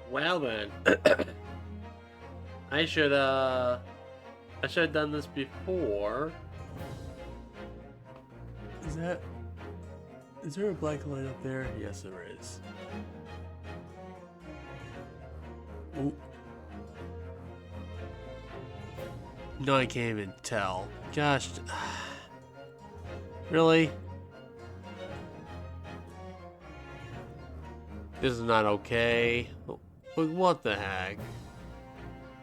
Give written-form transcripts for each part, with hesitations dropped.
Well then, I should have done this before. Is there a black light up there? Yes, there is. Ooh. No, I can't even tell. Gosh. Really? This is not okay. What the heck?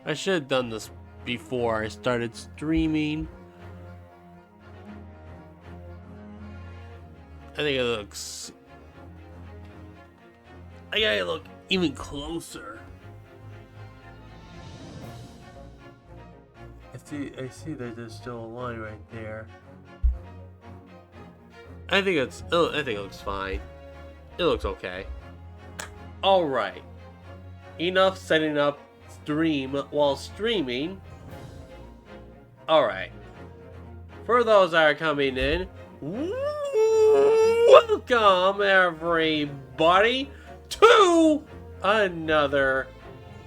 I should have done this before I started streaming. I think it looks... I gotta look even closer. I see that there's still a line right there. I think it looks fine. It looks okay. Alright. Enough setting up stream while streaming. Alright. For those that are coming in, welcome everybody to another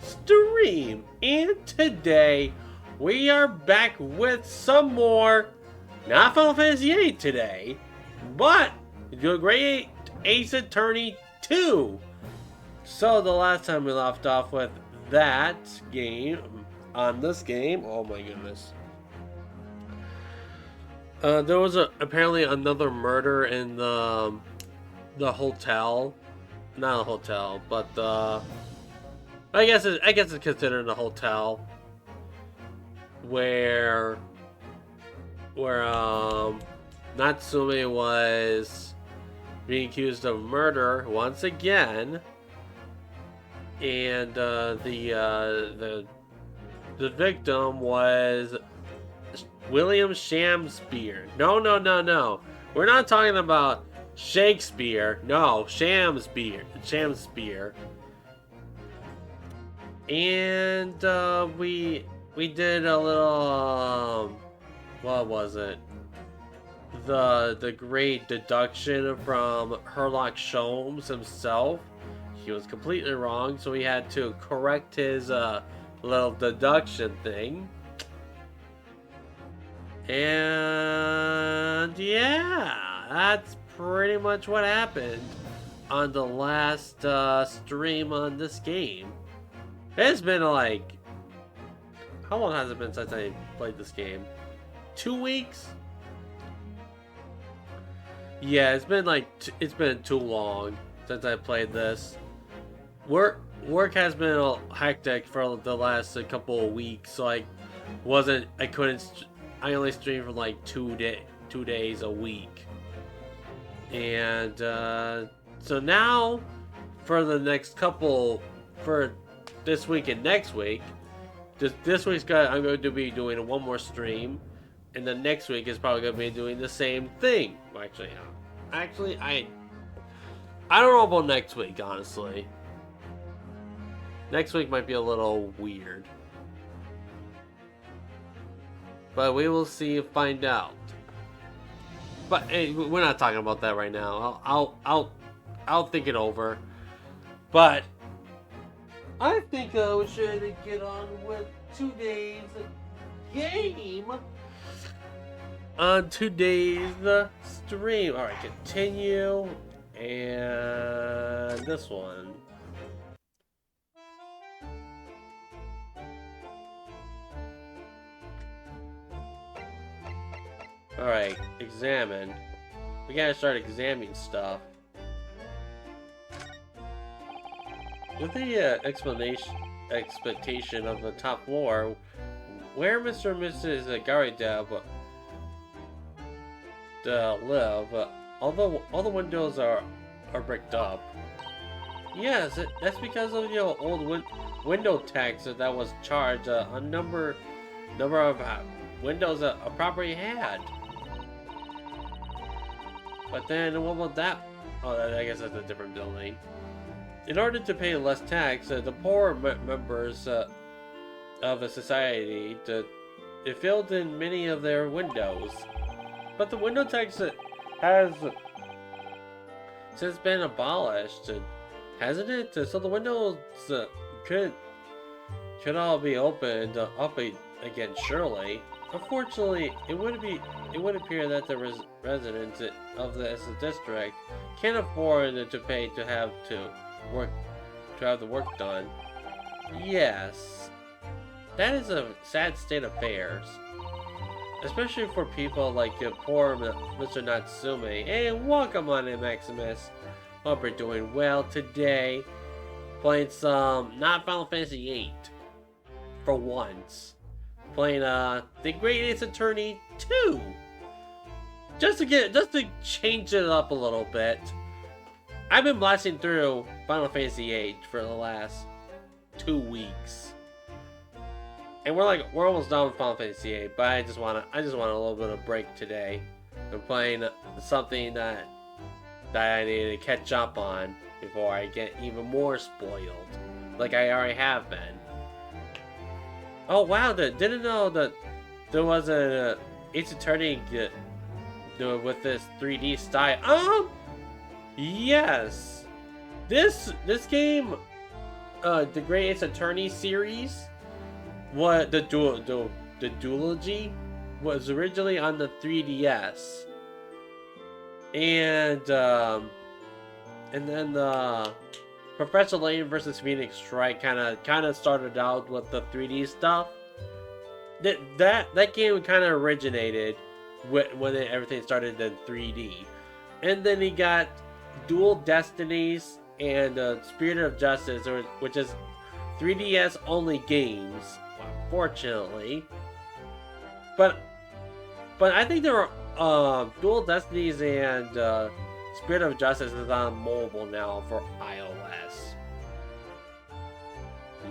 stream. And today we are back with some more, not Final Fantasy VIII today, but the Great Ace Attorney 2. So the last time we left off with that game, on this game, oh my goodness. There was apparently another murder in the hotel. Not a hotel, but I guess it's considered a hotel. Where Natsume was being accused of murder once again, and the victim was William Shamspeare. No. We're not talking about Shakespeare. No, Shamspeare. And we did a little what was it? The great deduction from Sherlock Holmes himself. He was completely wrong, so we had to correct his little deduction thing. And yeah, that's pretty much what happened on the last stream on this game. It's been like, how long has it been since I played this game? 2 weeks? Yeah, it's been too long since I played this. Work has been hectic for the last couple of weeks, so I only streamed for like 2 days a week. And so now for the next couple, for this week and next week, this week's I'm going to be doing one more stream, and the next week is probably going to be doing the same thing. Actually, I don't know about next week, honestly. Next week might be a little weird, but we will see and find out. But hey, we're not talking about that right now. I'll think it over. But I think we should get on with today's game. On today's stream. Alright, continue. And this one. Alright, examine. We gotta start examining stuff. With the expectation of the top floor, where Mr. and Mrs. Garideb live, all the windows are bricked up. Yes, that's because of the old window tax that was charged on number of windows a property had. But then what about that? Oh, I guess that's a different building. In order to pay less tax, the poor members of a society it filled in many of their windows. But the window tax has since been abolished, hasn't it? So the windows could all be opened up again, surely. Unfortunately, it would appear that the residents of this district can't afford to pay to have the work done. Yes, that is a sad state of affairs, especially for people like poor Mr. Natsume. And welcome on in, Maximus. Hope you're doing well today. Playing some not Final Fantasy VIII for once. Playing The Great Ace Attorney 2. Just to change it up a little bit. I've been blasting through Final Fantasy VIII for the last 2 weeks. And we're almost done with Final Fantasy VIII, but I just want a little bit of break today. I'm playing something that I need to catch up on before I get even more spoiled, like I already have been. Oh wow, didn't know that there was an Ace Attorney with this 3D style. Yes, this game, the Great Ace Attorney series, the duology was originally on the 3DS, and then the Professor Layton versus Phoenix Wright kind of started out with the 3D stuff. That game kind of originated when everything started in 3D, and then he got Dual Destinies and Spirit of Justice, which is 3DS only games, unfortunately. But I think there are Dual Destinies and Spirit of Justice is on mobile now for iOS.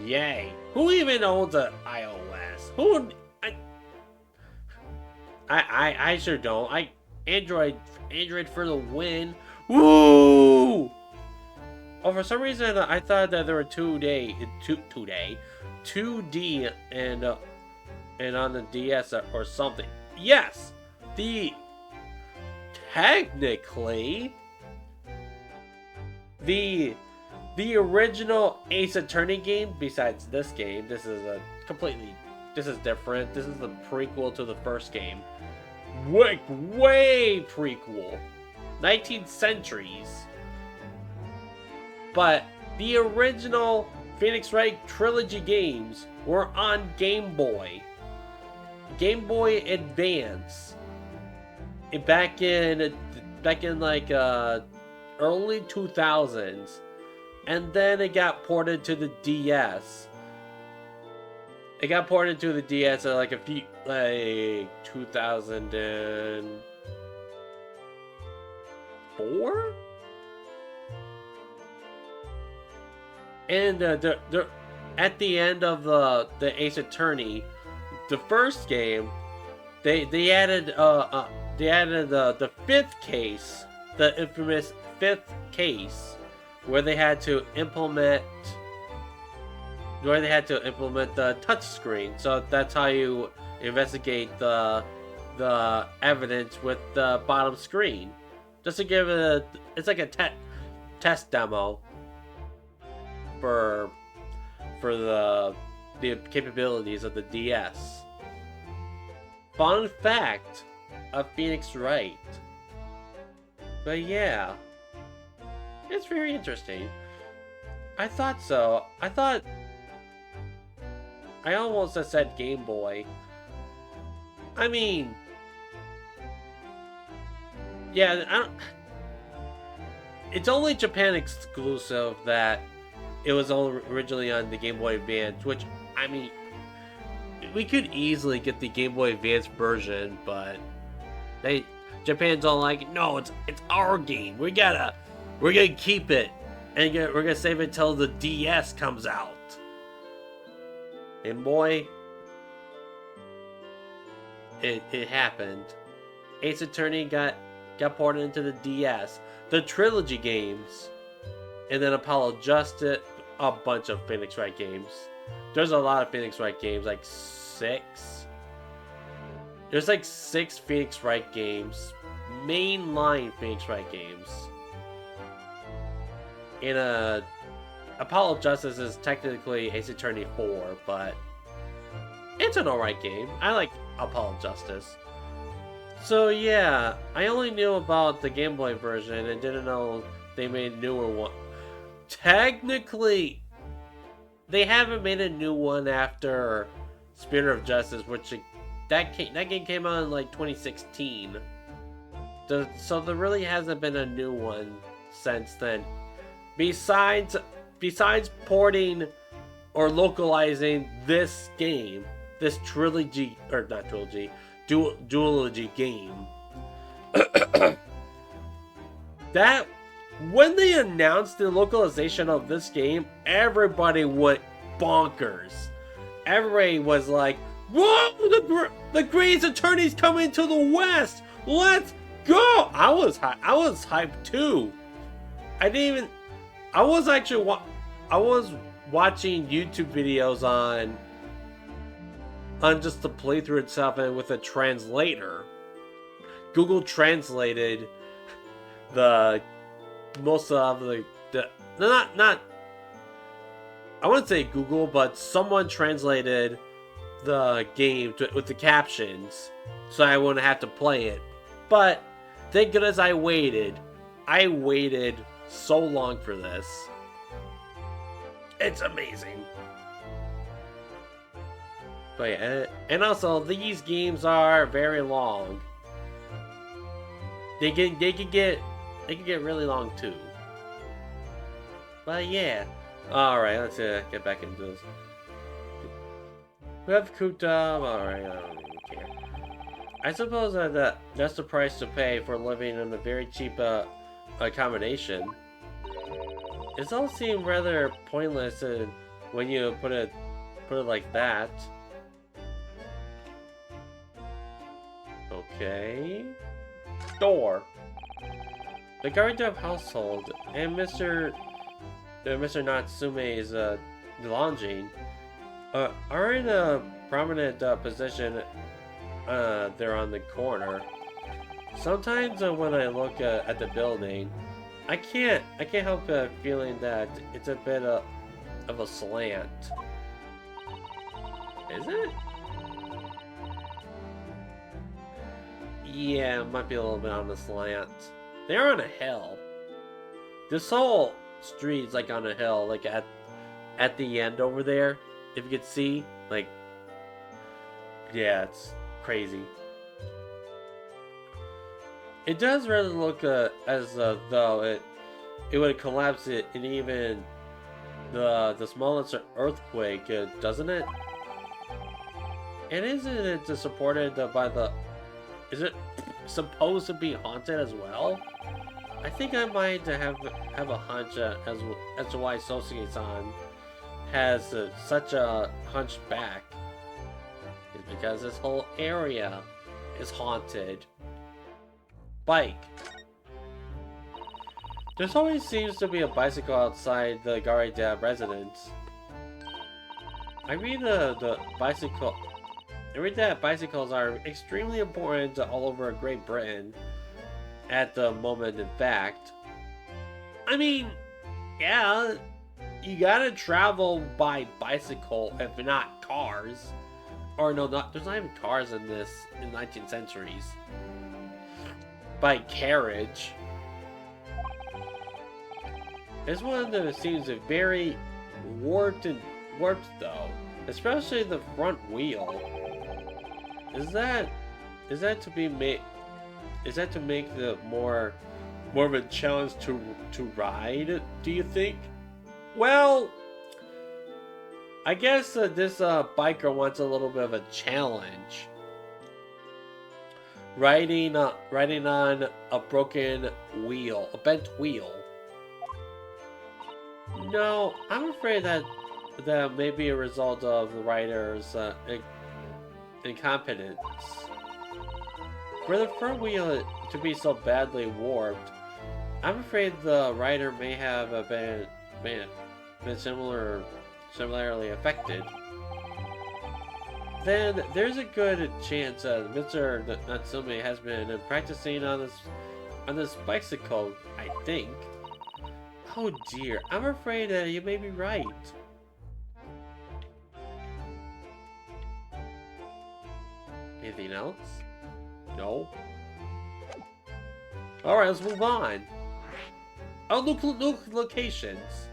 Yay! Who even owns an iOS? Who? I sure don't. Android for the win. Woo! Oh, for some reason I thought that there were 2D and on the DS or something. Yes, technically the original Ace Attorney game. Besides this game, this is different. This is the prequel to the first game. Way prequel. 19th centuries. But the original Phoenix Wright trilogy games were on Game Boy. Game Boy Advance. Back in like early 2000s. And then it got ported to the DS. It got ported to the DS at like 2004? And at the end of the Ace Attorney, the first game, they added the fifth case, the infamous fifth case, where they had to implement the touchscreen. So that's how you investigate the evidence with the bottom screen. Just to give it it's like a test demo for the capabilities of the DS. Fun fact of Phoenix Wright. But yeah, it's very interesting. I thought so. I almost said Game Boy. I mean, yeah, it's only Japan exclusive that it was originally on the Game Boy Advance, which, I mean, we could easily get the Game Boy Advance version, but Japan's all like, no, it's our game. We're gonna keep it, and we're gonna save it till the DS comes out. And boy, it happened. Ace Attorney got ported into the DS, the trilogy games, and then Apollo Justice, a bunch of Phoenix Wright games. There's a lot of Phoenix Wright games, like 6. There's like 6 Phoenix Wright games, mainline Phoenix Wright games. Apollo Justice is technically Ace Attorney 4, but it's an alright game. I like Apollo Justice. So yeah, I only knew about the Game Boy version and didn't know they made a newer one. Technically, they haven't made a new one after Spirit of Justice, which that game came out in like 2016. So there really hasn't been a new one since then. Besides porting or localizing this game, this trilogy, or not trilogy, duology game. That, when they announced the localization of this game, everybody went bonkers. Everybody was like, "Whoa, the Greatest Attorney's coming to the West! Let's go!" I was hyped too. I was watching YouTube videos on just the playthrough itself and with a translator. Google translated most of the not I wouldn't say Google, but someone translated the game with the captions so I wouldn't have to play it. But thank goodness I waited. I waited so long for this. It's amazing. But yeah, and also these games are very long. They can get really long too. But yeah. Alright, let's get back into this. We have Kuta. Alright, I don't even care. I suppose that's the price to pay for living in a very cheap accommodation. It all seems rather pointless when you put it like that. Okay. Door. The Guardian household and Mr. Natsume's lodging are in a prominent position there on the corner. Sometimes when I look at the building, I can't help feeling that it's a bit of a slant. Is it? Yeah, it might be a little bit on the slant. They're on a hill. This whole street's like on a hill, like at the end over there. If you could see, like, yeah, it's crazy. It does really look as though it would collapse it in even the smallest earthquake, doesn't it? And isn't it supported by the? Is it supposed to be haunted as well? I think I might have a hunch as to why Sosuke-san has such a hunched back. It's because this whole area is haunted. Bike. There always seems to be a bicycle outside the Garida residence. I read that bicycles are extremely important all over Great Britain at the moment. In fact, I mean, yeah, you gotta travel by bicycle if not cars. Or no, there's not even cars in the 19th centuries. By carriage. This one seems very warped though, especially the front wheel. Is that to make the more of a challenge to ride? Do you think? Well, I guess this biker wants a little bit of a challenge. Riding on a broken wheel, a bent wheel. No, I'm afraid that may be a result of the rider's incompetence. For the front wheel to be so badly warped, I'm afraid the rider may have been similarly affected. Then there's a good chance Mr. Natsume has been practicing on this bicycle, I think. Oh dear, I'm afraid you may be right. Anything else? No. Alright, let's move on. Oh, look locations.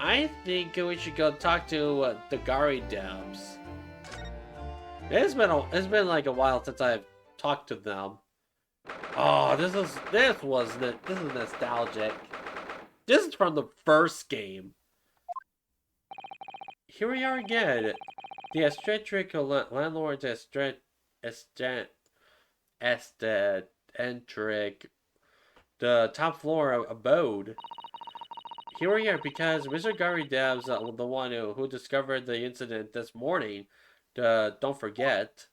I think we should go talk to the Gari devs. It's been like a while since I've talked to them. Oh, this is nostalgic. This is from the first game. Here we are again. The eccentric landlord's eccentric, the top floor abode. Here we are because Mr. Gary Dev's the one who discovered the incident this morning. Don't forget.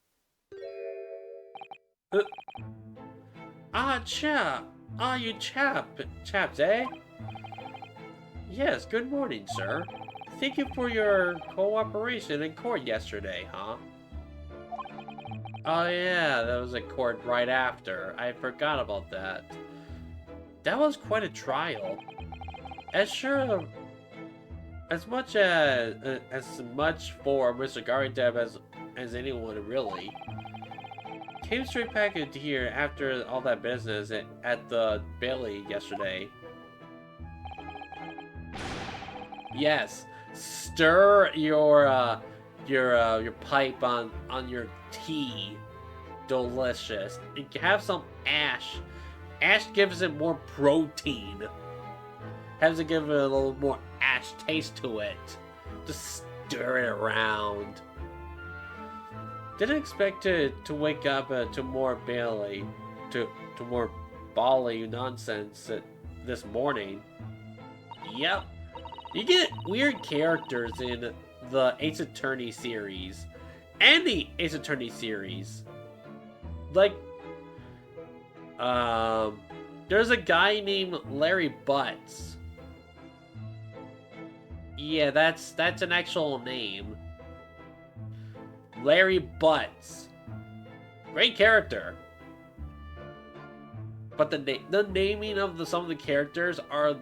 Chap. You chaps, eh? Yes, good morning, sir. Thank you for your cooperation in court yesterday, huh? Oh yeah, that was a court right after. I forgot about that. That was quite a trial. As much for Mr. Garindev as anyone really. Came straight back into here after all that business at the Bailey yesterday. Yes, stir your pipe on your tea. Delicious. And have some ash. Ash gives it more protein. Has to give it a little more ash taste to it. Just stir it around. Didn't expect to wake up to more Bailey, to more Bali nonsense this morning. Yep. You get weird characters in the Ace Attorney series. And the Ace Attorney series. Like, there's a guy named Larry Butts. Yeah, that's an actual name. Larry Butts. Great character. But the naming of some of the characters are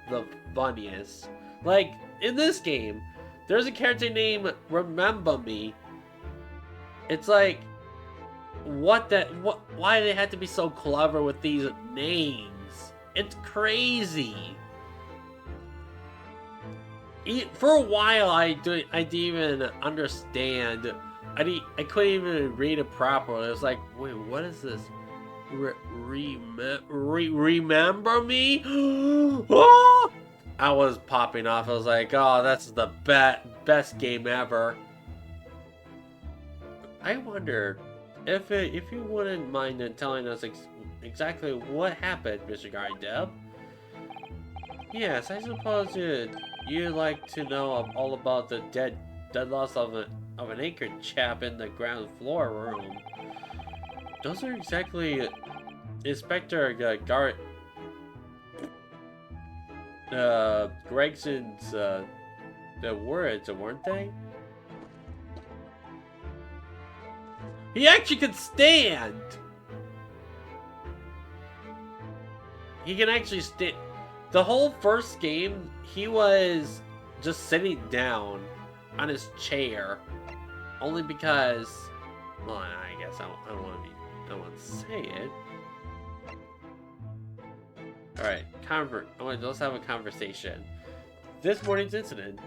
the funniest. Like, in this game, there's a character named Remember Me. It's like, why do they have to be so clever with these names? It's crazy. For a while, I didn't even understand. I couldn't even read it properly. It was like, wait, what is this? Remember me? Oh! I was popping off. I was like, oh, that's the best game ever. I wonder if you wouldn't mind telling us exactly what happened, Mr. Gardeb. Yes, I suppose you'd like to know all about the dead loss of an anchored chap in the ground floor room. Those are exactly Inspector Gregson's the words, weren't they? He actually could stand. He can actually stand. The whole first game, he was just sitting down on his chair, only because, well, I guess I don't want to say it. All right, let's have a conversation. This morning's incident.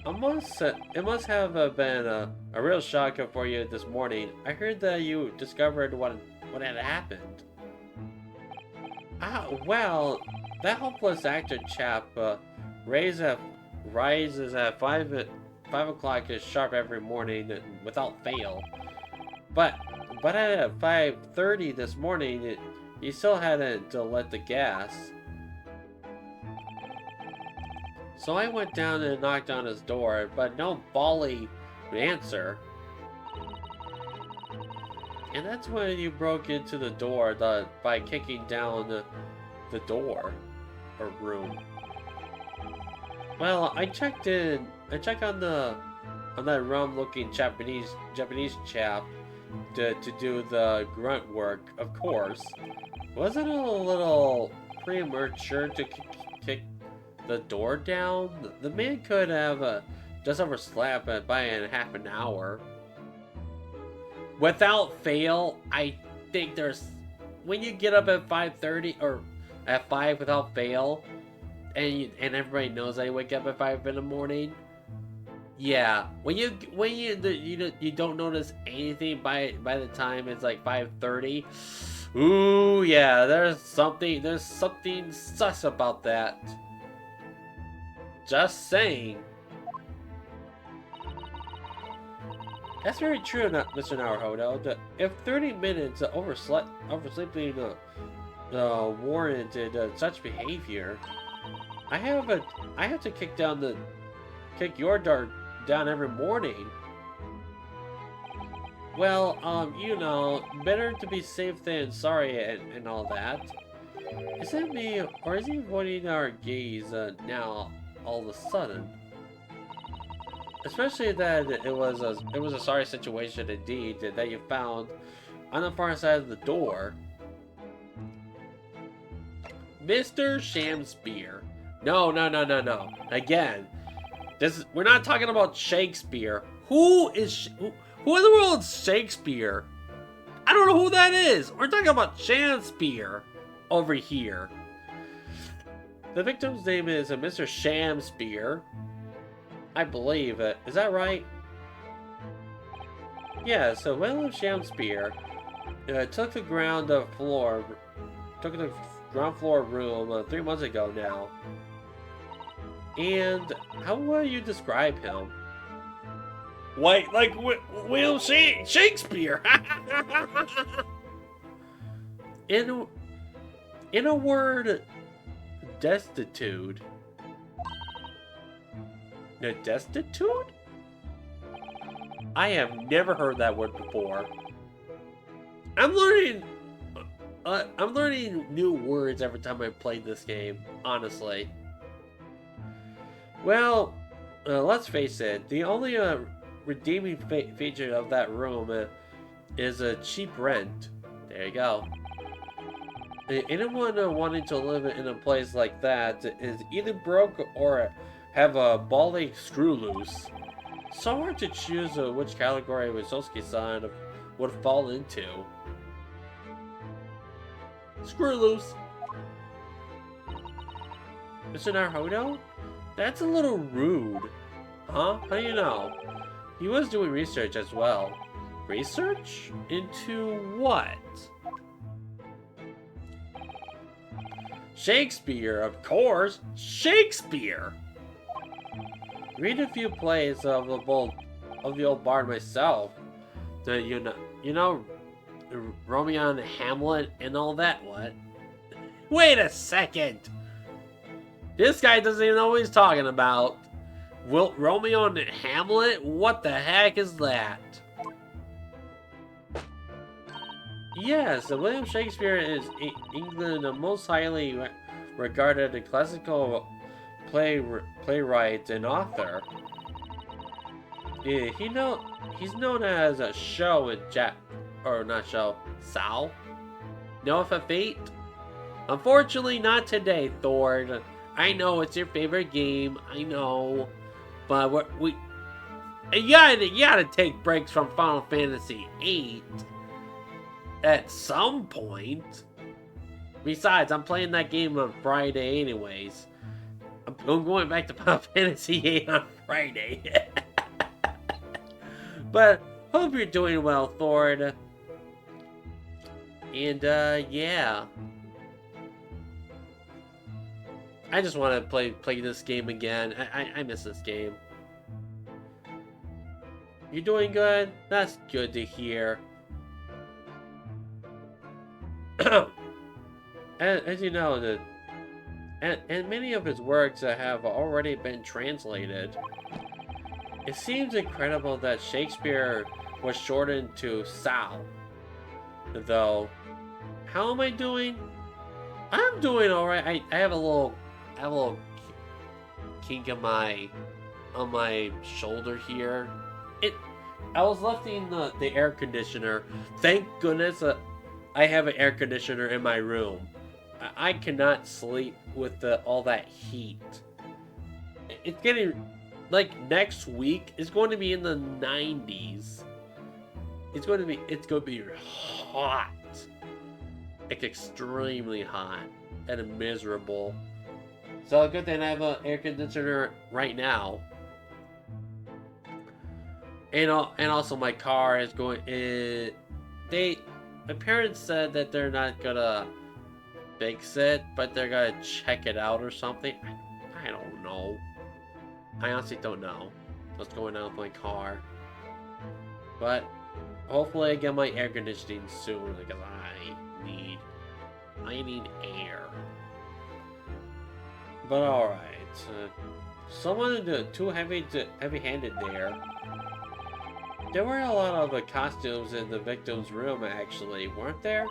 It must have been a real shock for you this morning. I heard that you discovered what had happened. Well, that hopeless actor chap rises at 5 o'clock sharp every morning without fail. But at 5:30 this morning, he still hadn't lit the gas. So I went down and knocked on his door, but no Bali would answer. And that's when you broke into the door by kicking down the door or room. Well, I checked in check on that rum-looking Japanese chap to do the grunt work, of course. Wasn't it a little premature to kick the door down? The man could have just overslept by in half an hour. Without fail, I think there's when you get up at 5:30 or at 5 without fail, and everybody knows I wake up at 5 in the morning. Yeah, when you don't notice anything by the time it's like 5:30. Ooh, yeah, there's something sus about that. Just saying. That's very true, Mr. Naruhodo. If 30 minutes oversleeping warranted such behavior, I have to kick your door down every morning. Well, better to be safe than sorry and all that. Is it me, or is he avoiding our gaze now all of a sudden? Especially that it was a sorry situation indeed that you found on the far side of the door. Mr. Shamspeare. No. Again, we're not talking about Shakespeare. Who in the world is Shakespeare? I don't know who that is. We're talking about Shamspeare over here. The victim's name is Mr. Shamspeare. I believe it. Is that right? Yeah, so William Shamspeare took the ground floor room 3 months ago now. And how will you describe him? Wait, like William Shakespeare? In a word, destitute. No, destitute? I have never heard that word before. I'm learning new words every time I play this game, honestly. Well, let's face it, the only redeeming feature of that room is a cheap rent. There you go. Anyone wanting to live in a place like that is either broke or have a bally screw loose. So hard to choose which category Wazowski-san would fall into. Screw loose. Mr. Naruhodo? That's a little rude. Huh? How do you know? He was doing research as well. Research? Into what? Shakespeare, of course. Shakespeare! Read a few plays of the old bard myself. You know, Romeo and Hamlet and all that. What? Wait a second. This guy doesn't even know what he's talking about. Romeo and Hamlet? What the heck is that? Yes, William Shakespeare is England's most highly regarded classical playwright and author. Yeah, he's known as a show in Sal. Know of a fate? Unfortunately, not today, Thor. I know it's your favorite game. I know, but you gotta take breaks from Final Fantasy VIII at some point. Besides, I'm playing that game on Friday anyways. I'm going back to Final Fantasy VIII on Friday. But hope you're doing well, Thor. And yeah. I just want to play this game again. I miss this game. You doing good? That's good to hear. As you know, and many of his works have already been translated. It seems incredible that Shakespeare was shortened to Sal. Though, how am I doing? I'm doing alright. I have a little kink in my on my shoulder here. It. I was lifting the air conditioner. Thank goodness I have an air conditioner in my room. I cannot sleep with all that heat. It's getting like next week is going to be in the 90s. It's going to be hot. Like extremely hot and miserable. So a good thing I have an air conditioner right now. And also my car is going. My parents said that they're not gonna fix it, but they're gonna check it out or something. I don't know. I honestly don't know what's going on with my car. But hopefully I get my air conditioning soon because I need air. But alright. Someone too heavy-handed there. There were a lot of costumes in the victim's room, actually, weren't there?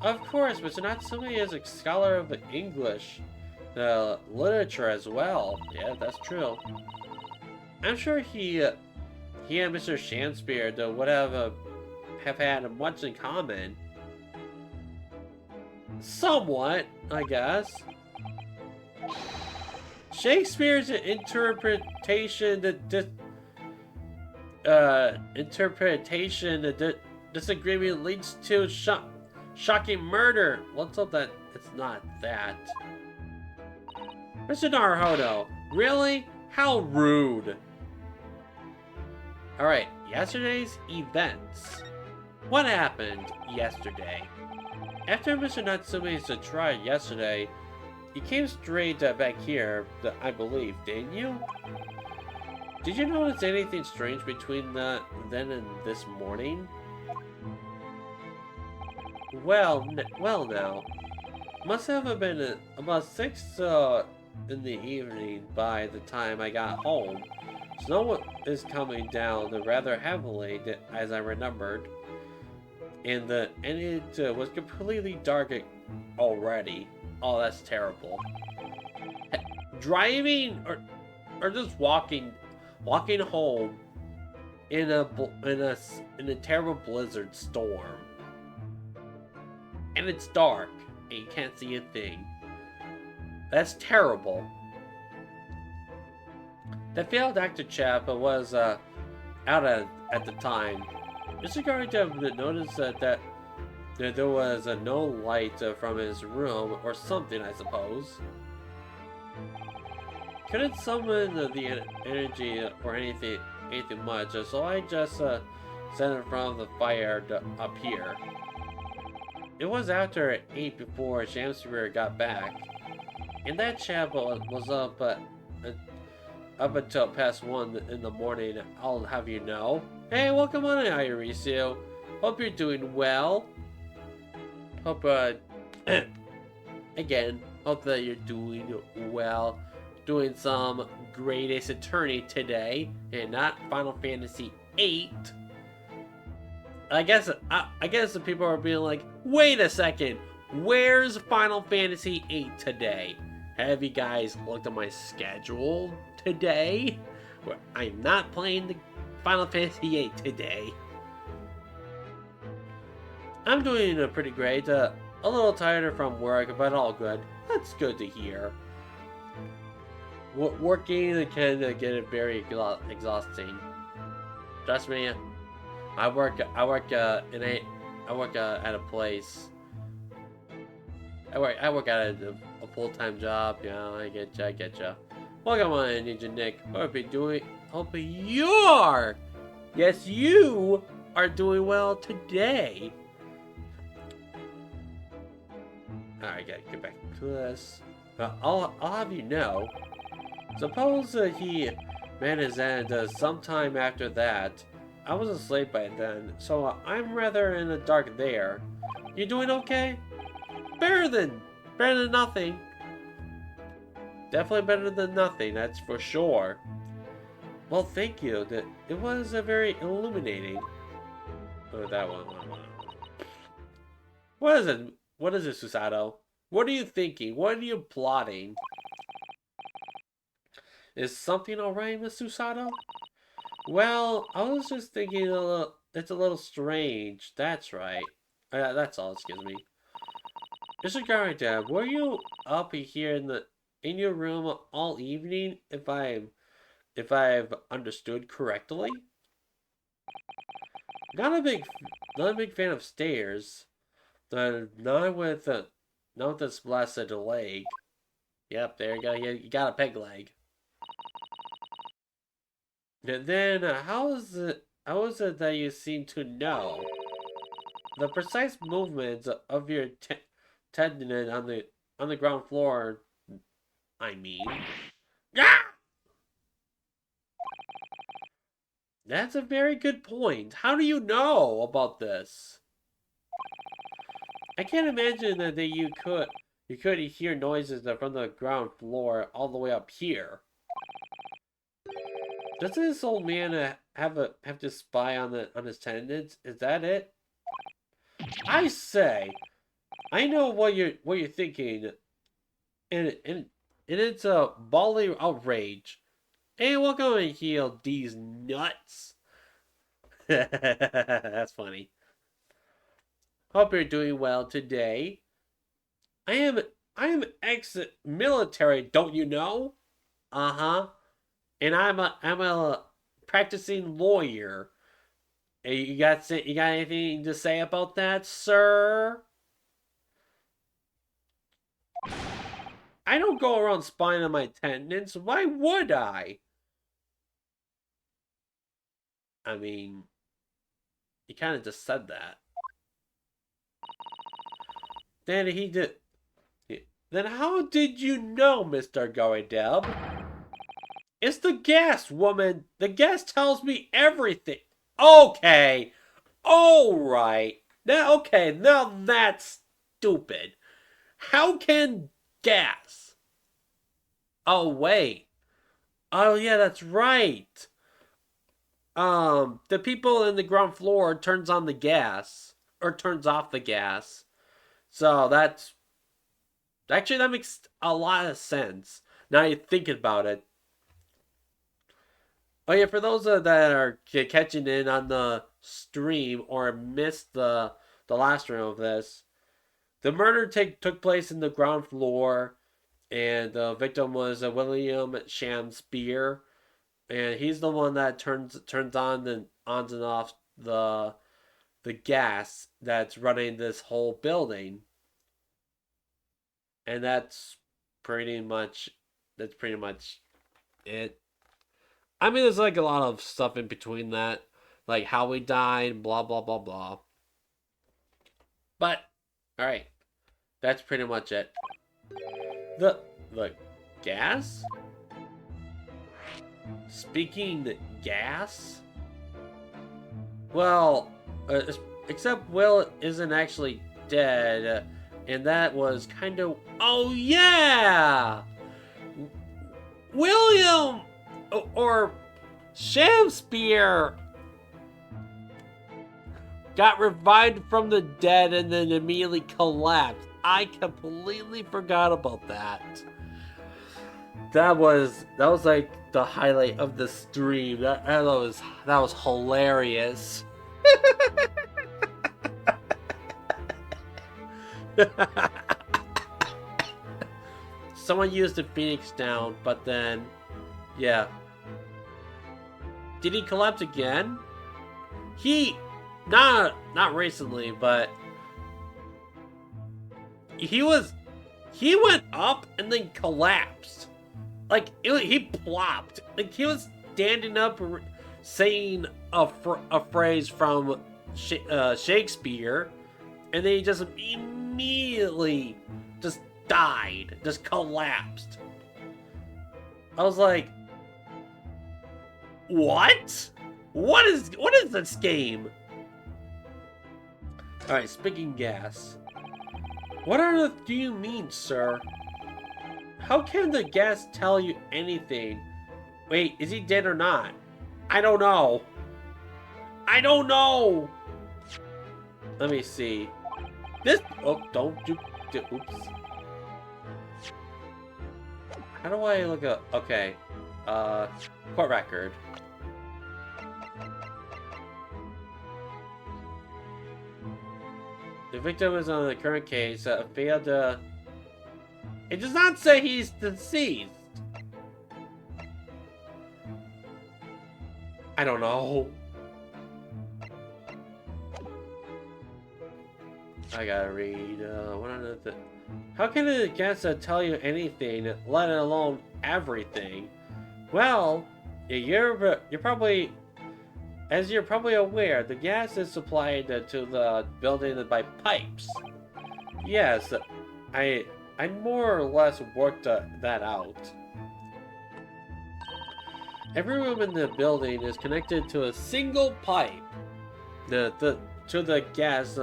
Of course, Mr. Natsumi is a scholar of English literature as well. Yeah, that's true. I'm sure he and Mr. Shamspeare would have had much in common. Somewhat, I guess. Shakespeare's interpretation disagreement leads to shocking murder. Let's hope that it's not that. Mr. Naruhodo, really? How rude. Alright, yesterday's events. What happened yesterday? After Mr. Natsumi's trial yesterday, you came straight back here, I believe, didn't you? Did you notice anything strange between then and this morning? Well now. Must have been about 6 in the evening by the time I got home. Snow is coming down rather heavily, as I remembered. And it was completely dark already. Oh, that's terrible. Driving or just walking home in a terrible blizzard storm, and it's dark and you can't see a thing. That's terrible. The failed actor chap was out at the time. Mr. Garrett noticed that there was no light from his room or something, I suppose. Couldn't summon the energy or anything much, so I just sent it from the fire up here. It was after 8 before Shamspeare got back, and that chap was up until past 1 in the morning. I'll have you know. Hey, welcome on in, Ayurisu. Hope you're doing well. Hope again, hope that you're doing well. Doing some Great Ace Attorney today, and not Final Fantasy VIII. I guess the people are being like, wait a second, where's Final Fantasy VIII today? Have you guys looked at my schedule today? Where I'm not playing the Final Fantasy VIII today. I'm doing pretty great. A little tired from work, but all good. That's good to hear. Working can get very exhausting. Trust me, I work at a place. I work at a full-time job. Yeah, I get ya. Welcome on, Ninja Nick. Hope you're. Yes, you are doing well today. Alright, gotta get back to this. I'll have you know. Suppose he met his end sometime after that. I was asleep by then, so I'm rather in the dark there. You doing okay? Better than nothing. Definitely better than nothing, that's for sure. Well, thank you. It was very illuminating. Oh, that one. What is it? What is it, Susato? What are you thinking? What are you plotting? Is something alright, Miss Susato? Well, I was just thinking it's a little strange. That's right. That's all, excuse me. Mr. Garrideb, were you up here in your room all evening, if I've understood correctly? Not a big not a big fan of stairs. Not with this blessed leg. Yep, there you go. You got a peg leg. And then, how is it that you seem to know the precise movements of your tendon on the ground floor? I mean, ah! That's a very good point. How do you know about this? I can't imagine that you could hear noises from the ground floor all the way up here. Doesn't this old man have to spy on his tenants? Is that it? I say, I know what you're thinking, and it's a bawling outrage. Hey, we're going to heal these nuts. That's funny. Hope you're doing well today. I am I am ex-military, don't you know? Uh-huh. And I'm a practicing lawyer. You got anything to say about that, sir? I don't go around spying on my tenants. Why would I? I mean, you kind of just said that. Then he did. Then how did you know, Mr. Goideb? It's the gas, woman. The gas tells me everything. Okay. Alright. Now that's stupid. How can gas? Oh, wait. Oh, yeah, that's right. The people in the ground floor turns on the gas. Or turns off the gas. So that's... Actually, that makes a lot of sense. Now you're thinking about it. Oh yeah, for those that are catching in on the stream or missed the last room of this, the murder took place in the ground floor, and the victim was William Shamspeare, and he's the one that turns on and off the gas that's running this whole building, and that's pretty much it. I mean, there's like a lot of stuff in between that, like how he died, blah blah blah blah. But all right, that's pretty much it. The the gas. Speaking gas. Well, except Will isn't actually dead, and that was kind of. Oh yeah, William or Shamspeare got revived from the dead and then immediately collapsed. I completely forgot about that. That was like the highlight of the stream. That was hilarious. Someone used the Phoenix down, but then yeah. Did he collapse again? He not recently, but he went up and then collapsed. Like he plopped. Like he was standing up, saying a phrase from Shakespeare, and then he just immediately just died, just collapsed. I was like, what? What is this game? All right, speaking gas. What on earth do you mean, sir? How can the gas tell you anything? Wait, is he dead or not? I don't know. I don't know. Let me see. This. Oh, don't do. Oops. How do I look up? Okay. court record. The victim is on the current case, failed to... It does not say he's deceased. I don't know. I gotta read, what on the... How can a guest tell you anything, let alone everything? Well, you're probably... As you're probably aware, the gas is supplied to the building by pipes. Yes, I more or less worked that out. Every room in the building is connected to a single pipe. To the gas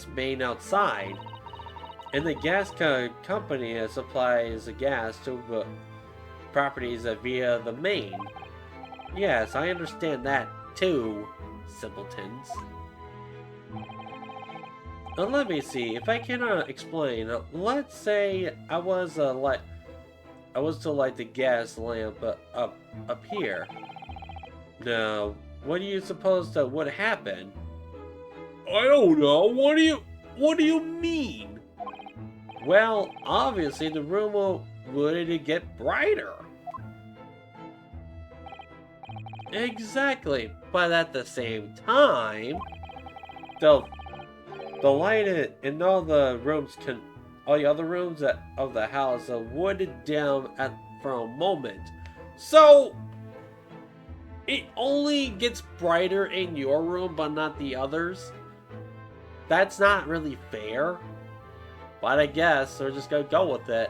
main outside, and the gas company supplies the gas to properties via the main. Yes, I understand that too, simpletons. Let me see if I can explain. Let's say I was to light the gas lamp up here. Now, what do you suppose that would happen? I don't know. What do you mean? Well, obviously the room would get brighter. Exactly, but at the same time, the light in all the other rooms of the house would dim for a moment. So it only gets brighter in your room, but not the others. That's not really fair, but I guess we're just gonna go with it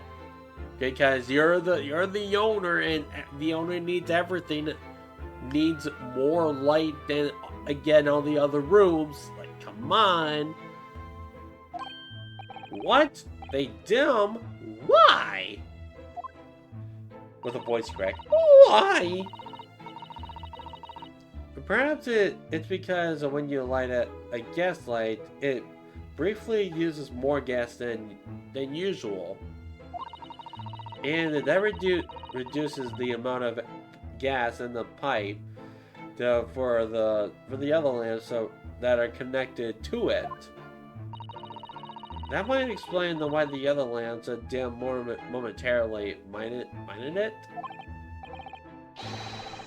because you're the owner, and the owner needs everything. Needs more light than again all the other rooms. Like, come on. What? They dim? Why? With a voice crack. Why? Perhaps it's because when you light a gas light, it briefly uses more gas than usual, and that reduces the amount of gas in the pipe for the other lamps that are connected to it. That might explain why the other lamps dim more momentarily, mightn't it?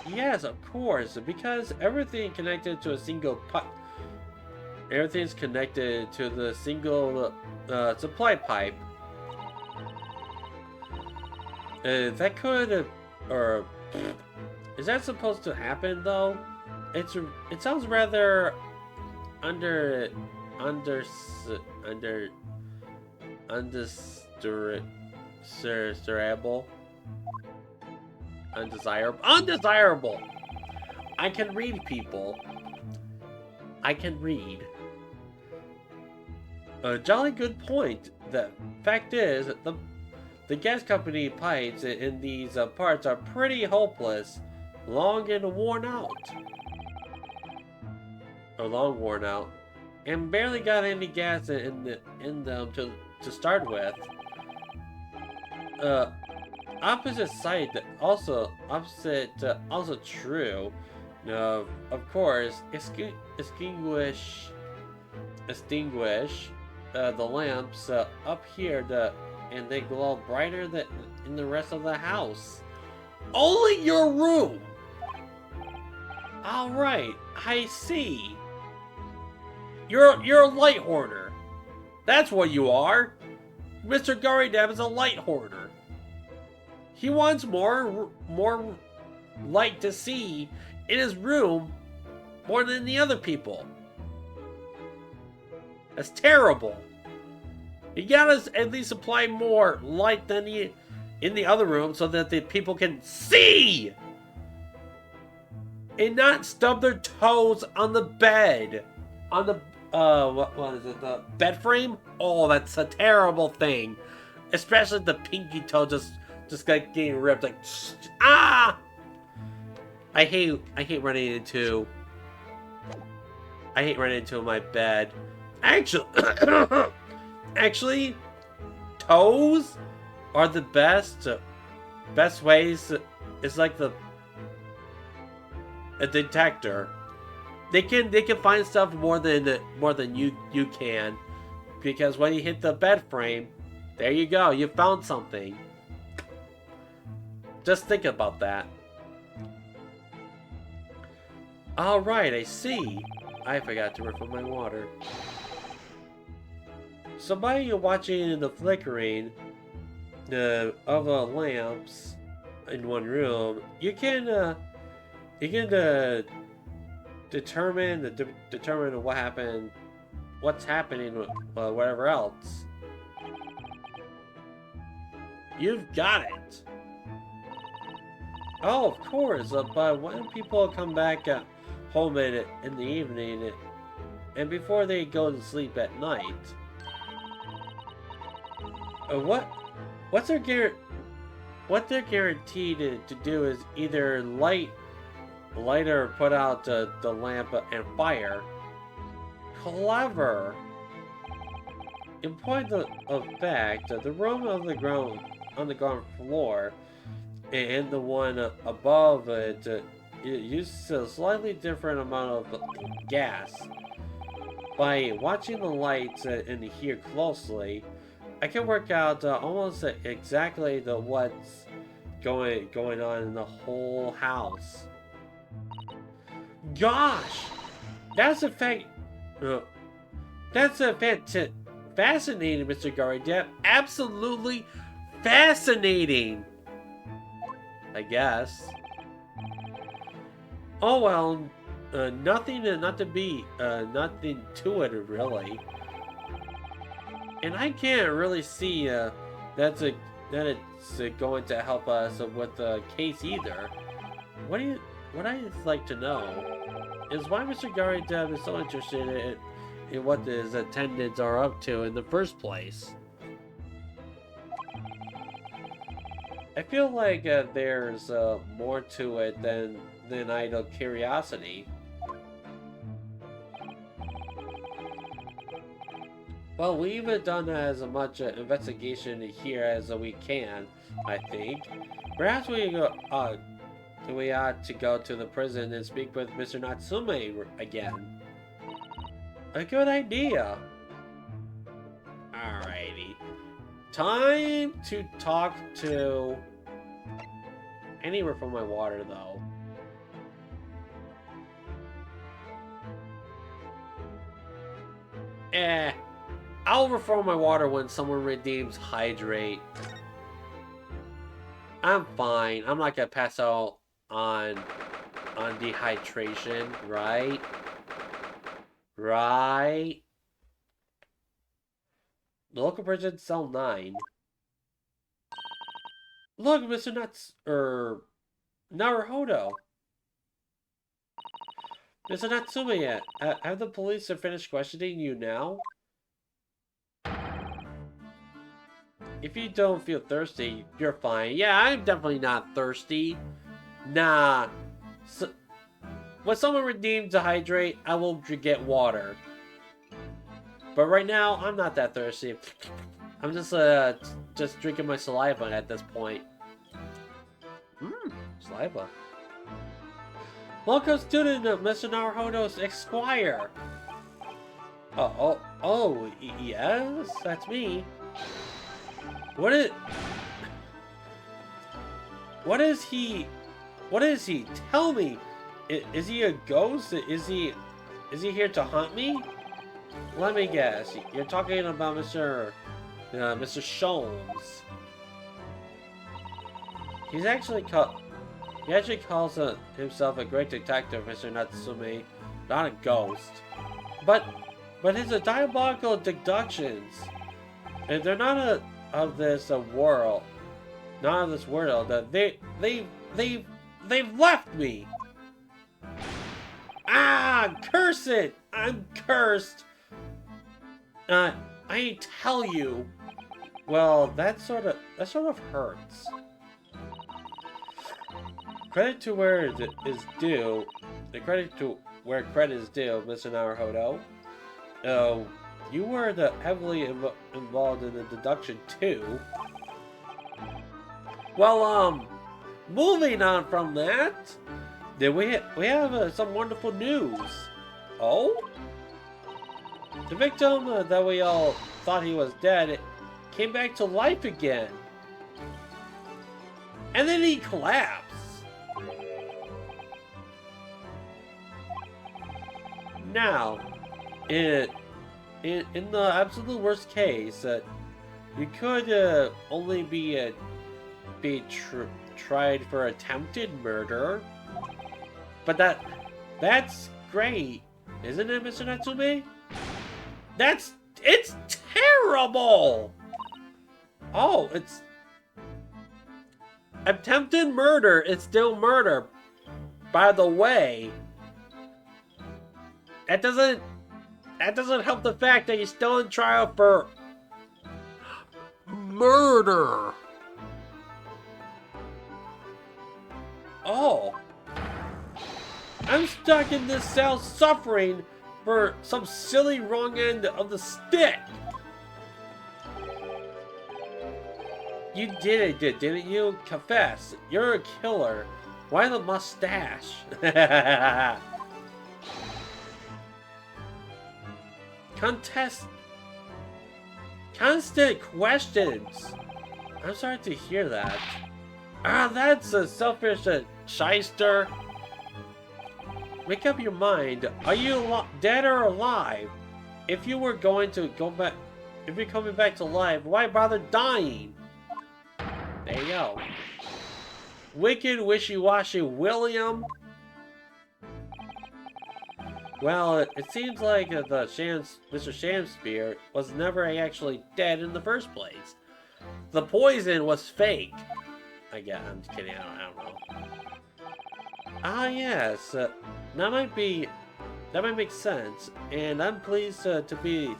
Yes, of course, because everything connected to a single pipe. Everything's connected to the single supply pipe. That could, or is that supposed to happen though? It sounds rather undesirable. Undesirable. I can read, people. I can read. A jolly good point. The fact is, the gas company pipes in these parts are pretty hopeless, long worn out, and barely got any gas in them to start with. Opposite side also true. Of course, extinguish the lamps up here and they glow brighter than in the rest of the house. Only your room. All right, I see. You're a light hoarder. That's what you are. Mr. Garidab is a light hoarder. He wants more light to see in his room more than the other people. That's terrible. You gotta at least supply more light than in the other room so that the people can see and not stub their toes on the bed. On the what is it? The bed frame? Oh, that's a terrible thing. Especially the pinky toe just like getting ripped. Like, ah! I hate running into my bed. Actually, toes are the best ways it's like a detector. They can find stuff more than you can, because when you hit the bed frame, there you go, you found something. Just think about that. Alright, I see. I forgot to refill my water. So by you watching the flickering of lamps in one room, you can determine what happened, what's happening with whatever else. You've got it. Oh, of course. But when people come back home in the evening, and before they go to sleep at night, what they're guaranteed to do is either light or put out the lamp and fire. Clever. In point of fact, the room on the ground floor and the one above it uses a slightly different amount of gas. By watching the lights in here closely, I can work out almost exactly what's going on in the whole house. Gosh, that's fascinating, Mr. Garidep. Absolutely fascinating, I guess. Oh well, nothing to it really. And I can't really see that it's going to help us with the case either. What I'd like to know is why Mr. Garideb is so interested in what his attendants are up to in the first place. I feel like there's more to it than idle curiosity. Well, we've done as much investigation here as we can, I think. Perhaps we ought to go to the prison and speak with Mr. Natsume again. A good idea. Alrighty. Time to talk to... I need to refill my water, though. I'll refill my water when someone redeems Hydrate. I'm fine. I'm not gonna pass out on dehydration, right? Right? The local prison, cell 9. Look, Mr. Naruhodo. Mr. Natsume, have the police finished questioning you now? If you don't feel thirsty, you're fine. Yeah, I'm definitely not thirsty. Nah. When someone redeems to hydrate, I will get water. But right now, I'm not that thirsty. I'm just drinking my saliva at this point. Saliva. Welcome, student of Mr. Naruhodo's Esquire. Oh, yes, that's me. What is he? Tell me. Is he a ghost? Is he here to haunt me? Let me guess. You're talking about Mr. Sholmes. He actually calls himself a great detective, Mr. Natsume, not a ghost. But his diabolical deductions, and they're not of this world. Not of this world. They've left me. Ah, curse it! I'm cursed. I tell you. Well, that sort of hurts. Credit to where it is due. The credit to where credit is due, Mr. Naruhodo. You were heavily involved in the deduction too. Well, moving on from that, then we have some wonderful news. Oh? The victim that we all thought he was dead came back to life again. And then he collapsed. Now, in the absolute worst case, you could only be tried for attempted murder. But that's great, isn't it, Mr. Natsume? It's terrible! Oh, it's... Attempted murder is still murder. By the way, that doesn't help the fact that he's still in trial for murder. Oh. I'm stuck in this cell suffering for some silly wrong end of the stick. You did it, didn't you? Confess. You're a killer. Why the mustache? Constant questions. I'm sorry to hear that. That's a selfish shyster. Make up your mind. Are you dead or alive? If you were going to go back, if you're coming back to life, why bother dying? There you go. Wicked wishy-washy William. Well, it seems like Mr. Shamspeare was never actually dead in the first place. The poison was fake. I'm just kidding. I don't know. Yes. That might make sense. And I'm pleased to be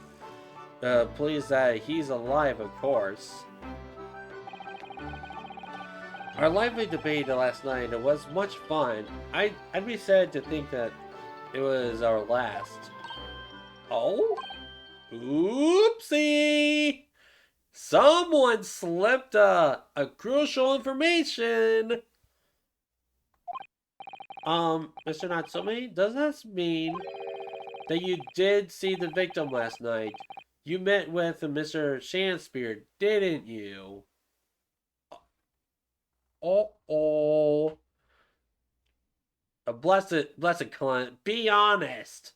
pleased that he's alive, of course. Our lively debate last night was much fun. I'd be sad to think that it was our last. Oh? Oopsie! Someone slipped a crucial information. Mr. Natsume, does that mean that you did see the victim last night? You met with Mr. Shamspeare, didn't you? Uh-oh. A blessed client. Be honest.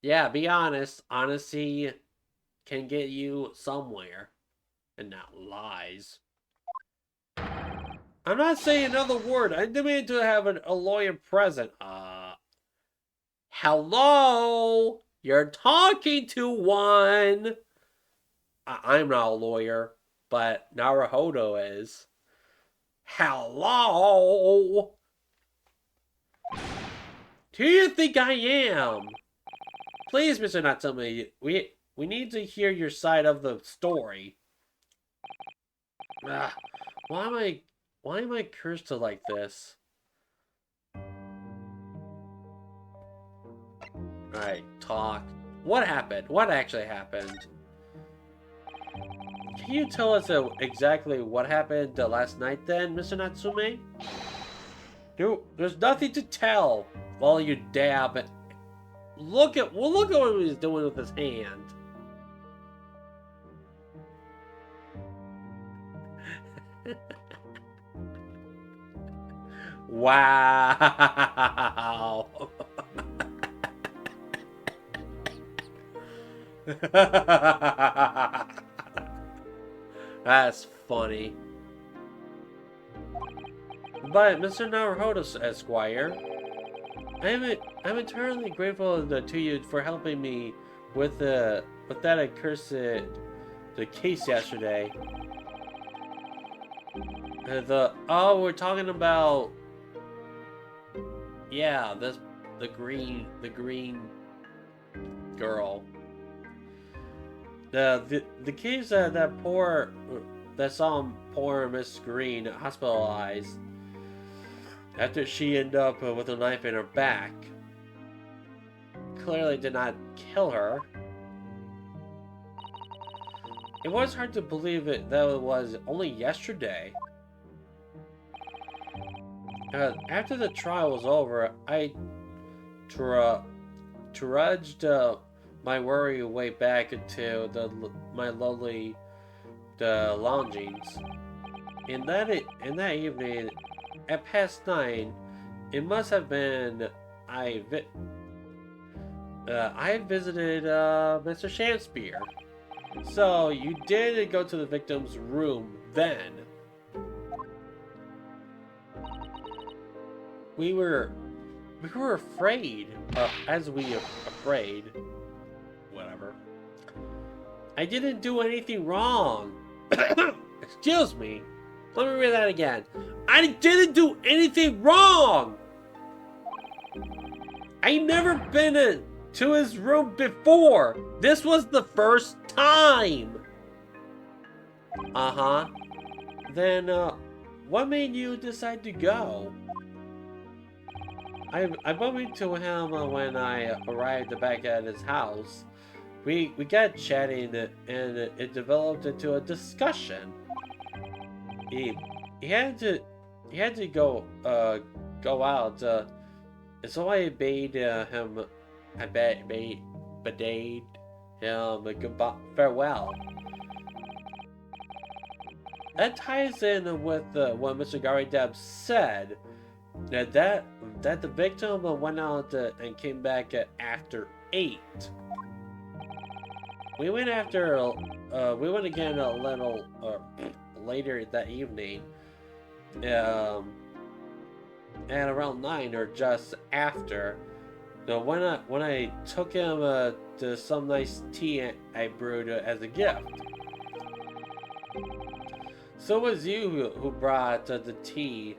Yeah, be honest. Honesty can get you somewhere. And not lies. I'm not saying another word. I demand to have a lawyer present. Hello? You're talking to one. I'm not a lawyer, but Naruhodo is. Hello? Who do you think I am? Please, Mr. Natsume, we need to hear your side of the story. Why am I cursed to like this? Alright, talk. What happened? What actually happened? Can you tell us exactly what happened last night then, Mr. Natsume? There's nothing to tell while you dab. Look at what he was doing with his hand. Wow. That's funny. But Mr. Naruhodo, Esquire, I'm eternally grateful to you for helping me with that accursed the case yesterday. We're talking about, yeah, the green girl. The case that saw poor Miss Green hospitalized after she ended up with a knife in her back. Clearly did not kill her. It was hard to believe that it was only yesterday. After the trial was over, I trudged my worry way back into my lovely longings. In that evening, at past 9, it must have been I visited Mr. Shamspeare. So you did go to the victim's room then. We were afraid. Afraid. Whatever. I didn't do anything wrong. Excuse me. Let me read that again. I didn't do anything wrong. I've never been to his room before. This was the first time. Uh-huh. Then, what made you decide to go? I bumped into him when I arrived back at his house. We got chatting and it developed into a discussion. He had to go out. So I bade him a goodbye, farewell. That ties in with what Mr. Gary Deb said. That the victim went out and came back after 8. We went again a little later that evening, at around 9 or just after. When I took him to some nice tea I brewed as a gift. So it was you who brought the tea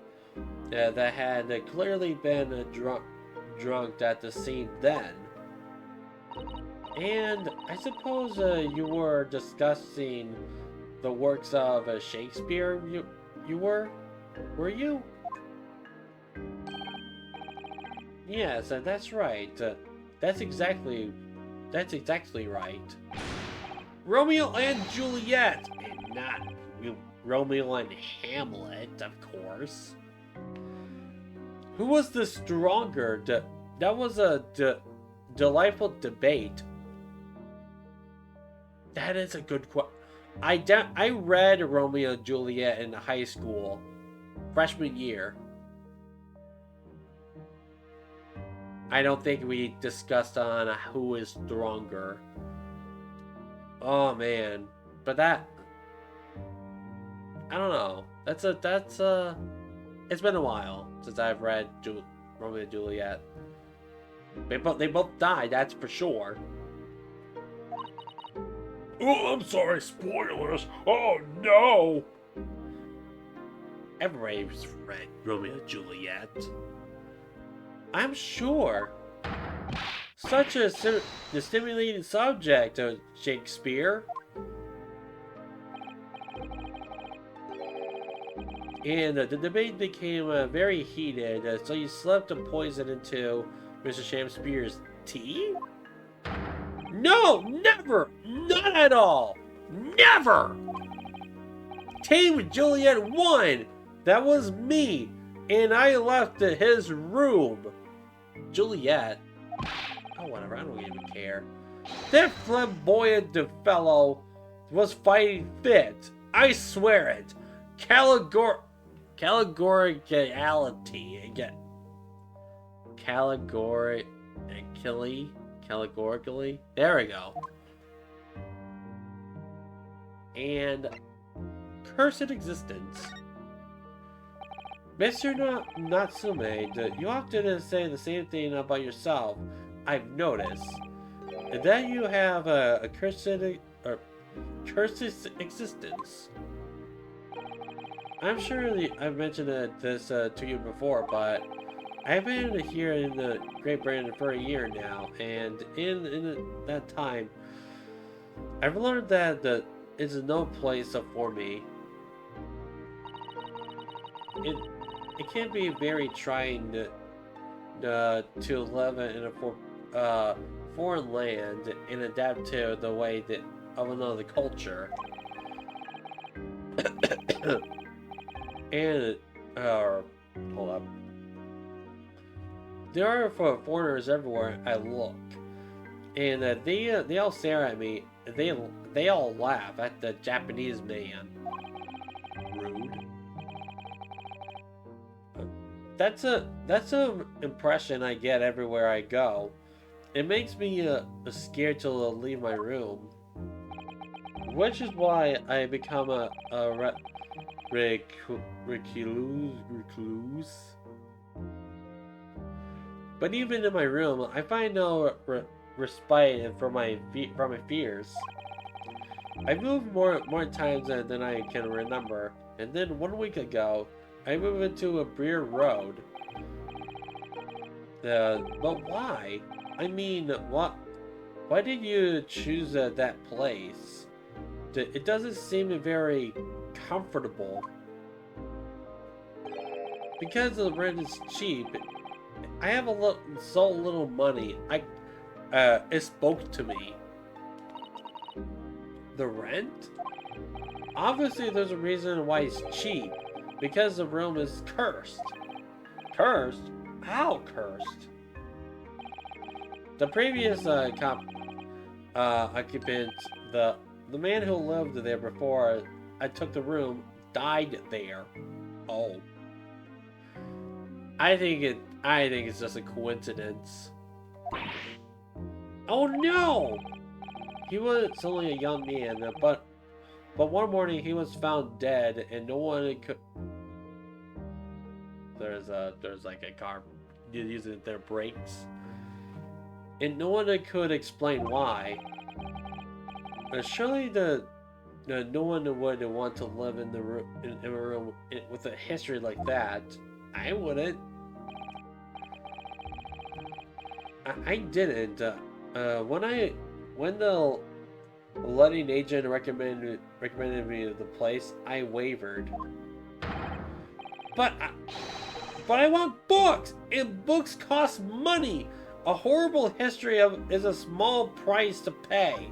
that had clearly been drunk at the scene then. And I suppose you were discussing the works of Shakespeare. You were you? Yes, that's right. That's exactly right. Romeo and Juliet, and not Romeo and Hamlet, of course. Who was the stronger? That was a delightful debate. That is a good question. I read Romeo and Juliet in high school, freshman year. I don't think we discussed on who is stronger. Oh man, but that, I don't know. It's been a while since I've read Romeo and Juliet. They both died, that's for sure. Oh, I'm sorry, spoilers. Oh no. Everybody's read Romeo and Juliet. I'm sure. Such a stimulating subject of Shakespeare. And the debate became very heated, so you slipped a poison into Mr. Shamspeare's tea? No, never! Not at all! Never! Team Juliet won! That was me! And I left his room. Juliet? Oh, whatever, I don't even care. That flamboyant fellow was fighting fit. I swear it. Categorically. There we go. And cursed existence. Mr. Natsume, you often say the same thing about yourself. I've noticed that you have a cursed existence. I'm sure I've mentioned this to you before, but I've been here in the Great Britain for a year now, and in that time, I've learned that it's no place for me. It can be very trying to live in a foreign land and adapt to the way another culture. And hold up. There are foreigners everywhere I look, and they all stare at me. They all laugh at the Japanese man. Rude. That's a impression I get everywhere I go. It makes me scared to leave my room, which is why I become a recluse. But even in my room, I find no respite from my fears. I moved more times than I can remember, and then 1 week ago, I moved into a Breer Road. But why? I mean, what? Why did you choose that place? It doesn't seem very comfortable. Because the rent is cheap, I have so little money. It spoke to me. The rent? Obviously, there's a reason why it's cheap. Because the room is cursed. Cursed? How cursed? The previous occupant, the man who lived there before I took the room, died there. Oh. I think it's just a coincidence. Oh no! He was only a young man, but one morning he was found dead, and no one could. There's like a car using their brakes, and no one could explain why. Surely no one would want to live in a room with a history like that. I wouldn't. I didn't. When the letting agent recommended me the place, I wavered. But I want books, and books cost money. A horrible history is a small price to pay.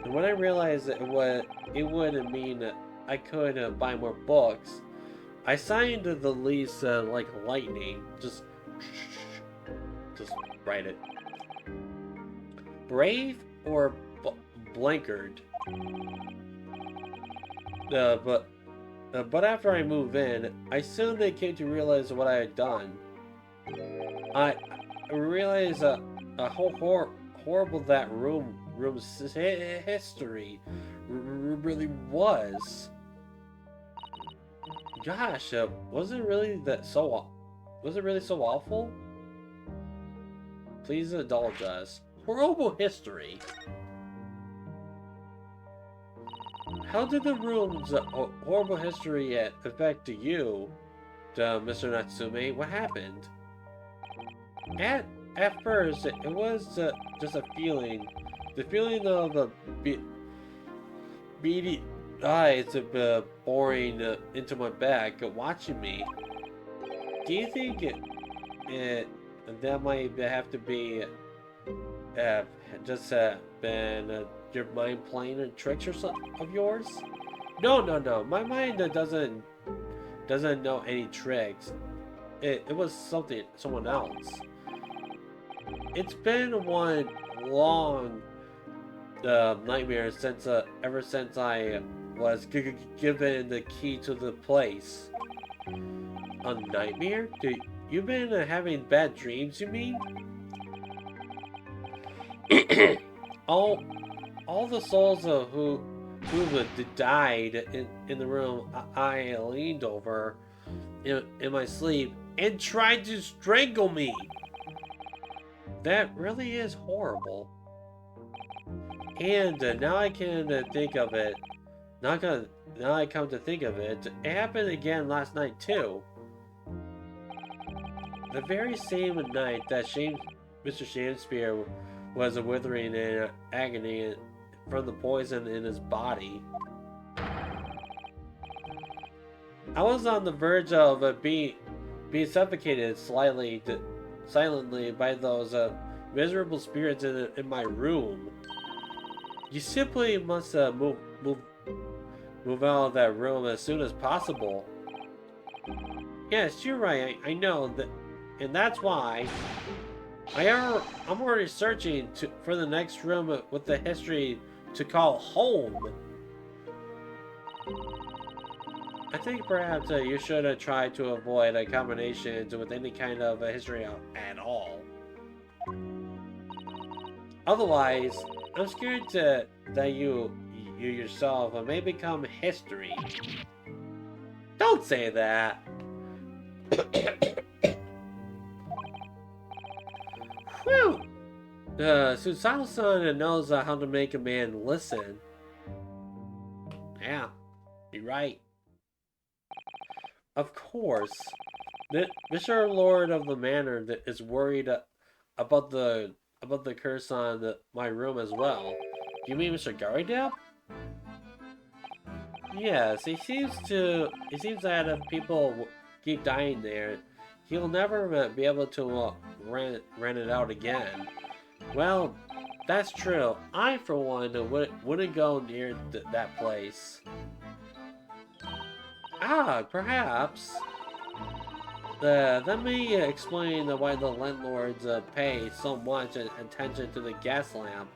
And when I realized that it would mean that I could buy more books, I signed the lease like lightning. Just write it. Brave or blankered. But after I moved in, I soon came to realize what I had done. I realized how horrible that room's history really was. Gosh, was it really so awful? Please indulge us. Horrible history. How did the room's horrible history affect you, Mr. Natsume? What happened? At first, it was just a feeling. The feeling of a beady eyes boring into my back, watching me. Do you think that might have to be just been your mind playing tricks or something of yours? No. My mind doesn't know any tricks. It was someone else. It's been one long nightmare ever since I was given the key to the place. A nightmare? You've been having bad dreams, you mean? all the souls who died in the room I leaned over in my sleep and tried to strangle me. That really is horrible. And now I can think of it. Now I come to think of it, it happened again last night too. The very same night that Mr. Shamspeare was withering in agony from the poison in his body. I was on the verge of being suffocated silently by those miserable spirits in my room. You simply must move out of that room as soon as possible. Yes, you're right. I know that, and that's why I'm already searching for the next room with the history to call home. I think perhaps you should have tried to avoid combinations with any kind of history at all. Otherwise, I'm scared that you yourself may become history. Don't say that. Whew! Susato-san knows how to make a man listen. Yeah, you're right. Of course, Mr. Lord of the Manor is worried about the curse on my room as well. You mean Mr. Garidab? Yes, he seems that if people keep dying there, he'll never be able to rent it out again. Well, that's true. I, for one, wouldn't go near that place. Ah, perhaps. Let me explain why the landlords pay so much attention to the gas lamp.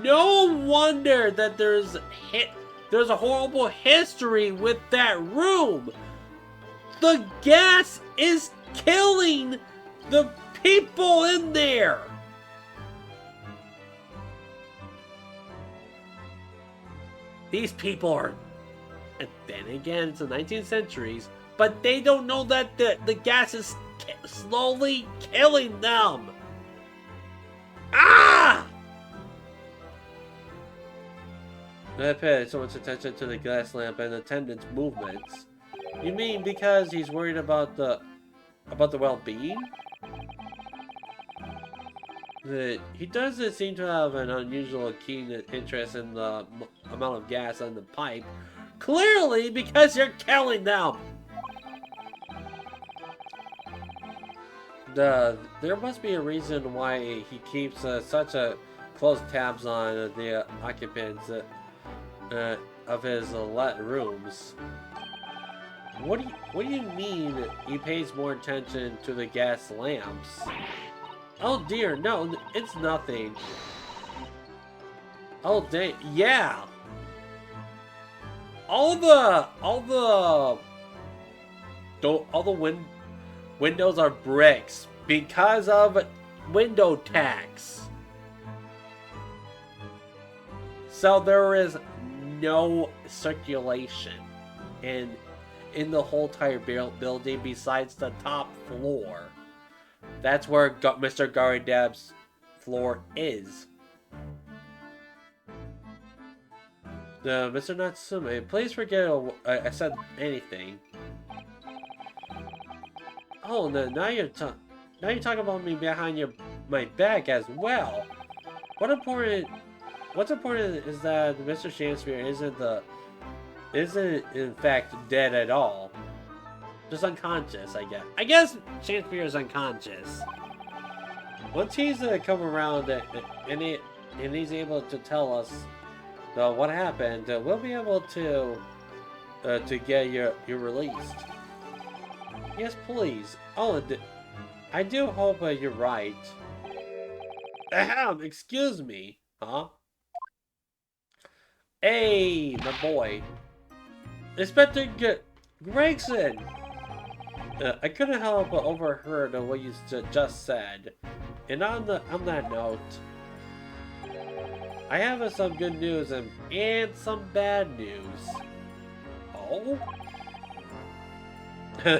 No wonder that there's a horrible history with that room. The gas is killing the people in there. These people are, and then again, it's the 19th centuries, but they don't know that the gas is slowly killing them. Ah! I paid so much attention to the gas lamp and attendant's movements. You mean because he's worried about the well-being? He doesn't seem to have an unusual keen interest in the amount of gas on the pipe. Clearly, because you're killing them! There must be a reason why he keeps such a close tabs on the occupants of his let rooms. What do you mean he pays more attention to the gas lamps? Oh dear, no, it's nothing. Oh dang, yeah. All the windows are bricks because of window tax. So there is no circulation in the whole entire building besides the top floor. That's where Mr. Garidab's floor is. Mr. Natsume, please forget I said anything. Oh, now you're talking about me behind my back as well. What's important is that Mr. Shamspeare isn't in fact dead at all. Just unconscious, I guess. I guess Shamspeare is unconscious. Once he's come around and he's able to tell us what happened, we'll be able to get you released. Yes, please. Oh, I do hope you're right. Ahem, excuse me. Huh? Hey, my boy. Inspector Gregson! I couldn't help but overheard what you just said. And on that note, I have some good news and some bad news. Oh?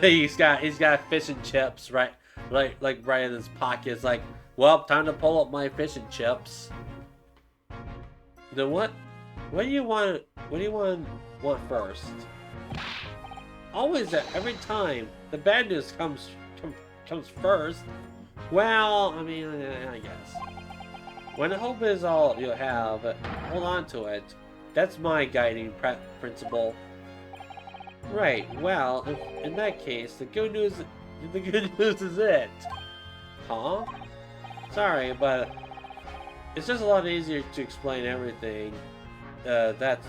he's got fish and chips right in his pockets. Like, well, time to pull up my fish and chips. Then what do you want? What do you want first? Always, every time, the bad news comes first. Well, I mean, I guess. When hope is all you have, hold on to it. That's my guiding principle. Right. Well, in that case, the good news is it. Huh? Sorry, but it's just a lot easier to explain everything. That's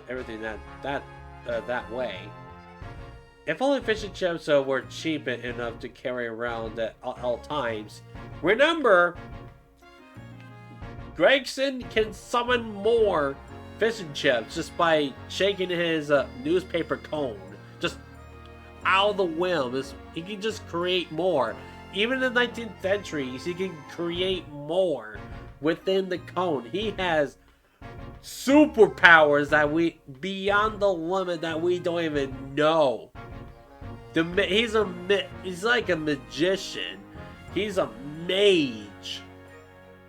everything that way. If only fish and chips were cheap enough to carry around at all times. Remember, Gregson can summon more fish and chips just by shaking his newspaper cone. Just out of the whim. He can just create more. Even in the 19th century, he can create more within the cone. He has superpowers that beyond the limit that we don't even know. He's like a magician. He's a mage,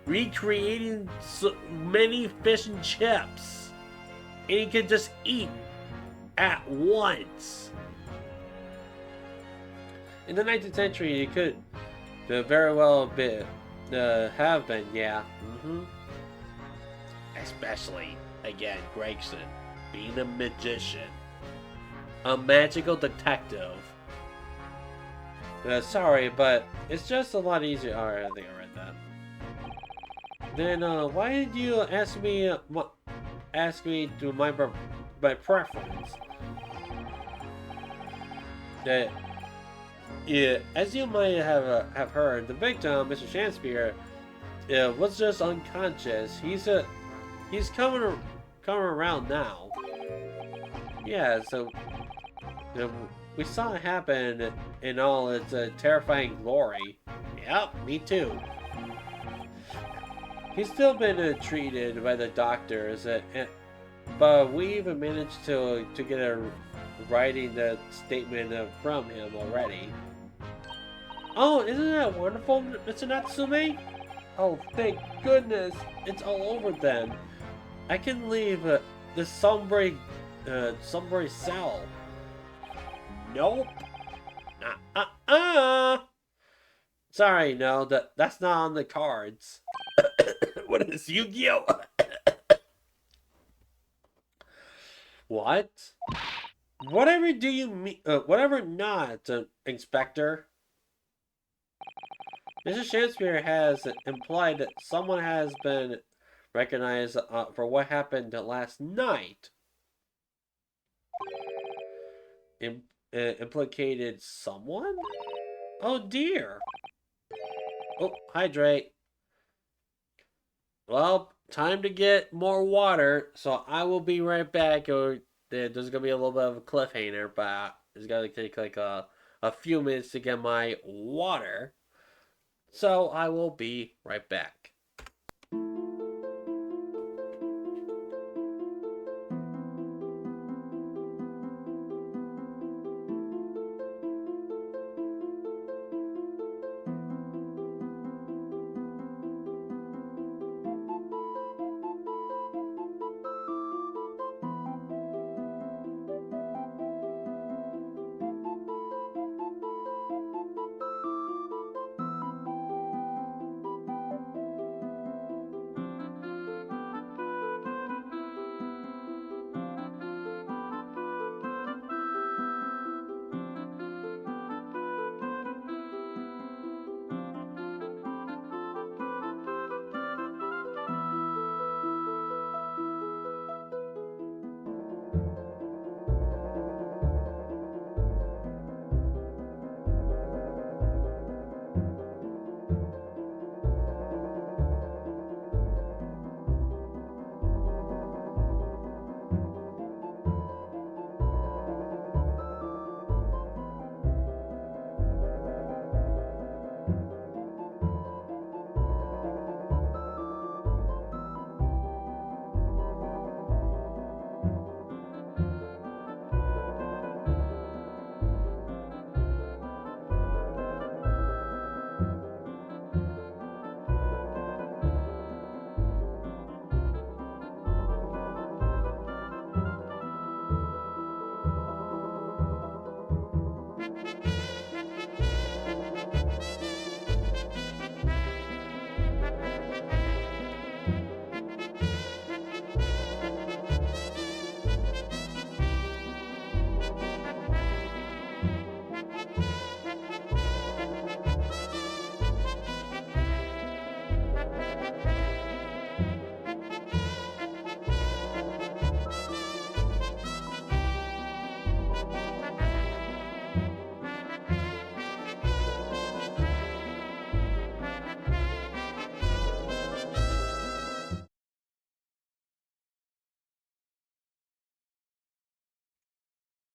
recreating so many fish and chips, and he can just eat at once. In the 19th century, it could very well have been, yeah. Especially, again, Gregson being a magician, a magical detective. Sorry, but it's just a lot easier. Alright, I think I read that. Then, why did you ask me to my preference? Yeah, as you might have heard, the victim, Mr. Shamspeare, was just unconscious. He's coming around now. Yeah, so we saw it happen in all its terrifying glory. Yep, me too. He's still been treated by the doctors, but we even managed to get a writing the statement from him already. Oh, isn't that wonderful, Mr. Natsume? Oh, thank goodness, it's all over then. I can leave the sombre cell. Nope. Sorry, no, that's not on the cards. What is Yu-Gi-Oh? What? Whatever do you mean? Whatever not, Inspector. Mr. Shamspeare has implied that someone has been recognized for what happened last night. Implicated someone? Oh dear. Oh, hydrate. Well, time to get more water, so I will be right back. Or there's gonna be a little bit of a cliffhanger, but it's gonna take like a few minutes to get my water. So I will be right back.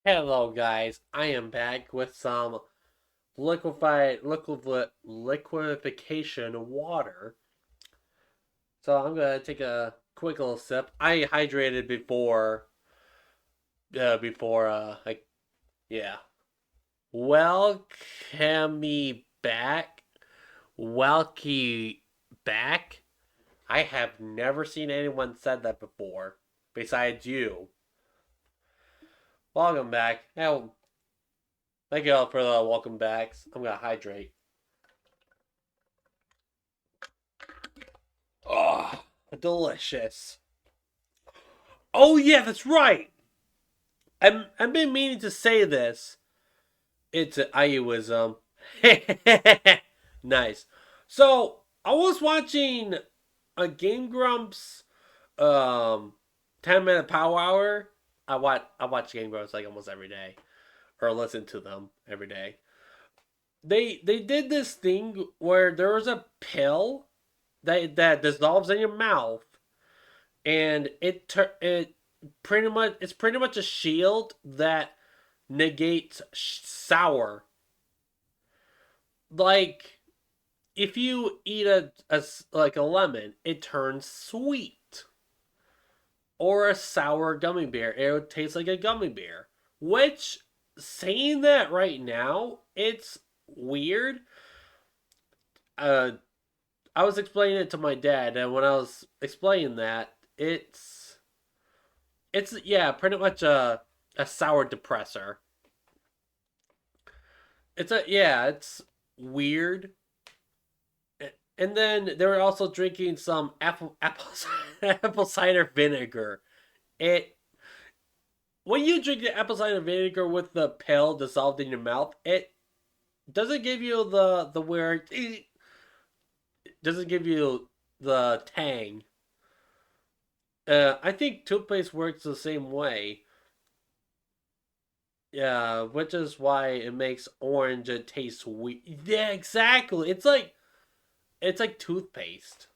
Hello, guys. I am back with some liquefaction water. So I'm gonna take a quick little sip. I hydrated before, yeah. Welcome me back. Welcome back. I have never seen anyone said that before, besides you. Welcome back. Now, thank you all for the welcome backs. I'm gonna hydrate. Oh, delicious. Oh yeah, that's right. I've been meaning to say this. It's an IUism. Nice. So I was watching a Game Grumps 10-minute power hour. I watch Game Grumps like almost every day. Or listen to them every day. They did this thing where there was a pill that dissolves in your mouth, and it's pretty much a shield that negates sour. Like if you eat like a lemon, it turns sweet, or a sour gummy bear, it would taste like a gummy bear. Which, saying that right now, it's weird. Uh, I was explaining it to my dad, and when I was explaining that, it's yeah, pretty much a sour depressor. It's weird. And then they were also drinking some apple cider vinegar. It When you drink the apple cider vinegar with the pill dissolved in your mouth, it doesn't give you the weird. It doesn't give you the tang. I think toothpaste works the same way. Yeah, which is why it makes orange taste sweet. Yeah, exactly. It's like toothpaste.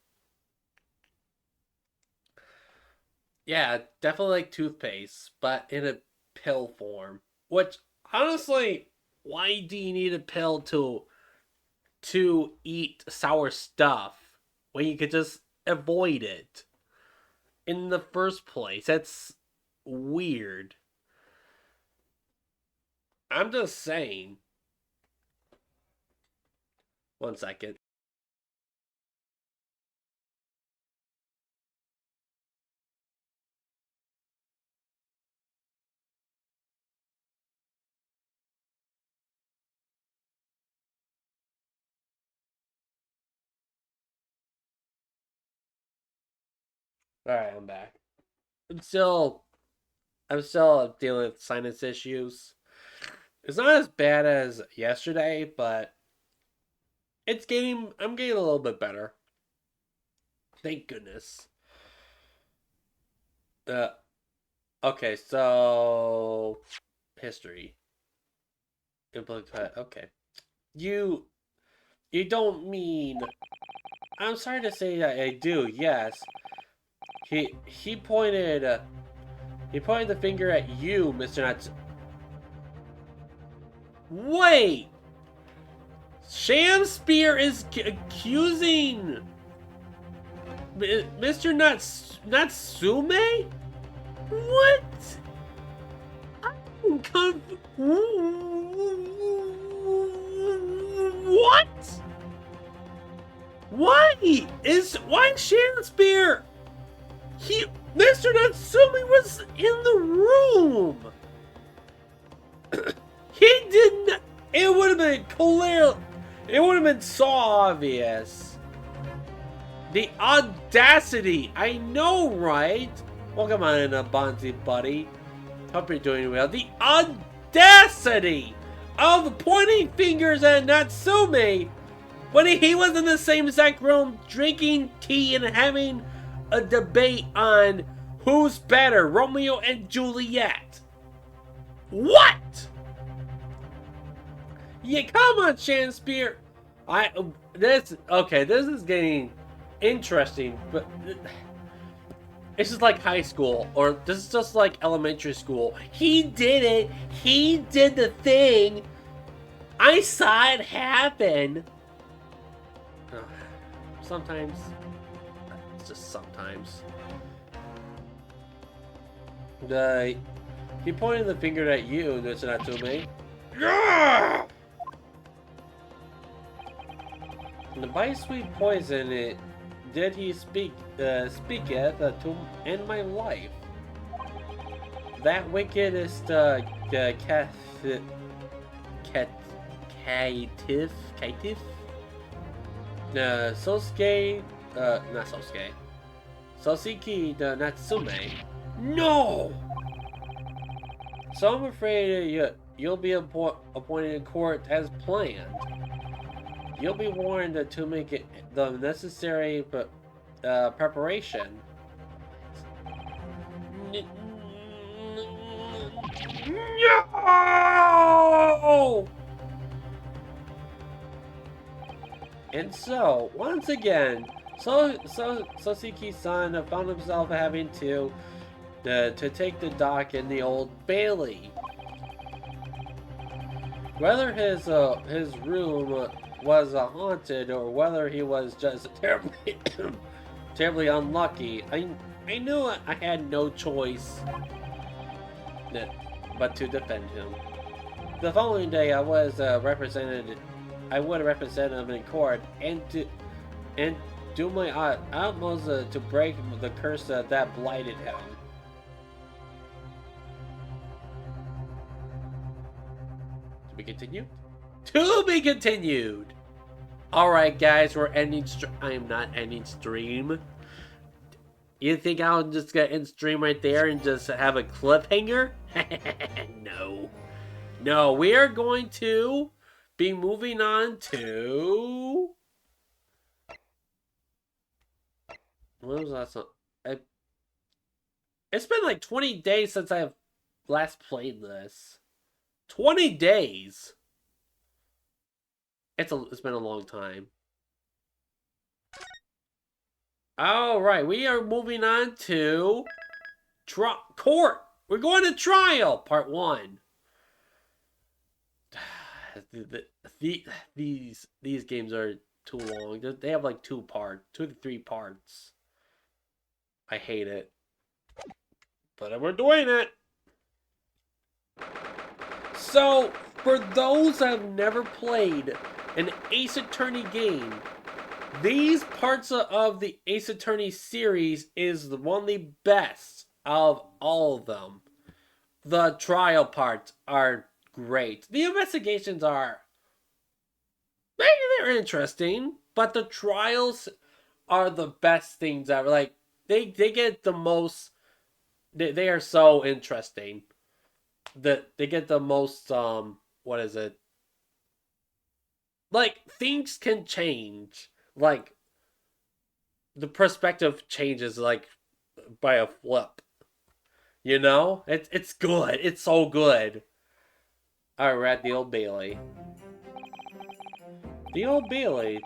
Yeah, definitely like toothpaste, but in a pill form. Which honestly, why do you need a pill to eat sour stuff when you could just avoid it in the first place? That's weird. I'm just saying. One second. All right, I'm back. I'm still I'm still dealing with sinus issues. It's not as bad as yesterday, but I'm getting a little bit better. Thank goodness. Uh, okay, so history. Okay. You you don't mean I'm sorry to say that I do, yes. He pointed the finger at you, Mr. Nuts. Wait! Shamspeare is accusing Mr. Natsume? What? What? Why Shakespeare? He Mr. Natsumi was in the room. He didn't. It would have been clear. It would have been so obvious. The audacity. I know, right? Welcome on in, Bonzi buddy. Hope you're doing well. The audacity of pointing fingers at Natsume when he was in the same exact room drinking tea and having a debate on who's better, Romeo and Juliet. What? Yeah, come on, Shamspeare. This is getting interesting, but It's just like high school, or this is just like elementary school. He did it. He did the thing. I saw it happen. Sometimes, it's just sometimes. He pointed the finger at you, Natsume. Yeah! The bittersweet poison, did he speaketh to end my life? That wickedest caitiff? Sosuke, not Sosuke. Sosiki the Natsume. No! So I'm afraid you'll be appointed in court as planned. You'll be warned to make it the necessary preparation. No! And so, once again, Sosiki-san found himself having to take the dock in the Old Bailey. Whether his room was haunted or whether he was just terribly terribly unlucky, I knew I had no choice but to defend him. The following day, I would represent him in court and do my utmost to break the curse that blighted him. To be continued? To be continued! Alright guys, we're ending I am not ending stream. You think I'll just get in stream right there and just have a cliffhanger? No. No, we are going to be moving on to... When was the last one? It's been like 20 days since I have last played this. 20 days! It's been a long time. Alright, we are moving on to... Court! We're going to trial! Part 1. These games are too long. They have like 2 to 3 parts. I hate it. But we're doing it! So, for those that have never played an Ace Attorney game, these parts of the Ace Attorney series is one of the best of all of them. The trial parts are great. The investigations are... they're interesting, but the trials are the best things ever. Like, they get the most... They are so interesting. They get the most, what is it? Like, things can change. Like, the perspective changes, like, by a flip. You know? It's good. It's so good. Alright, we're at the Old Bailey. The Old Bailey.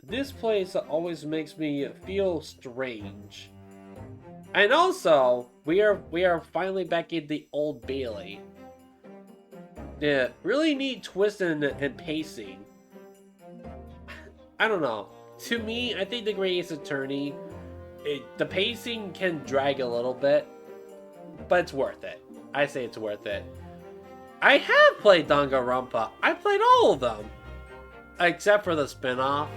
This place always makes me feel strange. And also, we are finally back in the Old Bailey. Yeah, really neat twist and pacing. I don't know. To me, I think the Great Ace Attorney, the pacing can drag a little bit, but it's worth it. I say it's worth it. I have played Danganronpa. I played all of them. Except for the spin-off.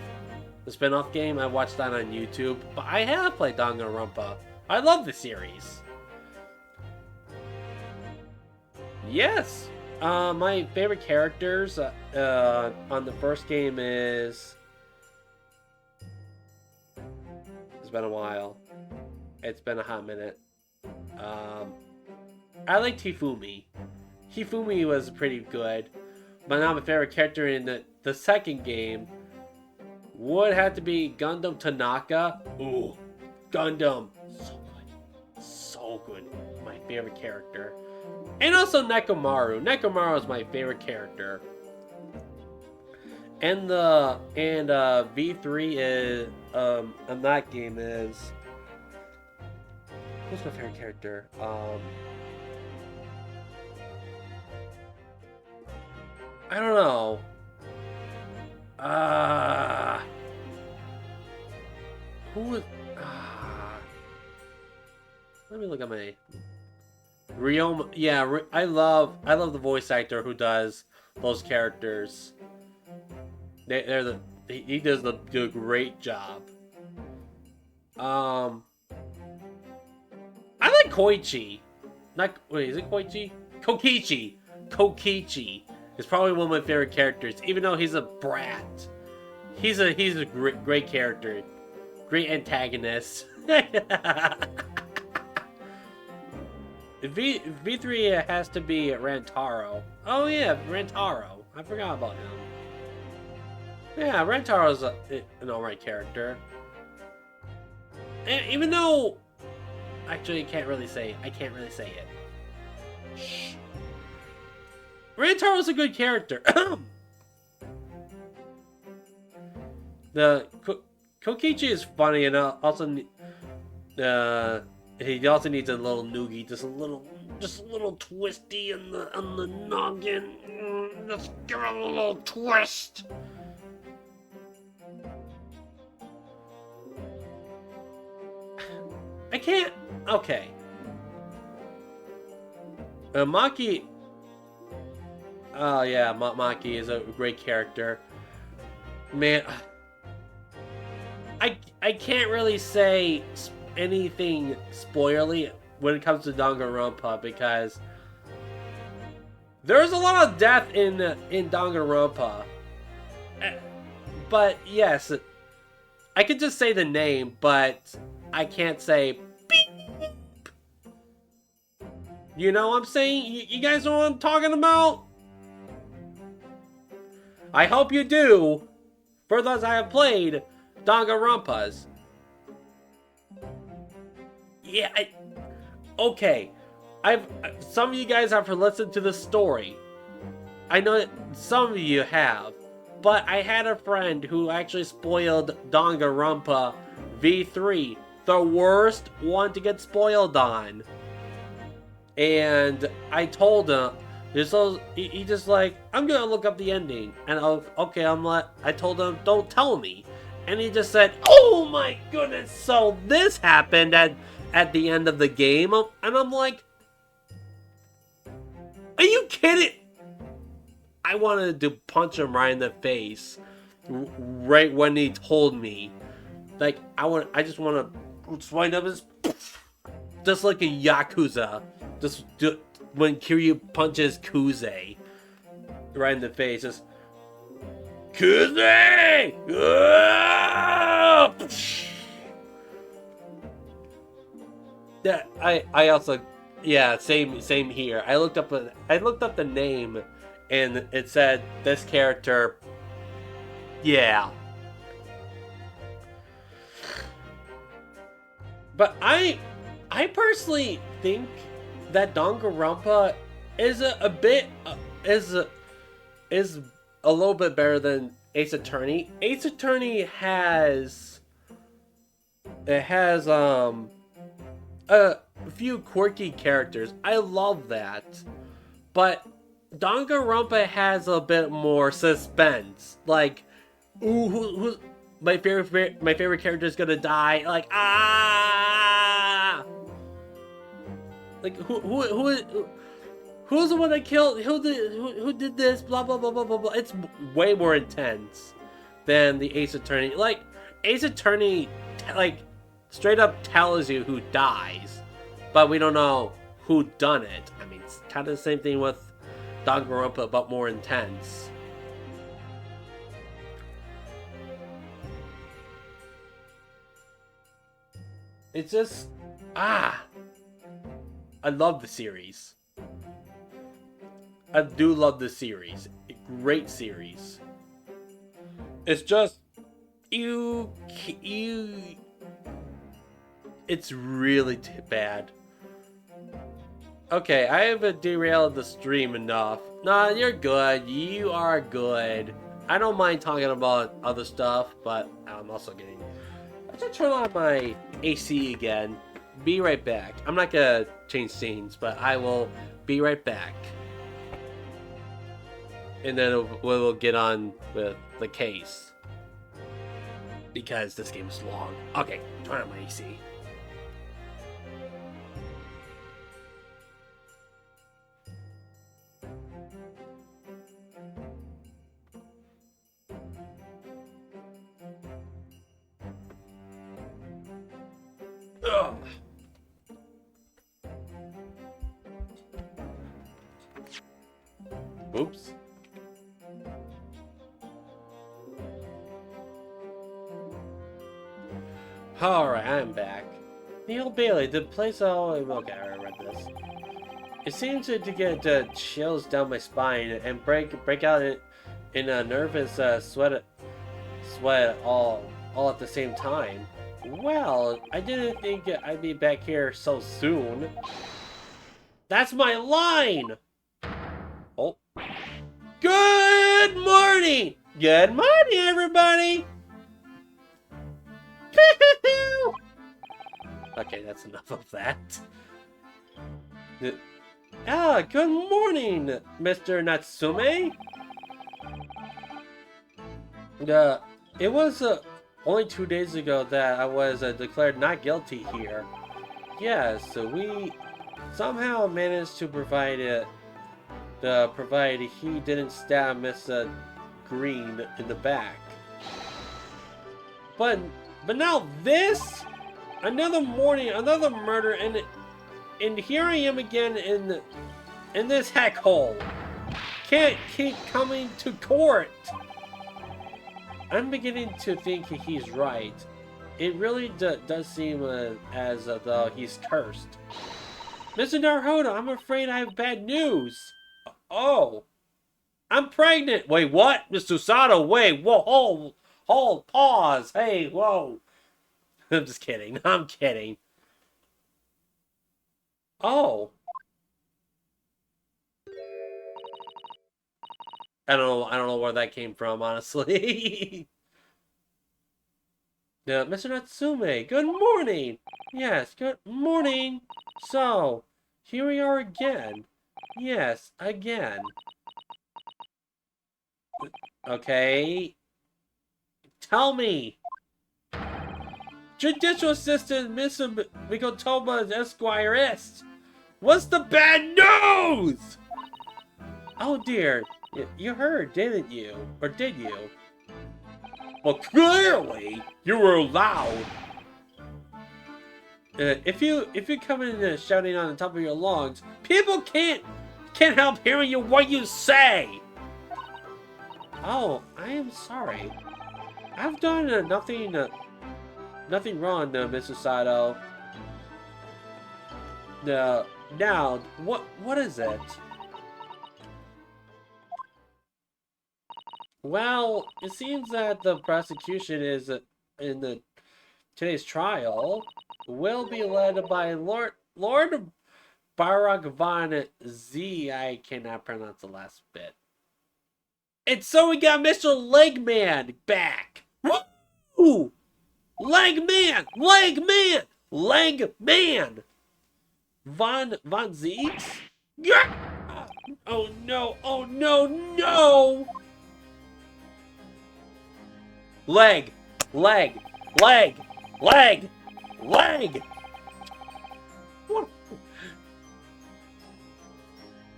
The spin-off game, I watched that on YouTube. But I have played Danganronpa. I love the series. Yes. My favorite characters on the first game is... It's been a while. It's been a hot minute. I like Hifumi. Hifumi was pretty good. But now my favorite character in the second game would have to be Gundam Tanaka. Ooh, Gundam. So good. So good. My favorite character. And also Nekomaru. Nekomaru is my favorite character. And V3 is, on that game is... Who's my favorite character? I don't know. Who was? Let me look at my Ryoma. Yeah, I love the voice actor who does those characters. He does do a great job. I like Koichi. Wait, is it Koichi? Kokichi. Kokichi is probably one of my favorite characters, even though he's a brat. He's a great character, great antagonist. V3 has to be Rantaro. Oh yeah, Rantaro. I forgot about him. Yeah, Rantaro's an alright character. And even though, actually, I can't really say it. Shh. Rantaro's a good character. The Kokichi is funny, and also he also needs a little noogie, just a little twisty on the noggin. Just give it a little twist. I can't. Okay. Maki. Oh yeah, Maki is a great character. Man, I can't really say anything spoilerly when it comes to Danganronpa because there's a lot of death in Danganronpa. But yes, I could just say the name, but I can't say beep. You know what I'm saying? You guys know what I'm talking about? I hope you do. For those I have played Danganronpas. Yeah, okay. Some of you guys have listened to the story. I know that some of you have. But I had a friend who actually spoiled Danganronpa V3. The worst one to get spoiled on. And I told him, he just like, I'm gonna look up the ending. And I told him, don't tell me. And he just said, oh my goodness, so this happened at the end of the game. And I'm like, are you kidding? I wanted to punch him right in the face right when he told me. Like, I just want to wind up his, just like a Yakuza. When Kiryu punches Kuze right in the face, just Kuze! Yeah, I also, yeah, same here. I looked up the name, and it said this character. Yeah. But I personally think that Danganronpa is a little bit better than Ace Attorney. Ace Attorney has a few quirky characters. I love that. But Danganronpa has a bit more suspense. Like, ooh, who's my favorite character is gonna die? Like, ah! Like, who's the one that killed? Who did this? Blah blah blah blah blah blah. It's way more intense than the Ace Attorney. Like, Ace Attorney, like, straight up tells you who dies, but we don't know who done it. I mean, it's kind of the same thing with Danganronpa, but more intense. It's just, I love the series. I do love the series. Great series. It's just, it's really bad. Okay, I have derailed the stream enough. Nah, you're good. You are good. I don't mind talking about other stuff, but I'm also getting... I should turn on my AC again. be right back. I'm not gonna change scenes, but I will be right back. And then we'll get on with the case. Because this game is long. Okay, turn on my AC. Ugh. Oops. Alright, I'm back. The Old Bailey, the place all... Okay, I already read this. It seems to get chills down my spine and break out in a nervous sweat all at the same time. Well, I didn't think I'd be back here so soon. That's my line! Oh. Good morning! Good morning, everybody! Okay, that's enough of that. Good morning, Mr. Natsume. It was only 2 days ago that I was declared not guilty here. Yes, we somehow managed to provide he didn't stab Miss Green in the back. But now this, another morning, another murder, and here I am again in this heck hole. Can't keep coming to court. I'm beginning to think he's right. It really does seem as though he's cursed. Mr. Naruhodo, I'm afraid I have bad news. Oh, I'm pregnant. Wait, what? Mr. Sato, wait, whoa, hold, pause. Hey, whoa. I'm just kidding. I'm kidding. Oh. I don't know where that came from, honestly. Now, Mr. Natsume, good morning. Yes, good morning. So, here we are again. Yes, again. Okay. Tell me. Judicial Assistant Mr. Mikotoba Esquire-ist. What's the bad news? Oh dear. You heard, didn't you? Or did you? Well, clearly, you were loud. If you come in shouting on the top of your lungs, people can't help hearing what you say. Oh, I am sorry. I've done nothing wrong, Mr. Sato. Now, what is it? Well, it seems that the prosecution is in today's trial will be led by Lord Barak von Z. I cannot pronounce the last bit. And so we got Mr. Legman back. Woo! Legman! Von Zeeks? Yeah! Oh no! Oh no! No! Leg!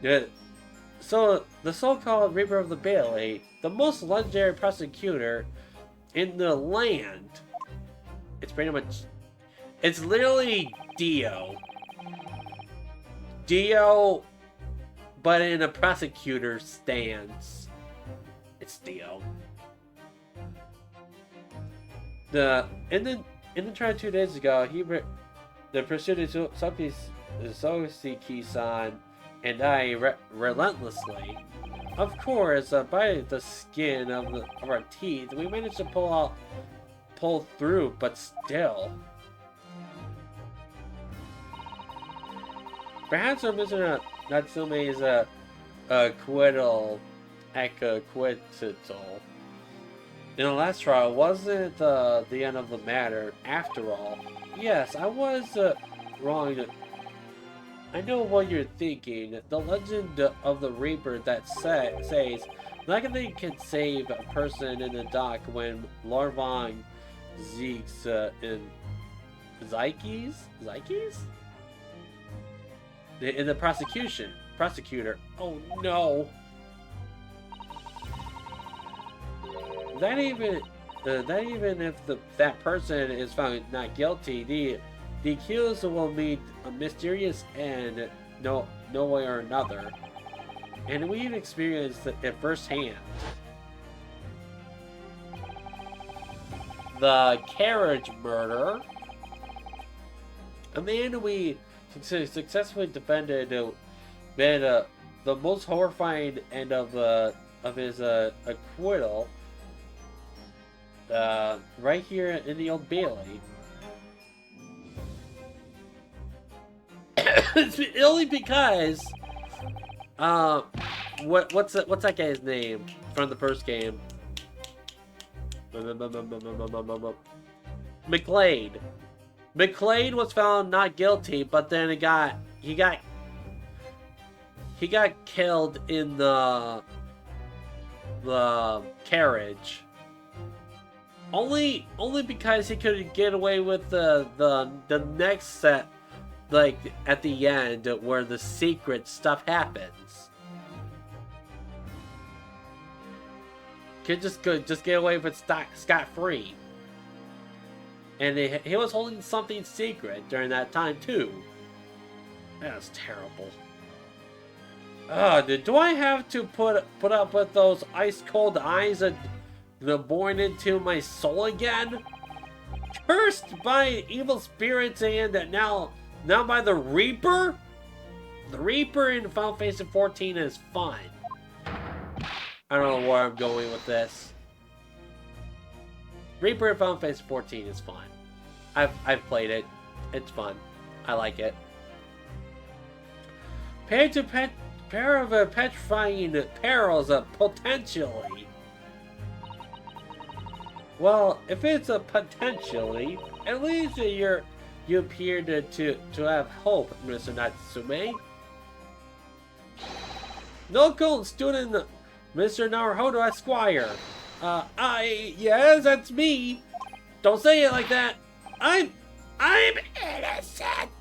Yeah. So, the so-called Reaper of the Bailey, the most legendary prosecutor in the land. It's pretty much... It's literally Dio. Dio, but in a prosecutor stance. It's Dio. In the trial 2 days ago, the pursuit of Sosuke-san and I relentlessly. Of course, by the skin of our teeth, we managed to pull through, but still. Perhaps Mr. Natsume's acquittal. In the last trial wasn't the end of the matter. After all, yes, I was wrong. I know what you're thinking. The legend of the Reaper that says nothing can save a person in the dock when Lorvon Zeeks in Zykes? In the prosecutor. Oh no! That even if that person is found not guilty, the accused will meet a mysterious end, no way or another, and we've experienced it firsthand. The carriage murder. A man we successfully defended been the most horrifying end of his acquittal right here in the Old Bailey. It's only because what's that guy's name from the first game? McLean was found not guilty, but then he got killed in the carriage. Only because he could get away with the next set, like at the end where the secret stuff happens. Could just get away with scot-free. And he was holding something secret during that time too. That was terrible. Do I have to put up with those ice cold eyes that boring into my soul again? Cursed by evil spirits and now by the Reaper? The Reaper in Final Fantasy 14 is fun. I don't know where I'm going with this. Reaper in Final Fantasy 14 is fun. I've played it. It's fun. I like it. Pair of petrifying perils potentially. Well, if it's a potentially, at least you appear to have hope, Mr. Natsume. Local student, Mr. Naruhodo Esquire. Yes, that's me. Don't say it like that. I'm innocent.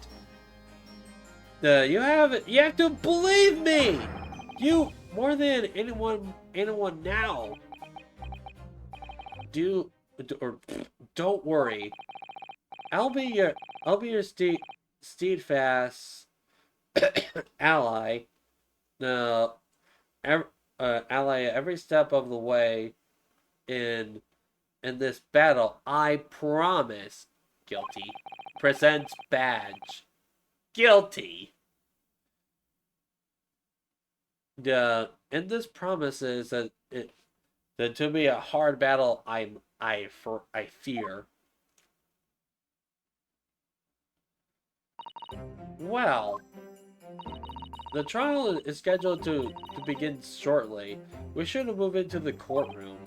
You have to believe me. You more than anyone now. Don't worry. I'll be your steadfast ally. Ally every step of the way in this battle. I promise. Guilty. Presents badge. Guilty. And this promises that to be a hard battle. I fear. Well, the trial is scheduled to begin shortly. We should move into the courtroom.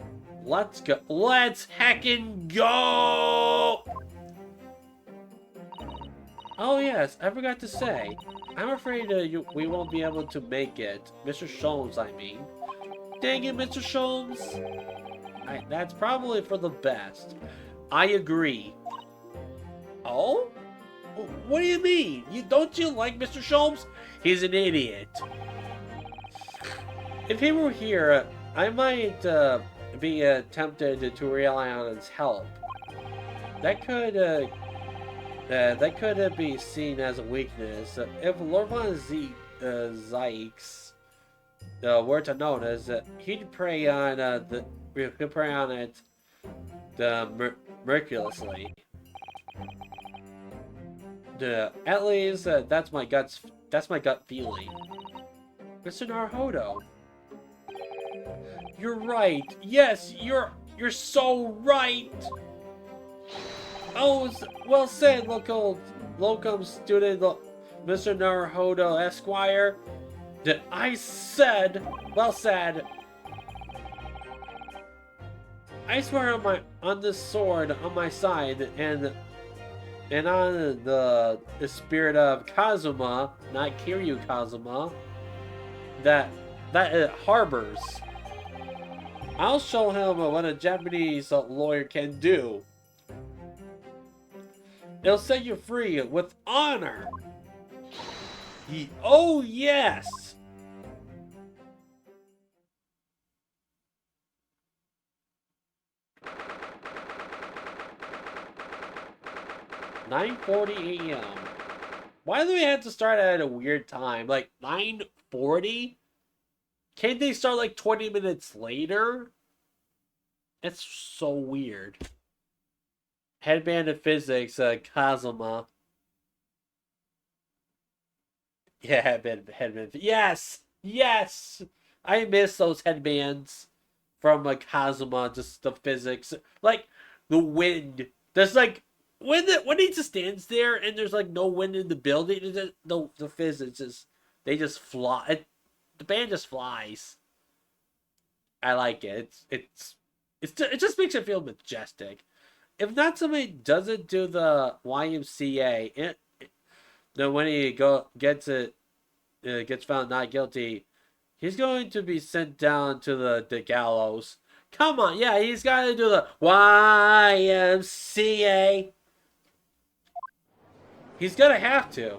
Let's go. Let's heckin' go! Oh yes, I forgot to say. I'm afraid we won't be able to make it. Mr. Sholmes, I mean. Dang it, Mr. Sholmes. That's probably for the best. I agree. Oh? What do you mean? Don't you like Mr. Sholmes? He's an idiot. If he were here, I might be tempted to rely on his help. That could be seen as a weakness. If Lorvon Zykes were to notice, he'd prey on it mercilessly. At least that's my gut feeling. Mr. Naruhodo. You're right. Yes, you're so right. Oh, well said, locum student, Mr. Naruhodo Esquire. I said, well said. I swear on this sword on my side, and and on the spirit of Kazuma, not Kiryu Kazuma, that it harbors. I'll show him what a Japanese lawyer can do. It'll set you free with honor. Oh yes! "9:40 a.m. Why do we have to start at a weird time? Like 9:40? Can't they start like 20 minutes later? It's so weird. Headband of Physics, Kazuma. Yeah, headband. Yes! Yes! I miss those headbands from Kazuma, just the physics. Like, the wind. There's like, when he just stands there and there's like no wind in the building, the physics just, they just fly. The band just flies. I like it. It just makes it feel majestic. If not somebody doesn't do the YMCA, then when he gets found not guilty, he's going to be sent down to the gallows. Come on, yeah, he's got to do the YMCA. He's gonna have to.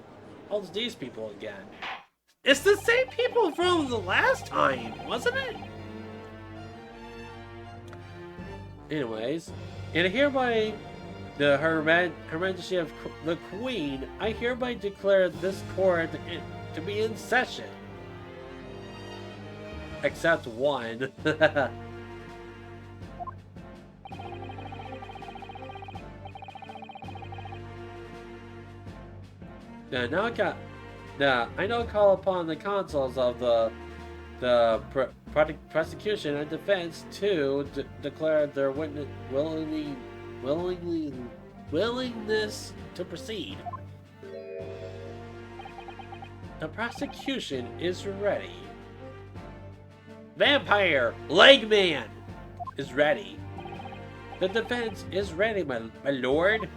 All these people again. It's the same people from the last time, wasn't it? Anyways, and hereby, Her Majesty of the Queen, I hereby declare this court to be in session. Except one. I now call upon the consuls of the prosecution and defense to declare their willingness to proceed. The prosecution is ready. Vampire Legman is ready. The defense is ready, my lord.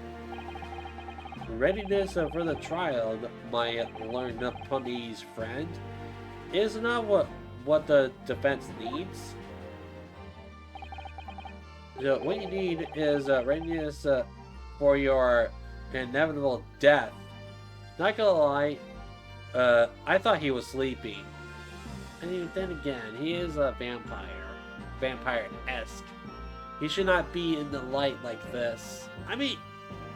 Readiness for the trial, my learned ponies friend, is not what the defense needs. What you need is readiness for your inevitable death. Not gonna lie, I thought he was sleeping. And then again, he is a vampire. Vampire-esque. He should not be in the light like this. I mean,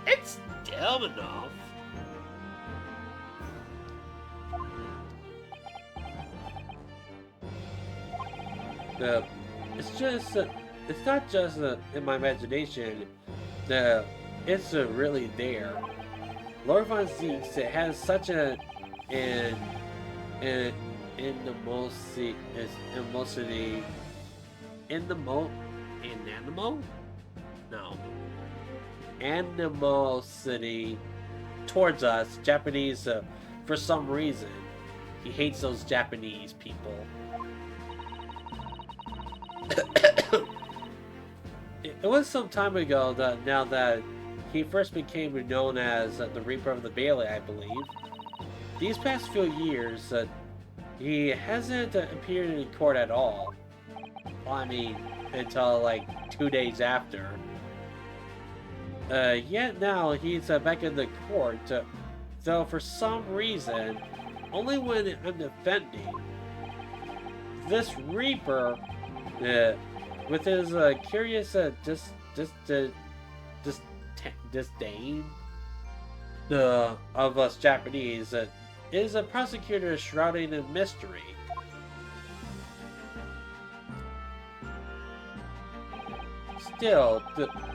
it's dim enough. It's not just in my imagination. It's really there. Lord Von Zeeks has such an animosity towards us Japanese for some reason. He hates those Japanese people. It was some time ago that he first became known as the Reaper of the Bailey, I believe. These past few years, he hasn't appeared in court at all. Well, I mean, until like 2 days after. Yet now he's back in the court, though for some reason, only when I'm defending. This Reaper, with his curious disdain of us Japanese, is a prosecutor shrouding in mystery. Still,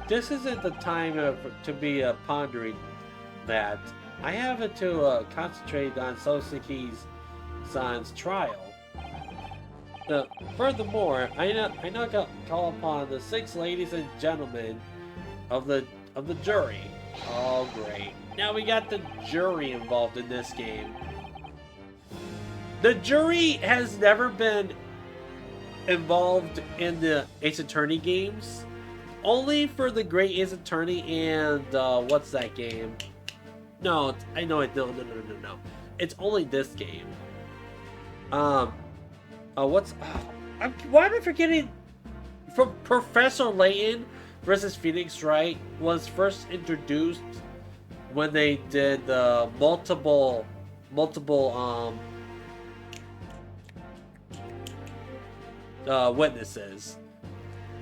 this isn't the time to be pondering that. I have to concentrate on Sosuke-san's trial. Furthermore, I now call upon the 6 ladies and gentlemen of the jury. Oh, great! Now we got the jury involved in this game. The jury has never been involved in the Ace Attorney games. Only for the Great Ace Attorney and what's that game? No, I know it. No. It's only this game. What's? Why am I forgetting? From Professor Layton versus Phoenix Wright was first introduced when they did the multiple witnesses,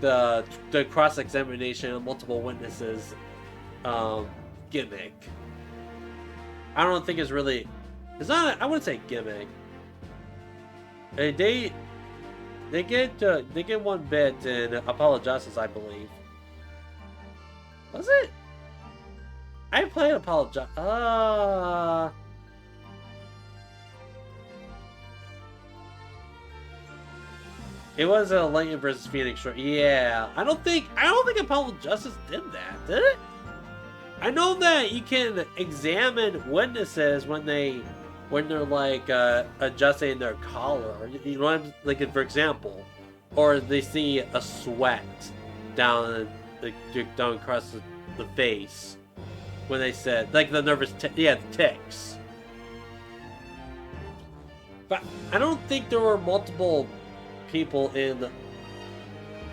the cross examination of multiple witnesses gimmick. I don't think it's really. It's not. I wouldn't say gimmick. They get one bit in Apollo Justice, I believe. Was it? I played Apollo Justice. It was a Layton versus Phoenix. Yeah, I don't think Apollo Justice did that, did it? I know that you can examine witnesses when they're like adjusting their collar. You know, like for example, or they see a sweat down across the face when they said like the nervous the tics. But I don't think there were multiple people in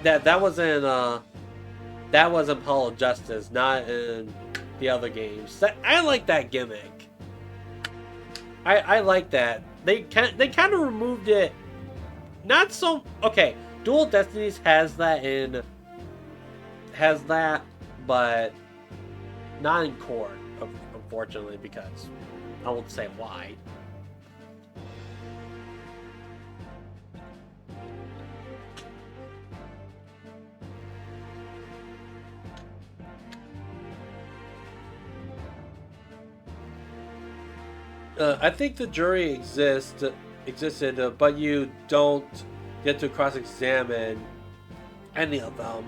that wasn't Apollo Justice, not in the other games. I like that gimmick. I like that. They kind of removed it. Not so okay. Dual Destinies has that, but not in court, unfortunately, because I won't say why. I think the jury existed, but you don't get to cross-examine any of them.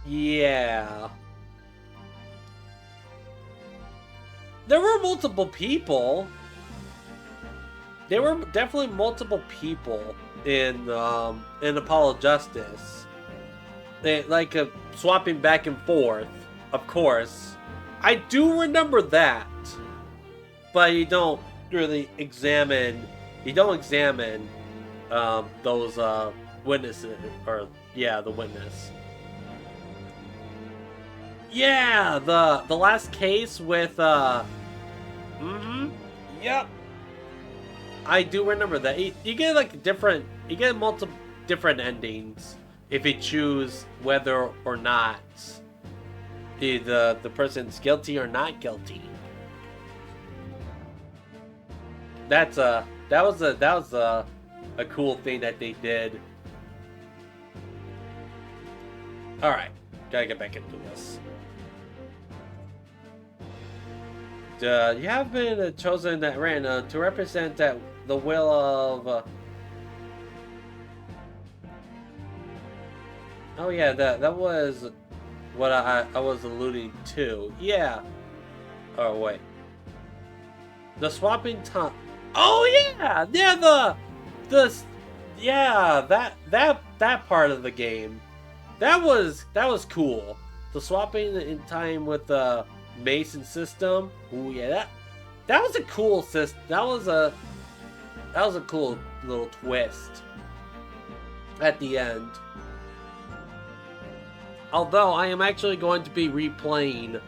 Yeah. There were multiple people. There were definitely multiple people in Apollo Justice. They like swapping back and forth, of course. I do remember that, but you don't really examine. You don't examine those witnesses, or the witness. Yeah, the last case with Yep. I do remember that. You get like you get multiple different endings if you choose whether or not the person's guilty or not guilty. That was a cool thing that they did. All right, gotta get back into this. You have been chosen at random to represent the will of. Oh yeah, that was what I was alluding to. Yeah. Oh wait. The swapping time. Oh yeah, that part of the game. That was cool. The swapping in time with the Mason system. Oh yeah, that was a cool system. That was a cool little twist at the end. Although I am actually going to be replaying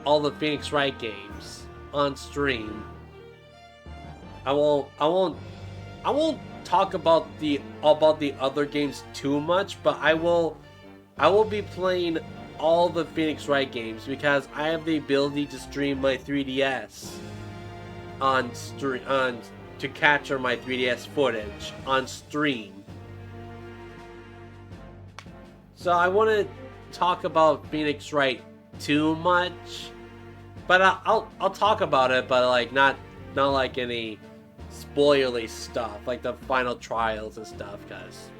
all the Phoenix Wright games on stream. I won't talk about the other games too much, but I will be playing all the Phoenix Wright games because I have the ability to stream my 3DS to capture my 3DS footage on stream. So I want to talk about Phoenix Wright too much, but I'll talk about it, but like not like any spoilery stuff like the final trials and stuff, because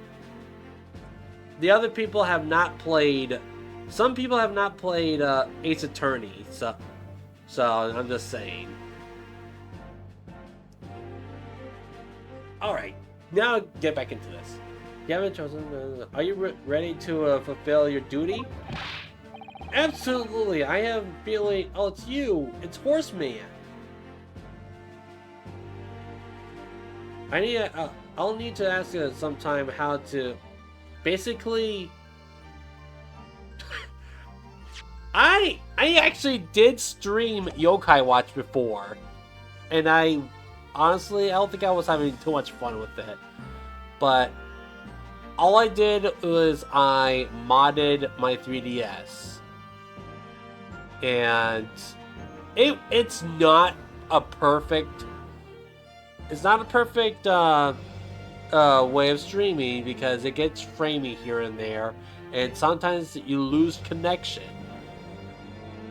the other people have not played. Some people have not played Ace Attorney, so I'm just saying. All right, now get back into this. You haven't chosen. Are you ready to fulfill your duty? Absolutely. I have a feeling. Oh, it's you. It's Horseman. I'll need to ask you sometime how to. Basically, I actually did stream Yokai Watch before, and I don't think I was having too much fun with it. But all I did was I modded my 3DS, and it's not a perfect way of streaming because it gets framey here and there, and sometimes you lose connection.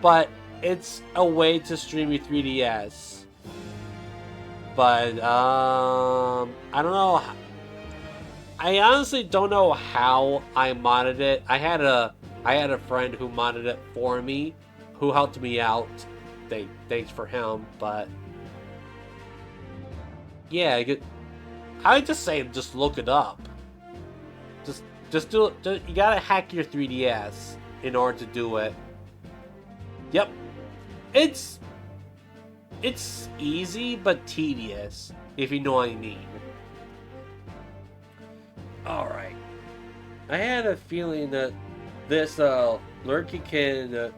But it's a way to stream your 3DS. But I don't know. I honestly don't know how I modded it. I had a friend who modded it for me, who helped me out. Thanks for him. But yeah, I would just say just look it up. Just do it. You gotta hack your 3DS in order to do it. Yep, it's easy but tedious, if you know what I mean. Alright. I had a feeling that this Larrykin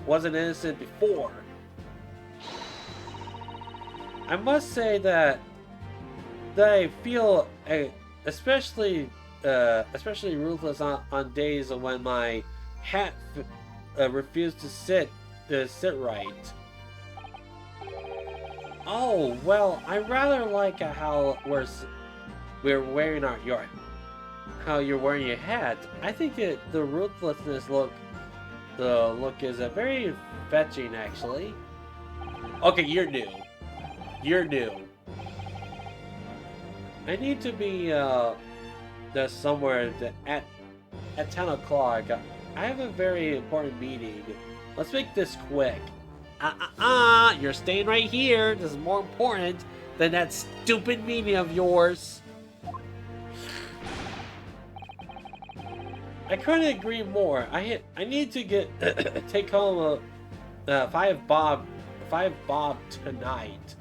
wasn't innocent before. I must say that I feel especially ruthless on days when my hat refused to sit right. Oh well, I rather like how we're wearing how you're wearing your hat. I think the ruthlessness look is very fetching actually. Okay, you're new. I need to be there somewhere at 10 o'clock. I have a very important meeting. Let's make this quick. You're staying right here. This is more important than that stupid meeting of yours. I couldn't agree more. I need to take home a 5 bob tonight,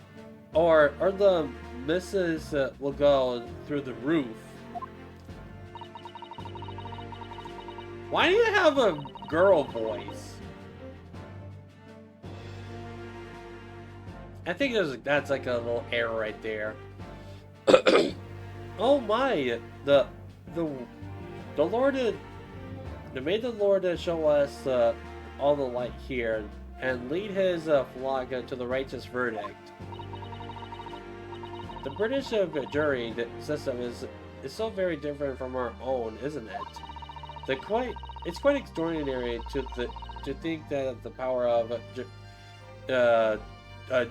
or the missus will go through the roof. Why do you have a girl voice? I think that's like a little error right there. Oh my! The Lord made the Lord show us all the light here and lead his flock to the righteous verdict. The British jury system is so very different from our own, isn't it? It's quite extraordinary to think that the power of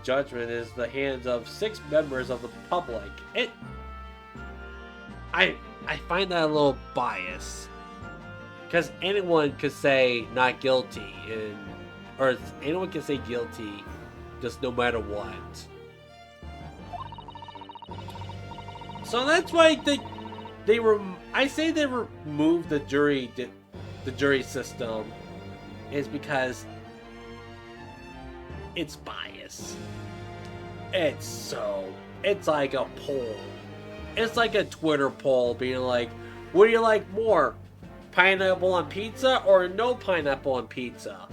judgment is the hands of 6 members of the public. I find that a little biased, because anyone could say not guilty, or anyone can say guilty, just no matter what. So that's why I say they removed the jury system, is because it's biased. It's like a poll. It's like a Twitter poll being like, what do you like more? Pineapple on pizza or no pineapple on pizza?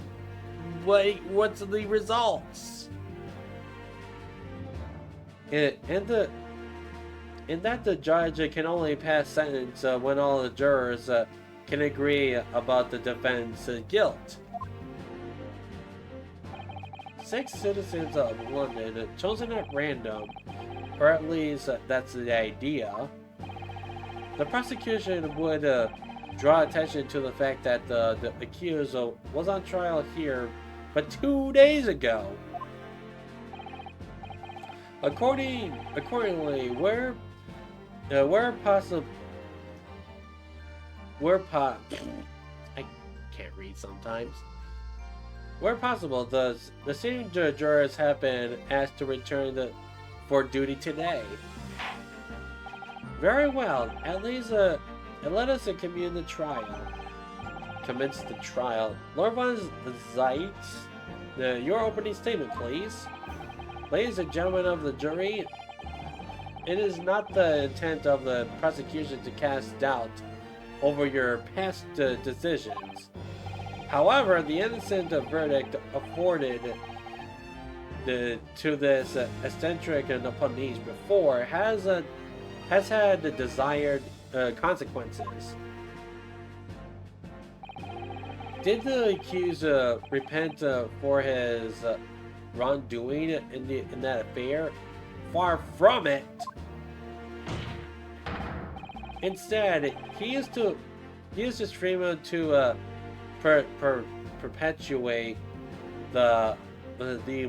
What's the results? And that the judge can only pass sentence when all the jurors can agree about the defense's guilt. 6 citizens of London, chosen at random, or at least that's the idea. The prosecution would draw attention to the fact that the accused was on trial here but 2 days ago. Accordingly, where possible, I can't read sometimes. Where possible, the same jurors have been asked to return for duty today. Very well. Let us commence the trial. Commence the trial. Lord von Zeitz, your opening statement, please. Ladies and gentlemen of the jury, it is not the intent of the prosecution to cast doubt over your past decisions. However, the innocent verdict afforded to this eccentric Nipponese before has had the desired consequences. Did the accused repent for his wrongdoing in that affair? Far from it. Instead, he used to stream to perpetuate the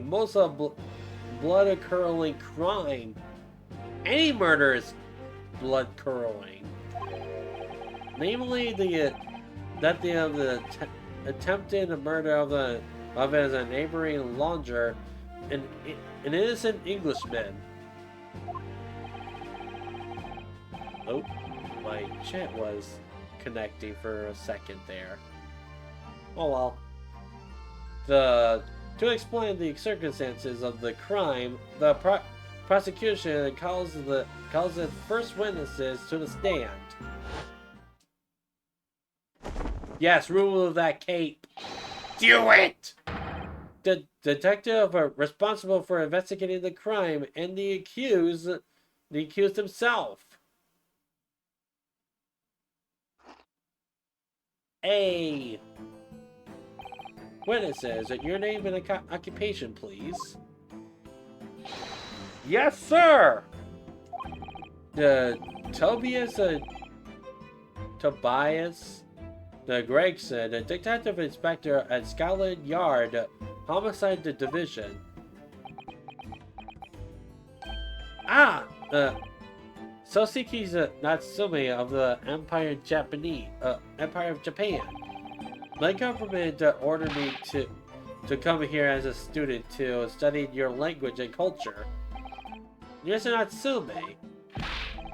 most blood-curdling crime. Any murder is blood-curdling. Namely, the attempted murder of his neighboring lodger, an innocent Englishman. Oh, my chat was connecting for a second there. Oh well. To explain the circumstances of the crime, the prosecution calls the first witnesses to the stand. Yes, remove that cape. Do it! The detective responsible for investigating the crime and the accused himself. A. Witnesses, your name and occupation, please. Yes, sir! Tobias Gregson, Detective Inspector at Scotland Yard, Homicide Division. Soseki Natsume of the Empire of Japan. My government ordered me to come here as a student to study your language and culture. Yes, Natsume.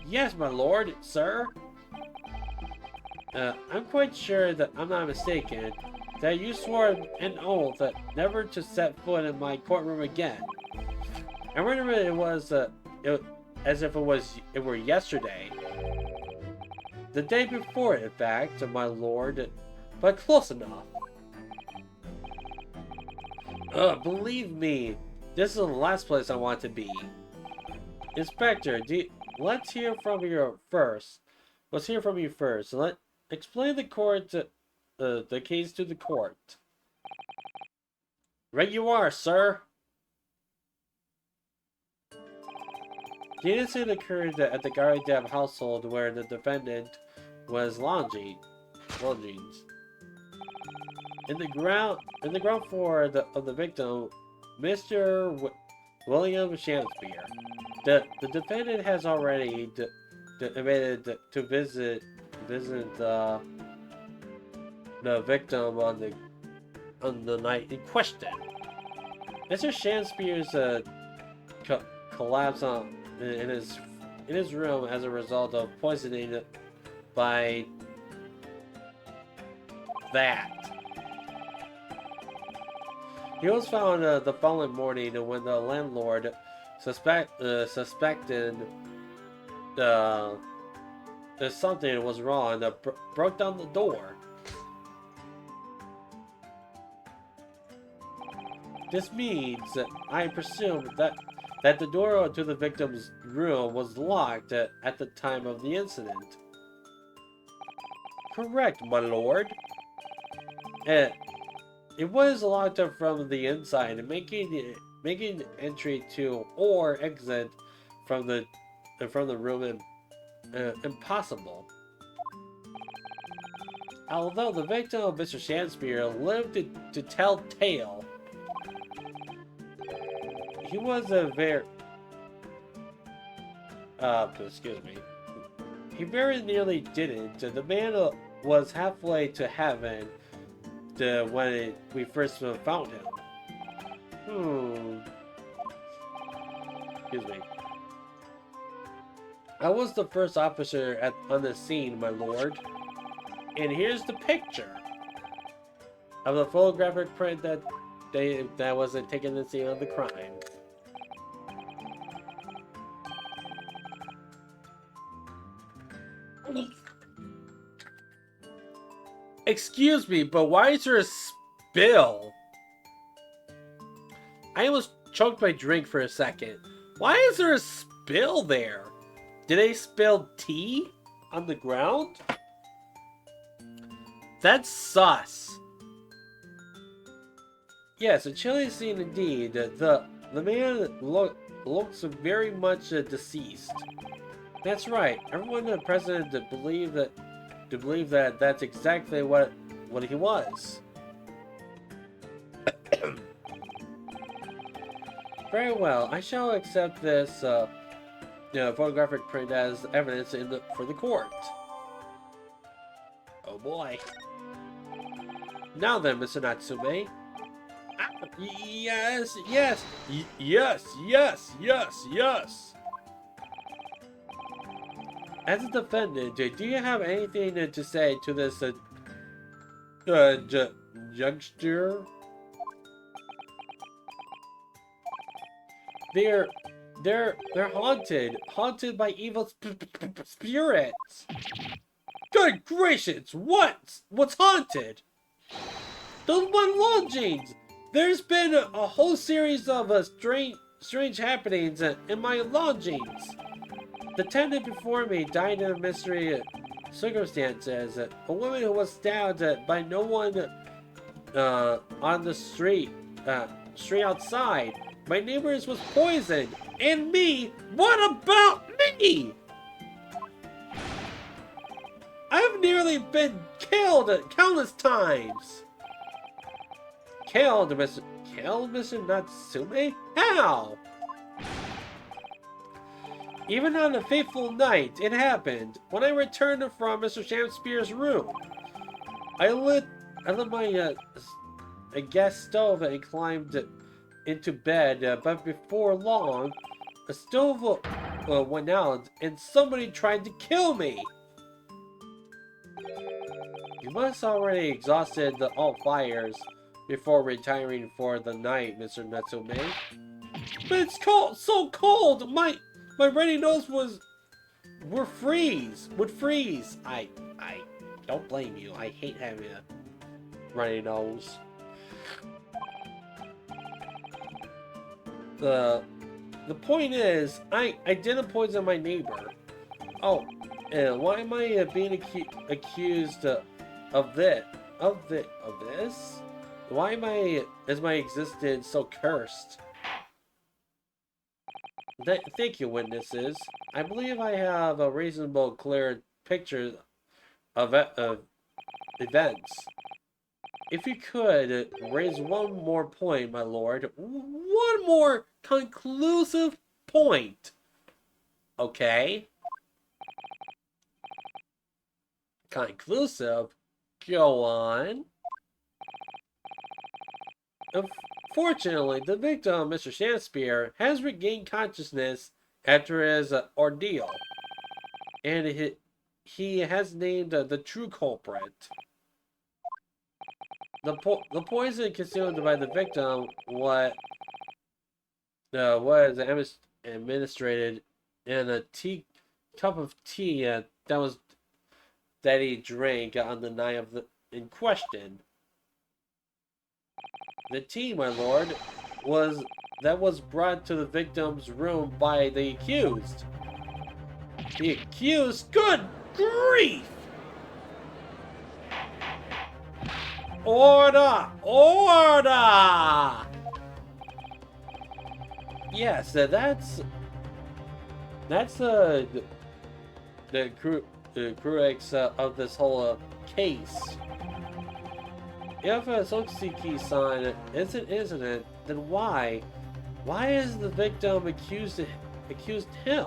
Yes, my lord, sir. I'm quite sure that I'm not mistaken, that you swore an oath that never to set foot in my courtroom again. I remember it was as if it were yesterday. The day before, in fact, my lord, but close enough. Believe me, this is the last place I want to be. Inspector, let's hear from you first. Explain the case to the court. Right you are, sir. The incident occurred at the Garideb household where the defendant was lodging. In the ground floor of the victim, Mr. William Shamspeare. The defendant has already admitted to visit the victim on the night in question. Mr. Shamspeare's collapse in his room as a result of poisoning by that. He was found the following morning when the landlord suspected that something was wrong and broke down the door. This means, I presume, that the door to the victim's room was locked at the time of the incident. Correct, my lord. It was locked up from the inside, making entry to or exit from the room impossible. Although the victim, Mr. Shamspeare, lived to tell tale, he was a very excuse me. He very nearly didn't. The man was halfway to heaven when we first found him. Excuse me. I was the first officer on the scene, my lord. And here's the picture of the photographic print that wasn't taken at the scene of the crime. Excuse me, but why is there a spill? I almost choked my drink for a second. Why is there a spill there? Did they spill tea on the ground? That's sus. Yes, a chilly scene indeed. The man looks very much deceased. That's right. Everyone present to believe that that's exactly what he was. Very well. I shall accept this photographic print as evidence for the court. Oh boy. Now then, Mr. Natsume. Yes. As a defendant, do you have anything to say to this youngster? They're haunted by evil spirits. Good gracious, what's haunted? Those one lodgings. There's been a whole series of strange happenings in my lodgings. The tenant before me died in mystery circumstances. A woman who was stabbed by no one on the street outside. My neighbors was poisoned. And me? What about me? I've nearly been killed countless times. Killed, Mr. Natsume? How? Even on a fateful night, it happened. When I returned from Mr. Shamspeare's room, I lit my a gas stove and climbed into bed, but before long, the stove went out and somebody tried to kill me. You must already exhausted all fires before retiring for the night, Mr. Natsume. But it's cold, so cold. My runny nose would freeze. I don't blame you. I hate having a runny nose. The point is, I didn't poison my neighbor. Oh, and why am I being accused of this? Why is my existence so cursed? Thank you, witnesses. I believe I have a reasonable, clear picture of events. If you could raise one more point, my lord. One more conclusive point. Okay? Conclusive? Go on. Unfortunately, the victim, Mr. Shamspeare, has regained consciousness after his ordeal. And he has named the true culprit. The poison consumed by the victim was administered in a cup of tea that he drank on the night in question. The tea, my lord, was brought to the victim's room by the accused. The accused? Good grief! Order! Order! Yes, that's the crux of this whole case. If a Sotsiki-san isn't it, then why is the victim accused him?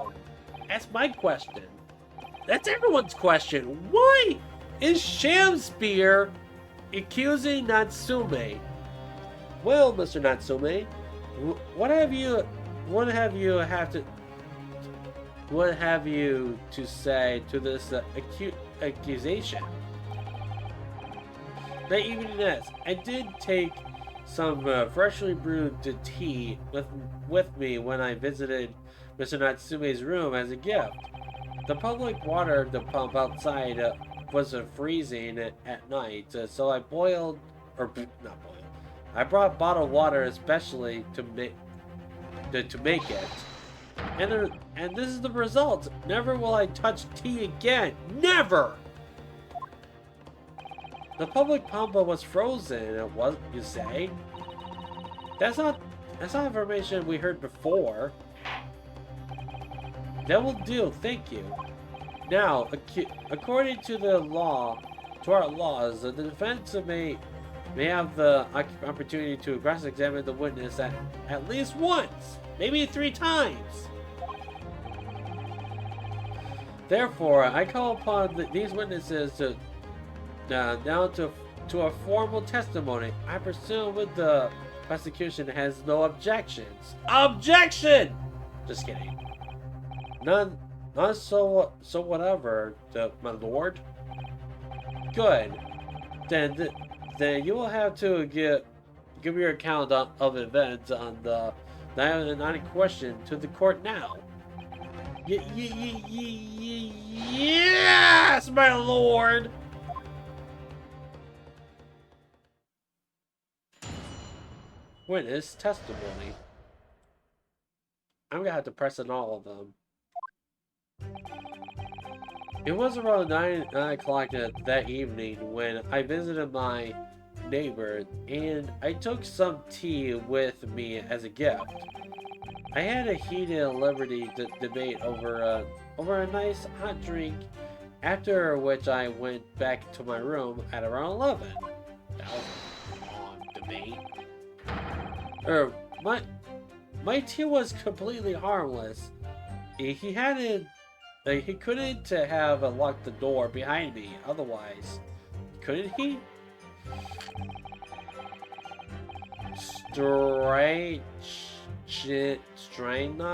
That's my question. That's everyone's question. Why is Shamspeare accusing Natsume? Well, Mr. Natsume, what have you what have you to say to this accusation? That evening, yes, I did take some freshly brewed tea with me when I visited Mr. Natsume's room as a gift. The public water the pump outside was freezing at night, so I boiled, or not boiled. I brought bottled water especially to make it. And this is the result. Never will I touch tea again. Never! The public pump was frozen, it was, you say? That's not information we heard before. That will do, thank you. Now, according to our laws, the defense may have the opportunity to cross-examine the witness at least once, maybe 3 times. Therefore, I call upon these witnesses to now to a formal testimony. I presume with the prosecution has no objections. Objection! Just kidding. None so whatever, my lord. Good. Then you will have to give your account of events on the 9 question to the court now. Yes, my lord. Witness testimony. I'm gonna have to press on all of them. It was around 9 o'clock that evening when I visited my neighbor and I took some tea with me as a gift. I had a heated liberty debate over a nice hot drink, after which I went back to my room at around 11. That was a long debate. My tea was completely harmless. He couldn't have locked the door behind me, otherwise. Couldn't he? Strychnine.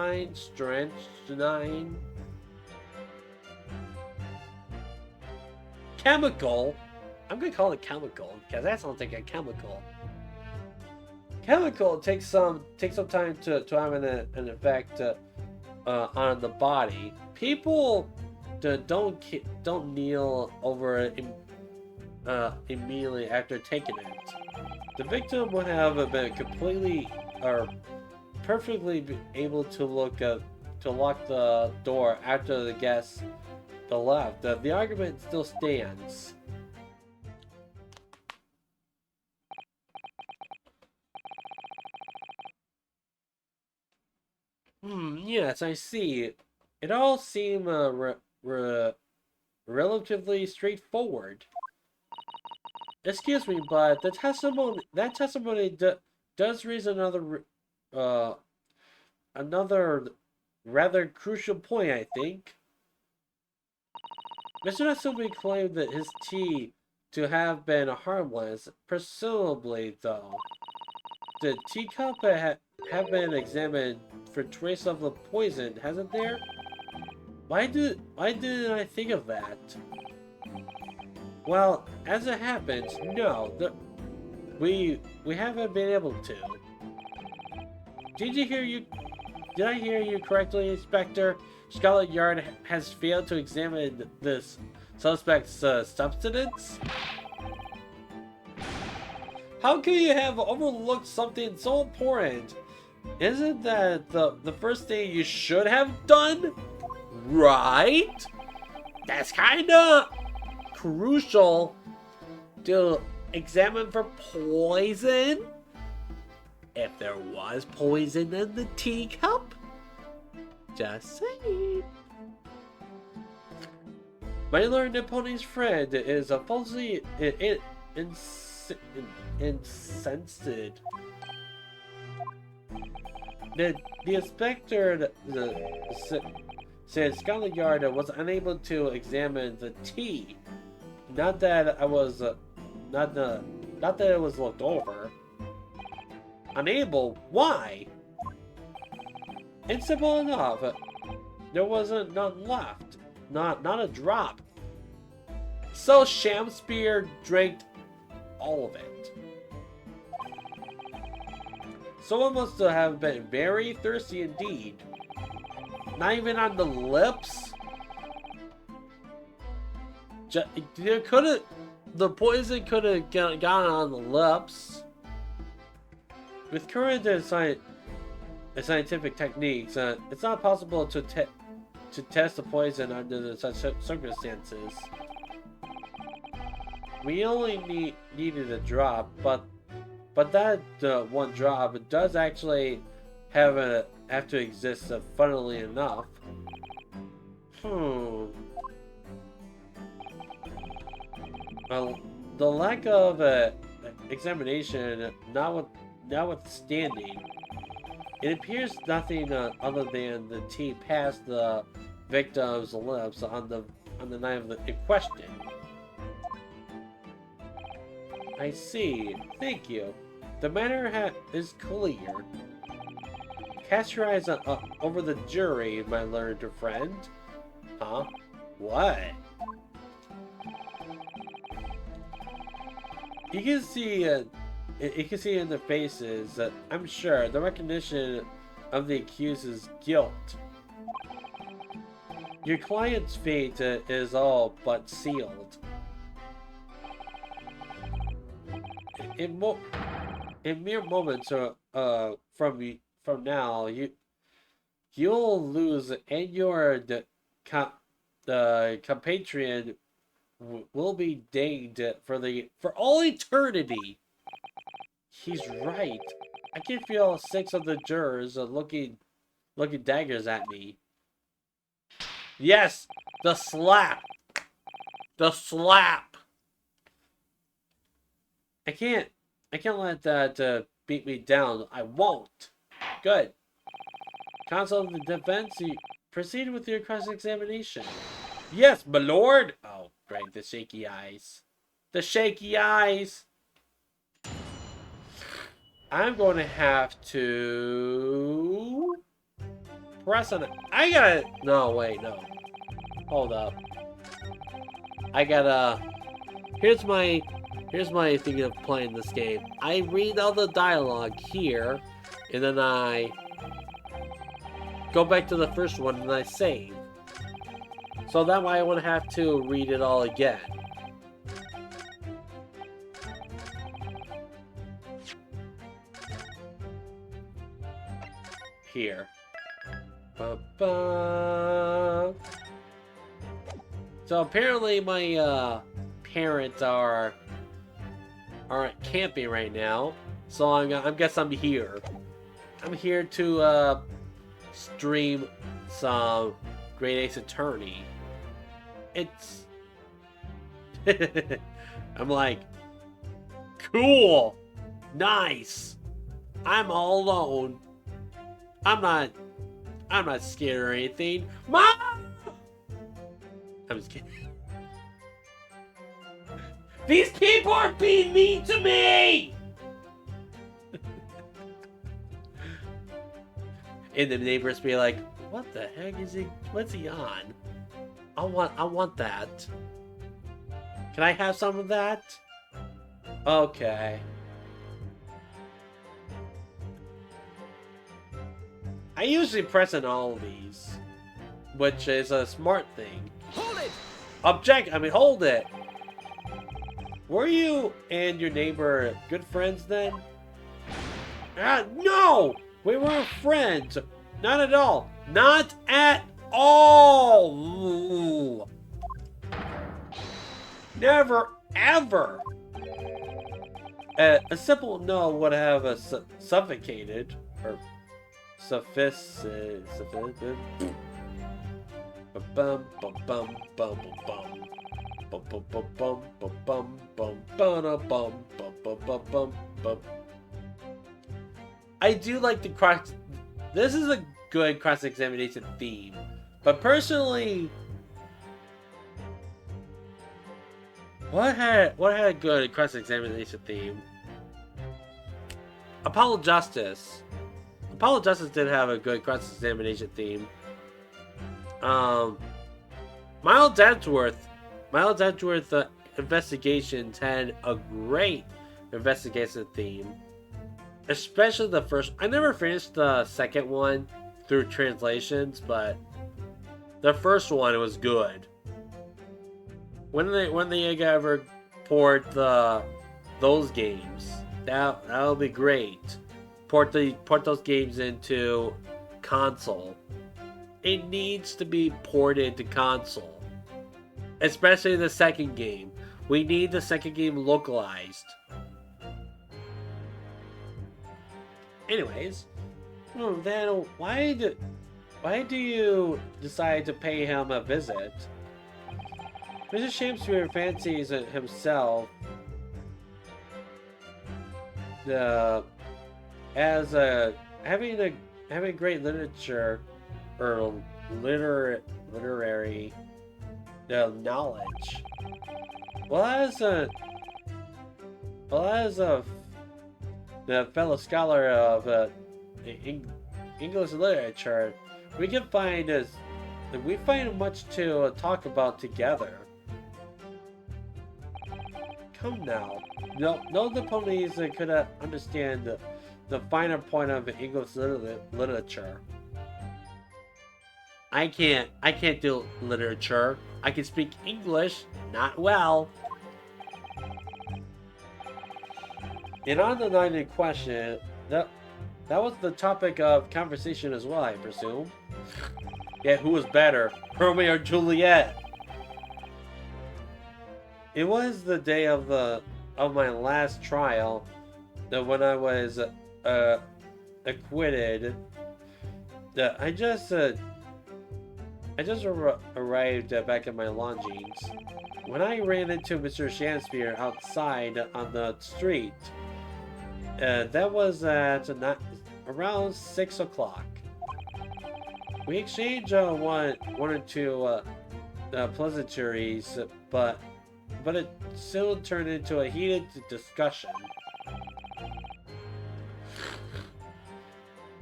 Chemical? I'm gonna call it chemical, because that sounds like a chemical. Chemical takes some time to have an effect on the body. People don't kneel over it immediately after taking it. The victim would have been completely or perfectly able to lock the door after the guests left. The argument still stands. Yes, I see. It all seemed relatively straightforward. Excuse me, but that testimony does raise another rather crucial point, I think. Mr. Natsume claimed that his tea to have been harmless. Presumably, though, the teacup have been examined for trace of the poison, hasn't there? Why didn't I think of that? Well, as it happens, no, we haven't been able to. Did I hear you correctly, Inspector? Scotland Yard has failed to examine this suspect's substance? How can you have overlooked something so important? Isn't that the first thing you should have done? Right? That's kinda crucial to examine for poison. If there was poison in the teacup. Just saying. My learned opponent's friend is a falsely incensed. The inspector said Scotland Yard was unable to examine the tea. Not that it was looked over. Unable? Why? It's simple enough. There wasn't none left. Not a drop. So Shamspeare drank all of it. Someone must have been very thirsty indeed. Not even on the lips? The poison could have gone on the lips. With current scientific techniques, it's not possible to test the poison under such circumstances. We only needed a drop, but that one drop does actually have to exist. Funnily enough, well, the lack of examination notwithstanding, it appears nothing other than the tea passed the victim's lips on the night in question. I see. Thank you. The matter is clear. Cast your eyes over the jury, my learned friend. Huh? What? You can see in their faces that I'm sure the recognition of the accused's guilt. Your client's fate is all but sealed. In mere moments from now, you'll lose, and your compatriot will be danged for all eternity. He's right. I can feel 6 of the jurors looking daggers at me. Yes, the slap. The slap. I can't let that beat me down. I won't. Good. Counsel of the defense, you proceed with your cross-examination. Yes, my lord. Oh, great. The shaky eyes. The shaky eyes. I'm going to have to press on it. I gotta. No, wait, no. Hold up. I gotta. Here's my thing of playing this game. I read all the dialogue here, and then I go back to the first one and I save. So that way I wouldn't have to read it all again. Here. Ba-ba. So apparently my parents are camping right now, so I guess I'm here. I'm here to stream some Great Ace Attorney. It's I'm like, cool, nice. I'm all alone. I'm not scared or anything. Mom! I'm just kidding. These people are being mean to me! And the neighbors be like, what the heck is he? What's he on? I want that. Can I have some of that? Okay. I usually press on all of these, which is a smart thing. Hold it! Hold it! Were you and your neighbor good friends then? No! We weren't friends. Not at all. Not at all! Ooh. Never, ever! A simple no would have suffocated, or sophisticated. Bum bum bum bum bum bum bum bum bum bum bum bum bum bum bum bum. I do like the cross. This is a good cross-examination theme, but personally, what had a good cross-examination theme? Apollo Justice. Apollo Justice did have a good cross-examination theme. Um, Miles Edgeworth, Miles Edgeworth Investigations had a great investigation theme, especially the first. I never finished the second one through translations, but the first one was good. When they ever port those games, that'll be great. Port those games into console. It needs to be ported to console, especially the second game. We need the second game localized. Anyways, then why do you decide to pay him a visit? Mr. Shamspeare fancies himself as having great literature or literary knowledge. Well, as a the fellow scholar of English literature, we find much to talk about together. Come now, no Japanese could understand the finer point of English literature. I can't do literature. I can speak English, not well. And on the night in question, that was the topic of conversation as well, I presume. Yeah, who was better, Romeo or Juliet? It was the day of my last trial, when I was acquitted. I just arrived back at my lodgings when I ran into Mr. Shamspeare outside on the street. That was at around 6 o'clock. We exchanged one or two pleasantries, but it soon turned into a heated discussion.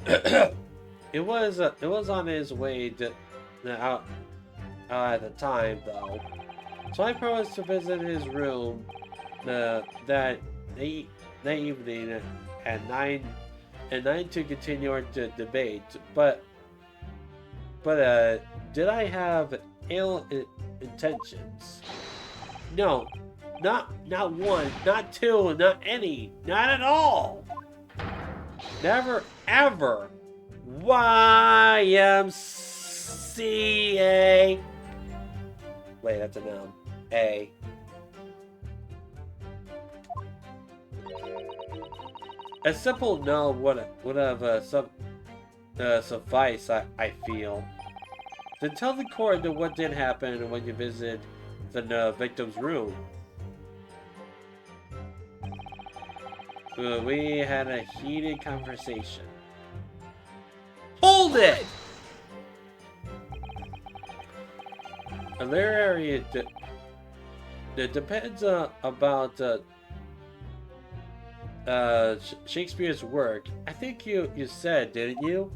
It was on his way out at the time, though, so I promised to visit his room that evening at 9 to continue our debate. But did I have ill intentions? No, not one, not two, not any, not at all. Never ever. YMCA. Wait, that's a noun. A. A simple no would have sufficed, I feel. To tell the court what did happen when you visited the victim's room. We had a heated conversation. Hold it! A literary it depends about Shakespeare's work. I think you said, didn't you?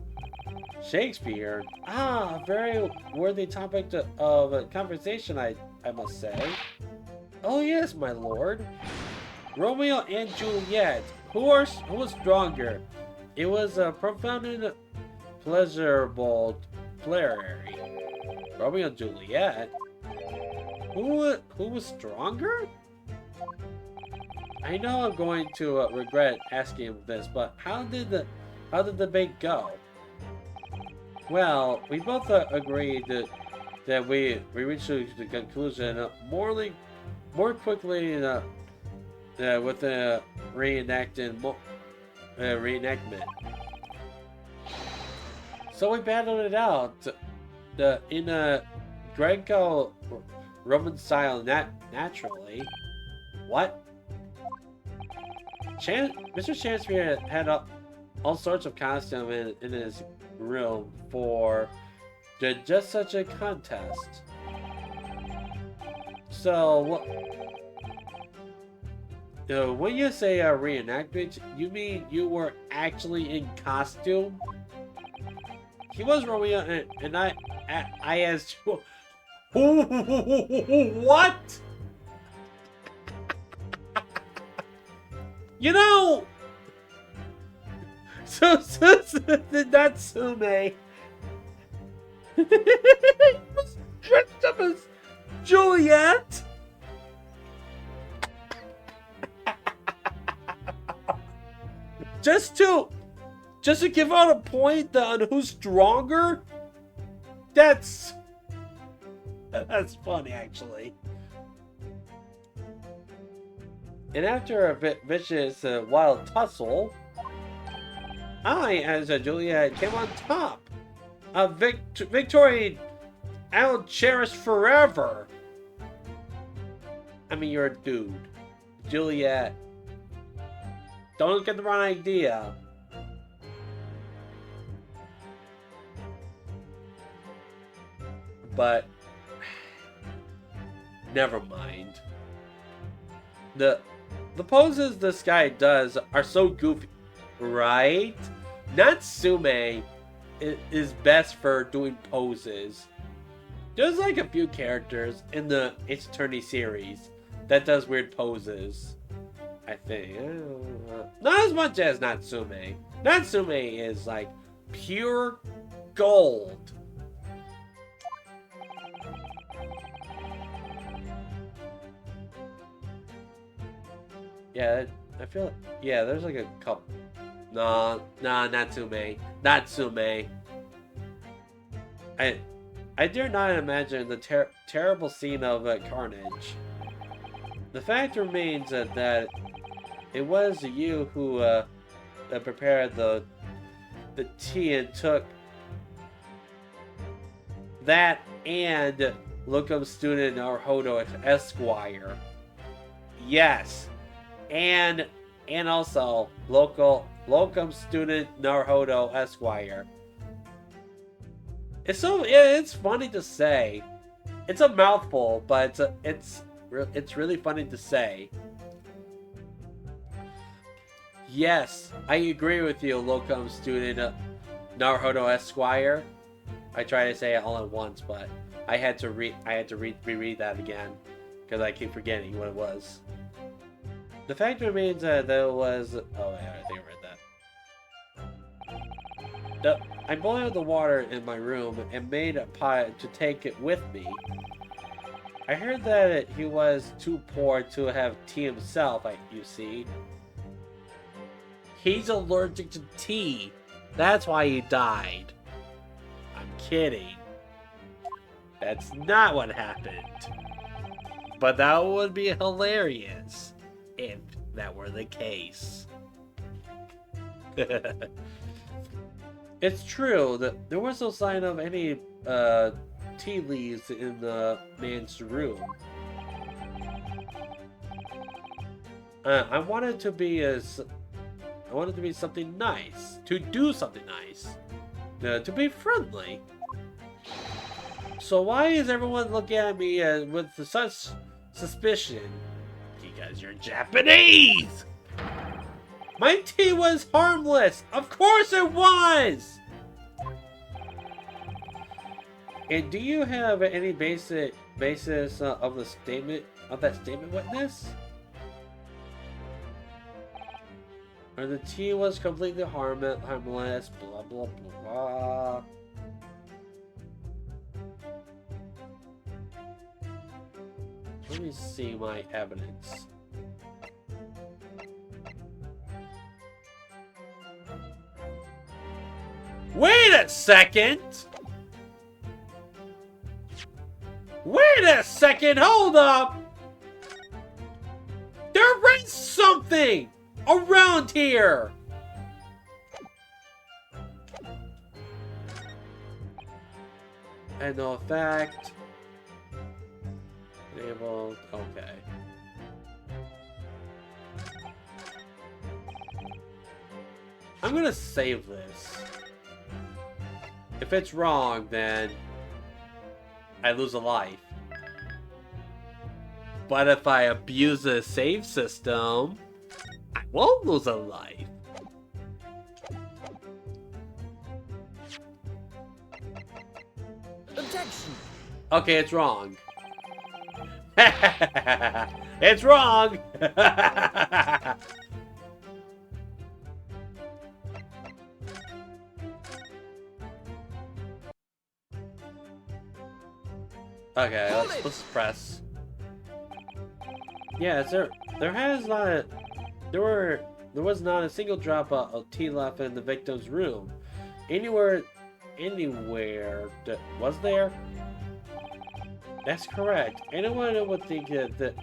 Shakespeare? Ah, very worthy topic of conversation, I must say. Oh yes, my lord. Romeo and Juliet. Who was stronger? It was a profound and pleasurable plenary. Romeo and Juliet? Who was stronger? I know I'm going to regret asking this, but how did the debate go? Well, we both agreed that we reached the conclusion more quickly with the reenactment. So we battled it out in a Greco-Roman style, naturally. What? Mr. Shamspeare had all sorts of costume in his room for just such a contest. So, when you say a reenactment, you mean you were actually in costume? He was Romeo, and I asked you. What? You know, so Natsume was dressed up as Juliet. Just to give out a point on who's stronger. That's funny, actually. And after a bit vicious wild tussle, I, as Juliet, came on top. A victory I'll cherish forever. I mean, you're a dude. Juliet. Don't get the wrong idea. But never mind. The poses this guy does are so goofy, right? Natsume is best for doing poses. There's like a few characters in the Ace Attorney series that does weird poses. I think. Not as much as Natsume. Natsume is like pure gold. Yeah, I feel like, yeah, there's like a couple. Nah, Natsume. I dare not imagine the terrible scene of carnage. The fact remains that it was you who that prepared the tea and took that and locum student Naruhodo Esquire. Yes. And also locum student Naruhodo Esquire. It's funny to say. It's a mouthful, but it's really funny to say. Yes, I agree with you, locum student Naruhodo Esquire. I tried to say it all at once, but I had to reread that again because I keep forgetting what it was. The fact remains that there was. Oh yeah, I think I read that. I boiled the water in my room and made a pot to take it with me. I heard that he was too poor to have tea himself. You see, he's allergic to tea. That's why he died. I'm kidding. That's not what happened. But that would be hilarious if that were the case. It's true that there was no sign of any tea leaves in the man's room. I wanted to be something nice, to do something nice, to be friendly. So why is everyone looking at me with such suspicion? Because you're Japanese! My tea was harmless! Of course it was! And do you have any basis of that statement, witness? Or the tea was completely harmless, blah blah blah. Let me see my evidence. Wait a second! Wait a second, hold up! There is something around here! And no fact. Enabled, okay. I'm gonna save this. If it's wrong, then I lose a life. But if I abuse the save system, I won't lose a life. protection. Okay, it's wrong. It's wrong. Okay, let's press. Yeah, there was not a single drop of tea left in the victim's room. Anywhere, was there? That's correct. Anyone would think that the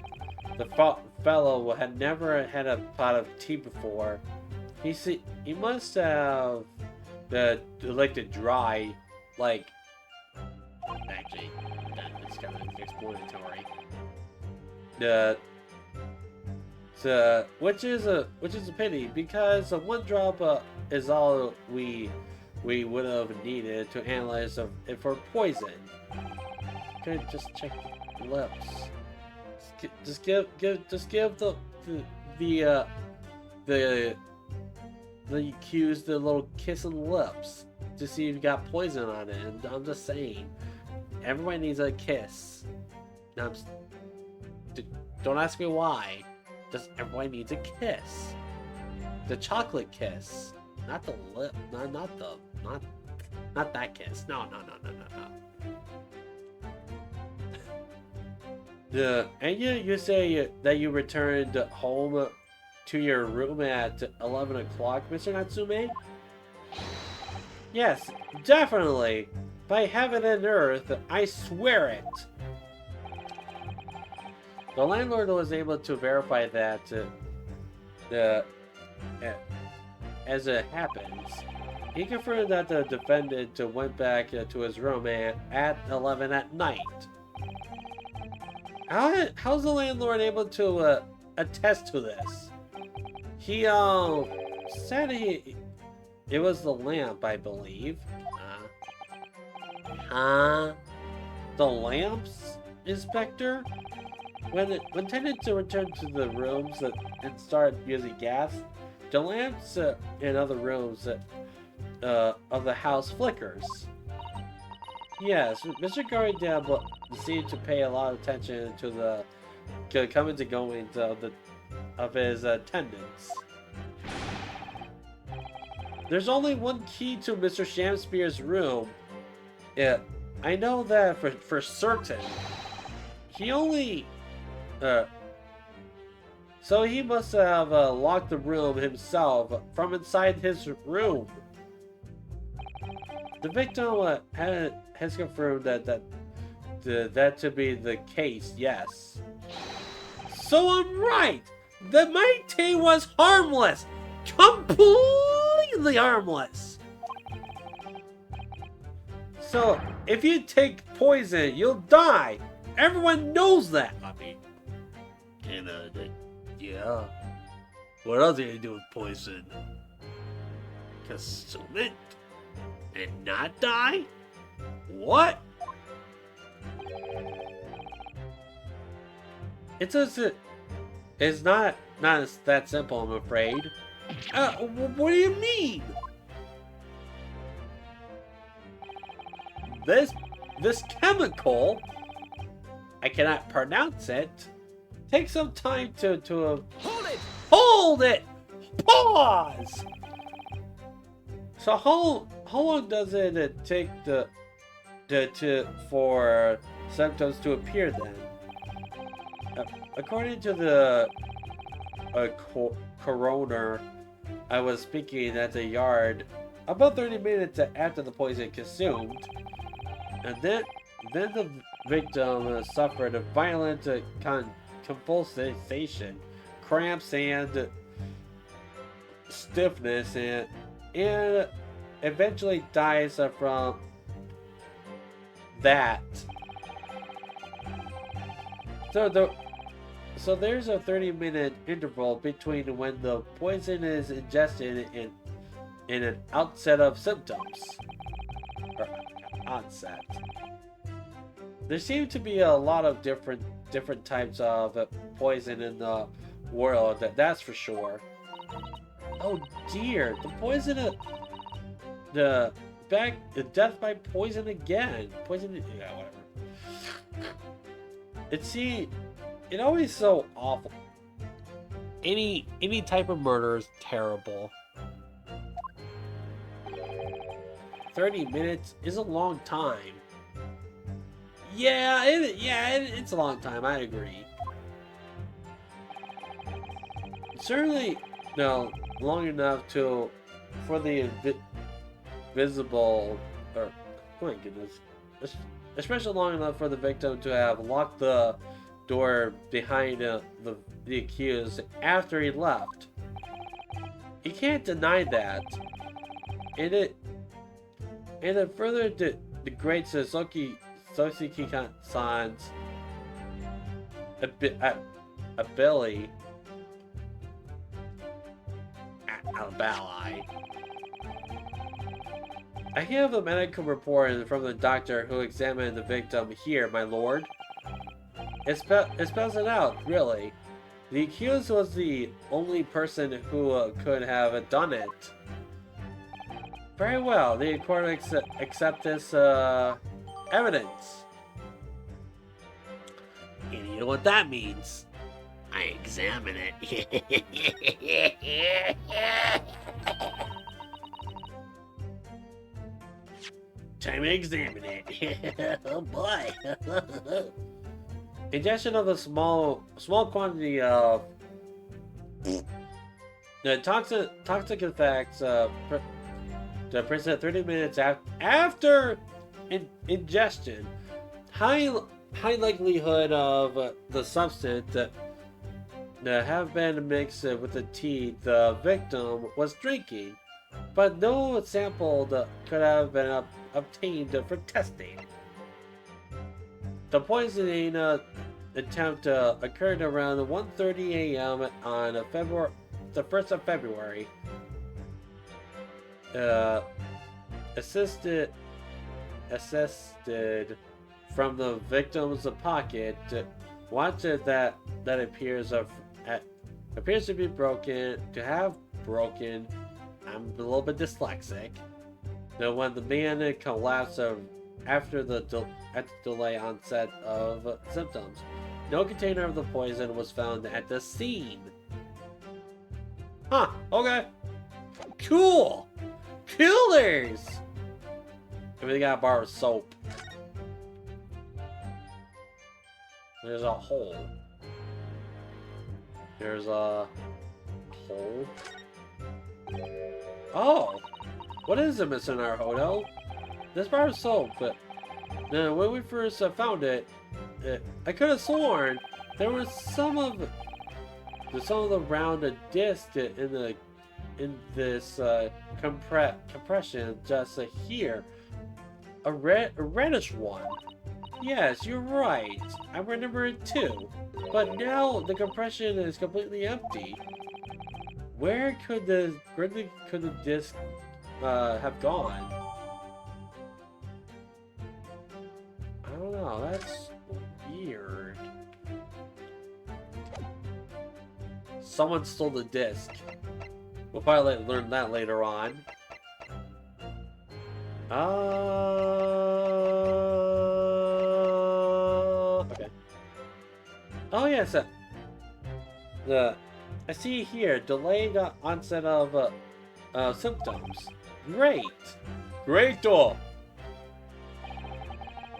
fellow had never had a pot of tea before. He must have elected dry, like. Actually, it's kind of explanatory. Which is a pity because one drop is all we would have needed to analyze it for poison. Could just check the lips. Just give the accused the little kiss on the lips to see if you got poison on it. And I'm just saying, everybody needs a kiss. Now, don't ask me why. Just everybody needs a kiss. The chocolate kiss, not the lip. Not that kiss. No. And you say that you returned home to your room at 11 o'clock, Mr. Natsume? Yes, definitely. By heaven and earth, I swear it. The landlord was able to verify that as it happens. He confirmed that the defendant went back to his room at 11 at night. How's the landlord able to attest to this? He said it was the lamp, I believe. The lamps, Inspector? When tenants return to the rooms and start using gas, the lamps in other rooms of the house flickers. Yes, Mr. Garrideb seemed to pay a lot of attention to the comings and goings of his tenants. There's only one key to Mr. Shamspeare's room. I know that for certain. He only... so he must have locked the room himself from inside his room. The victim has confirmed that to be the case, yes. So I'm right! The Mighty was harmless! Completely harmless! So, if you take poison, you'll die! Everyone knows that! I mean, yeah. What else are you gonna do with poison? Consume it? And not die? What? It's not that simple, I'm afraid. What do you mean? This chemical, I cannot pronounce it. Take some time to hold it. Pause. So how long does it take for symptoms to appear then? According to the coroner, I was speaking at the yard about 30 minutes after the poison consumed, and then the victim suffered a violent convulsation, cramps, and stiffness, and eventually dies from that. So there's a 30-minute interval between when the poison is ingested in an outset of symptoms. Or onset. There seem to be a lot of different types of poison in the world, that's for sure. Oh dear, the death by poison again. Poison, yeah, whatever. It always so awful. Any type of murder is terrible. 30 minutes is a long time. Yeah, it's a long time. I agree. Certainly, no, long enough for the invisible, or oh my goodness, especially long enough for the victim to have locked the door behind the accused after he left. You can't deny that. And it further degrades Sosiki-san's ability ally. I have the medical report from the doctor who examined the victim here, my lord. It spells it out, really. The accused was the only person who could have done it. Very well, the court accept this evidence. And you know what that means? I examine it. Time to examine it. Oh boy. Ingestion of a small quantity of the toxic effects present 30 minutes after ingestion. High likelihood of the substance that have been mixed with the tea the victim was drinking, but no sample could have been obtained for testing. The poisoning attempt occurred around 1:30 a.m. on the 1st of February. Assisted from the victim's pocket. Watch it that appears to be broken. To have broken. I'm a little bit dyslexic. Now, when the man collapsed after the delay onset of symptoms, no container of the poison was found at the scene. Huh? Okay. Cool. Killers. Maybe they got a bar of soap. There's a hole. There's a hole. Oh! What is it, Mr. Naruhodo? This bar of soap, but when we first found it, I could have sworn there was some of the round disc in this compression just here. A reddish one. Yes, you're right. I remember it too. But now the compression is completely empty. Where could the disc have gone? I don't know. That's weird. Someone stole the disc. We'll probably learn that later on. Okay. Oh yes. I see here delayed onset of symptoms. Great.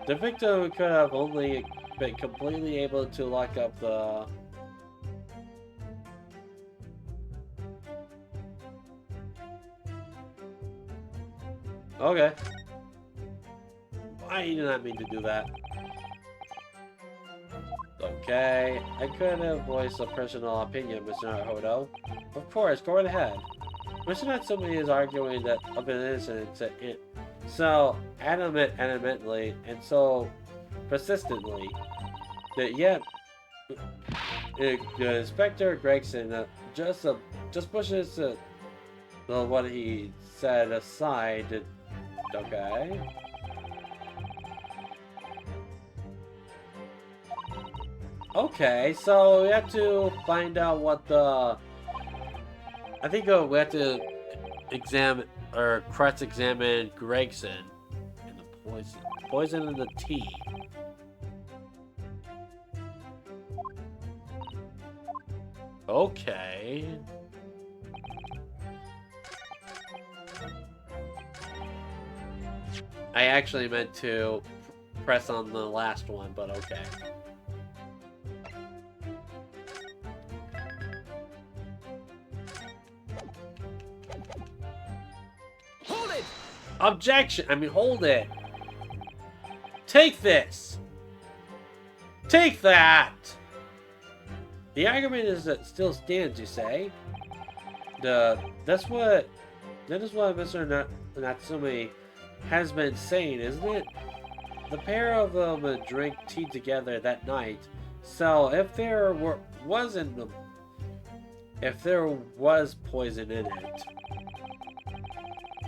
The victim could have only been completely able to lock up the. Okay. I did not mean to do that. Okay, I could have voiced a personal opinion, Mr. Naruhodo. Of course, go right ahead. Mr. Natsumi is arguing that of an innocence so adamantly and so persistently that yet Inspector Gregson just pushes what he said aside. Okay. Okay, so we have to find out what the. I think we have to cross-examine Gregson and the poison in the tea. Okay. I actually meant to press on the last one, but okay. Hold it! Objection! I mean, hold it! Take this! Take that! The argument is that still stands, you say? That is what Mr. Natsumi has been saying, isn't it? The pair of them drank tea together that night, so if there was poison in it,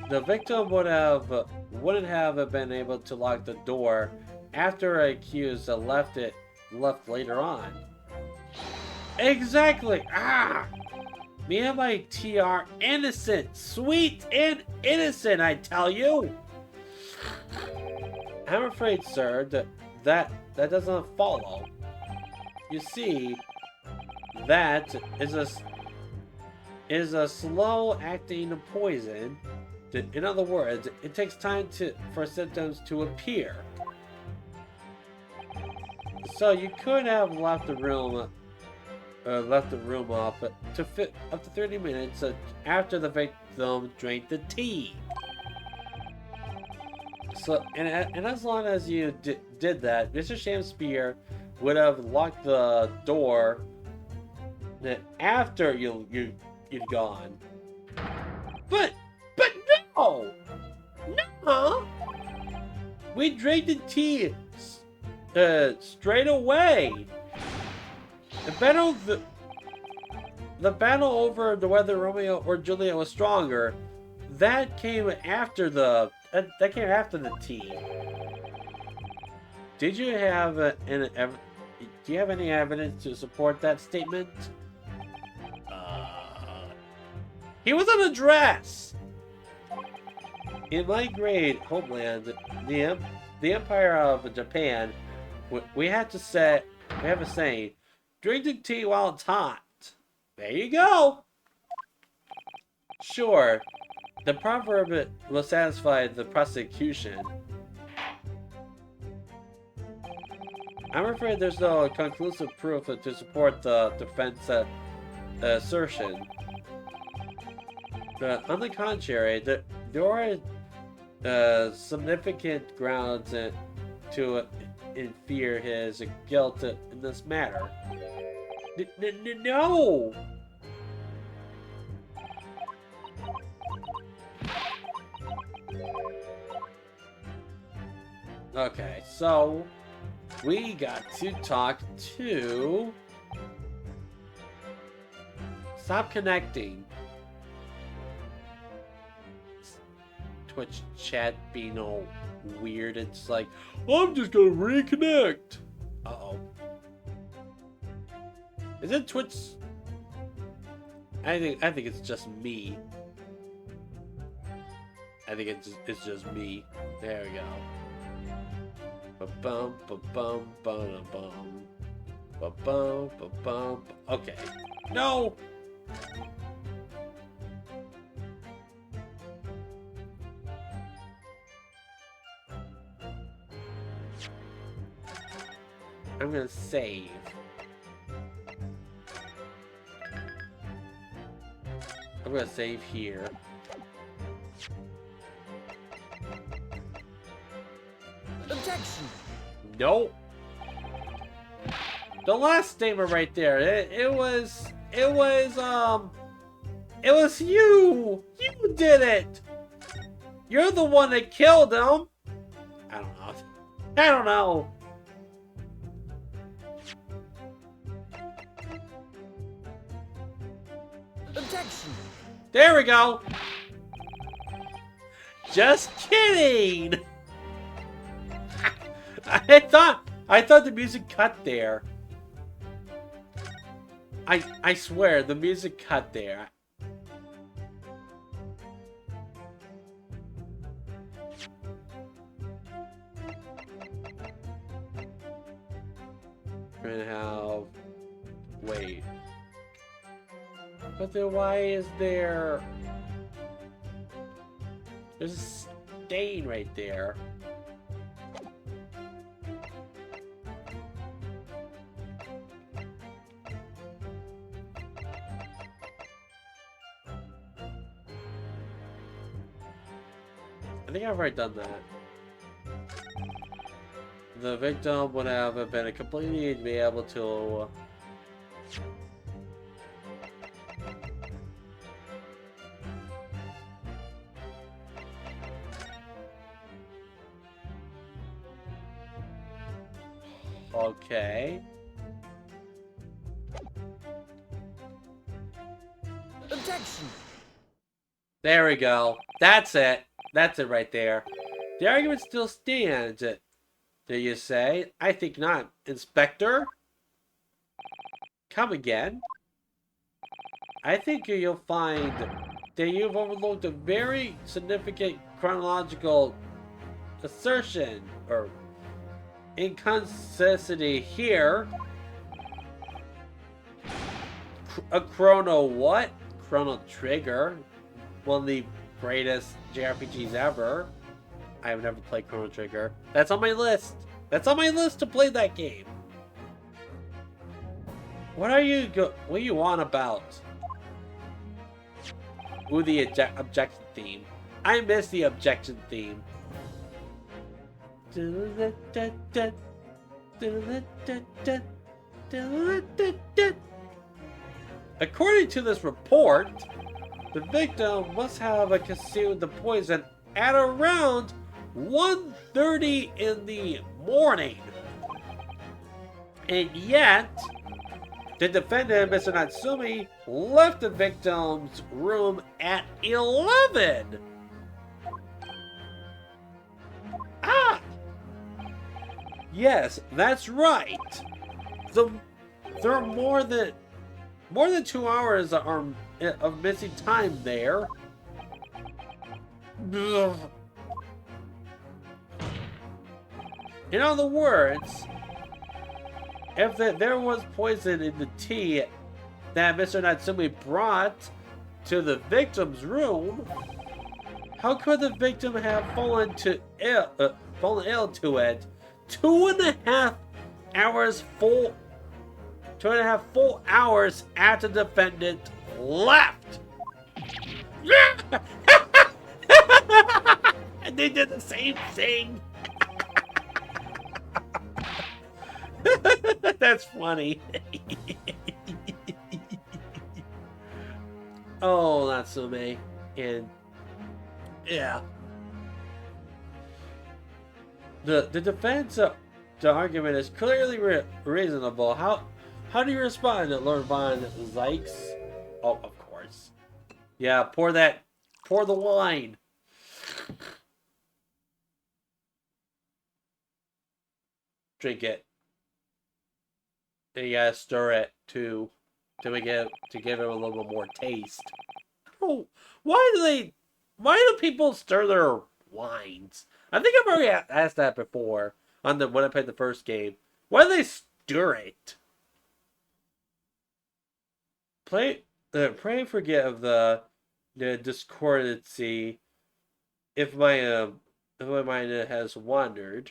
the victim wouldn't have been able to lock the door after an accused left later on. Exactly! Ah! Me and my tea are innocent! Sweet and innocent, I tell you! I'm afraid, sir, that doesn't follow. You see, that is a slow-acting poison. In other words, it takes time for symptoms to appear. So you could have left the room up to 30 minutes after the victim drank the tea. So, and as long as you did that, Mr. Shamspeare would have locked the door after you'd gone. But no! No! We drank the tea straight away. The battle over whether Romeo or Juliet was stronger, that came after the tea. Do you have any evidence to support that statement? He was in a dress. In my great homeland, the Empire of Japan, we have a saying: drink the tea while it's hot. There you go. Sure, the proverb will satisfy the prosecution. I'm afraid there's no conclusive proof to support the defense assertion. On the contrary, there are significant grounds to infer his guilt in this matter. No! Okay, so we got to talk to... Stop connecting. Twitch chat being all weird. It's like, I'm just gonna reconnect. Uh-oh. Is it Twitch? I think it's just me. I think it's just me. There we go. Ba-bum, ba-bum, ba-da-bum. Ba-bum, ba-bum. Okay. No! I'm gonna save. I'm gonna save here. Objection! Nope. The last statement right there. It was you. You did it. You're the one that killed him. I don't know. Objection! There we go. Just kidding. I thought the music cut there. I swear the music cut there. have... Wait. But then why is there... There's a stain right there. I think I've already done that. The victim would have been completely be able to... Okay. Objection! There we go. That's it. That's it right there. The argument still stands. Do you say? I think not. Inspector? Come again? I think you'll find that you've overlooked a very significant chronological assertion or inconsistency here. A chrono what? Chrono Trigger. One of the greatest JRPGs ever. I have never played Chrono Trigger. That's on my list. That's on my list to play that game. What are you on about? Ooh, the objection theme. I miss the objection theme. According to this report, the victim must have consumed the poison at around 1:30 in the morning. And yet, the defendant, Mr. Natsumi, left the victim's room at 11. Ah! Yes, that's right. There are more than 2 hours of missing time there. Ugh. In other words, if there was poison in the tea that Mr. Natsumi brought to the victim's room, how could the victim have fallen ill to it 2.5 hours full 2.5 full hours after the defendant left? And they did the same thing. That's funny. Oh, Natsume. And yeah. The defense the argument is clearly reasonable. How do you respond to Lord Von Zykes? Oh, of course. Yeah, pour the wine. Drink it. And you gotta stir it too, to give it a little bit more taste. Oh, why do people stir their wines? I think I've already asked that before when I played the first game. Why do they stir it? Pray and forgive the discordancy if my mind has wandered.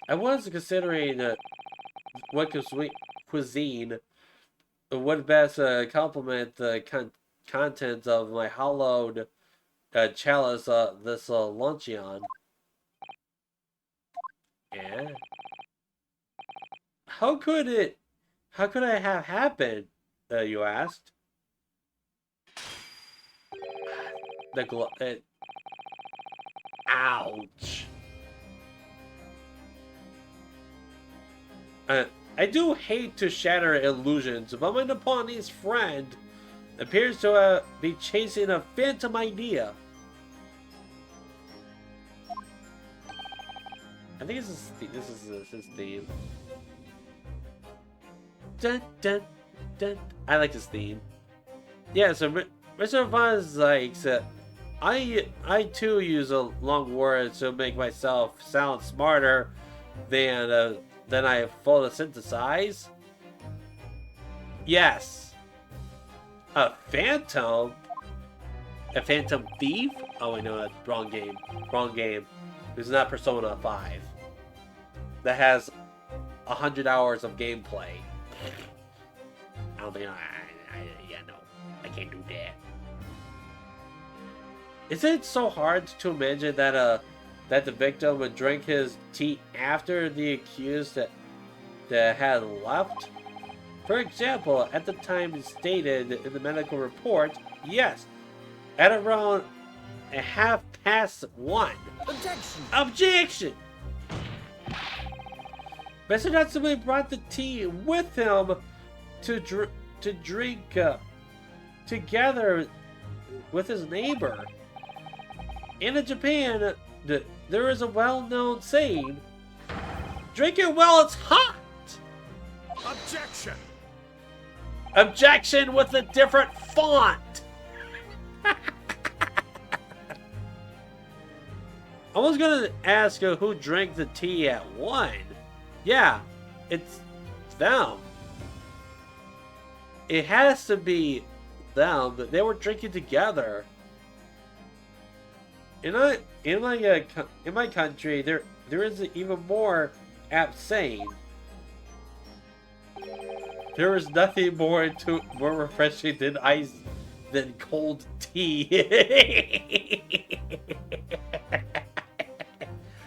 I was considering what cuisine would best complement the contents of my hollowed chalice this luncheon. Yeah. How could I have happened? You asked. Ouch. I do hate to shatter illusions, but my Japanese friend appears to be chasing a phantom idea. I think this is his theme. Dun, dun, dun. I like this theme. Yeah, so Mr. Von Zykes, I too use a long word to make myself sound smarter than I photosynthesize? Yes. A phantom? A phantom thief? Oh, I know that. Wrong game. Wrong game. It's not Persona 5. That has 100 hours of gameplay. I don't think yeah, no. I can't do that. Is it so hard to imagine that that the victim would drink his tea after the accused that had left? For example, at the time stated in the medical report, yes, at around 1:30. Objection! Objection! Mr. Natsume brought the tea with him to drink together with his neighbor. In Japan, there is a well-known saying, drink it while it's hot! Objection! Objection with a different font! I was gonna ask who drank the tea at 1. Yeah, it's them. It has to be them. They were drinking together. In my country, there is an even more apt saying. There is nothing more refreshing than cold tea.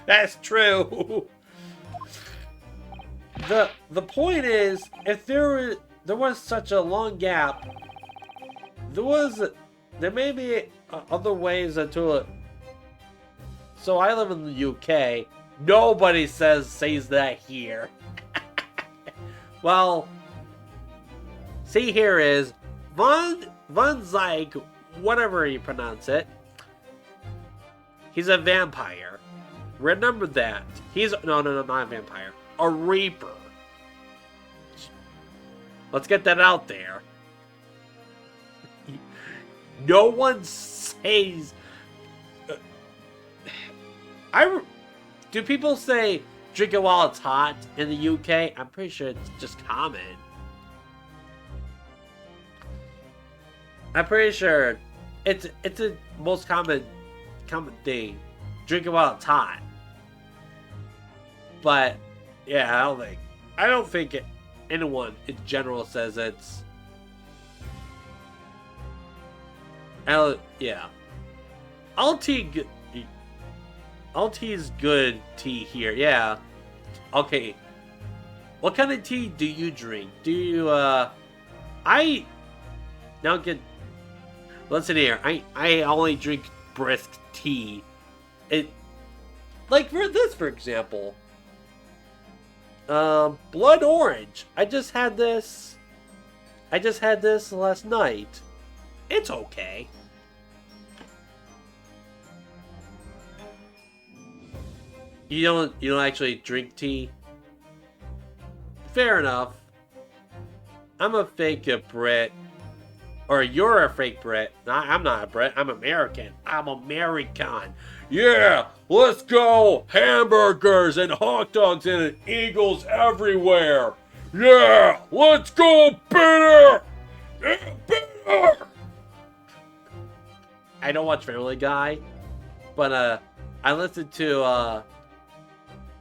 That's true. The point is, if there was such a long gap, there may be other ways to it. So I live in the UK. Nobody says that here. Well, see here is Von Zyke, whatever you pronounce it. He's a vampire. Remember that. He's no, not a vampire. A reaper. Let's get that out there. No one says. Do people say drink it while it's hot in the UK? I'm pretty sure it's just common. I'm pretty sure it's a most common thing. Drink it while it's hot. But yeah, I don't think anyone in general says it's. Yeah. I'll tea's good tea here. Yeah. Okay. What kind of tea do you drink? Do you listen here. I only drink brisk tea. Like for this, for example. Blood orange. I just had this last night. It's okay. You don't actually drink tea? Fair enough. I'm a fake Brit. Or you're a fake Brit. I'm not a Brit. I'm American. I'm American. Yeah, let's go. Hamburgers and hot dogs and eagles everywhere. Yeah, let's go bitter. Yeah, bitter. I don't watch Family Guy, but I listen to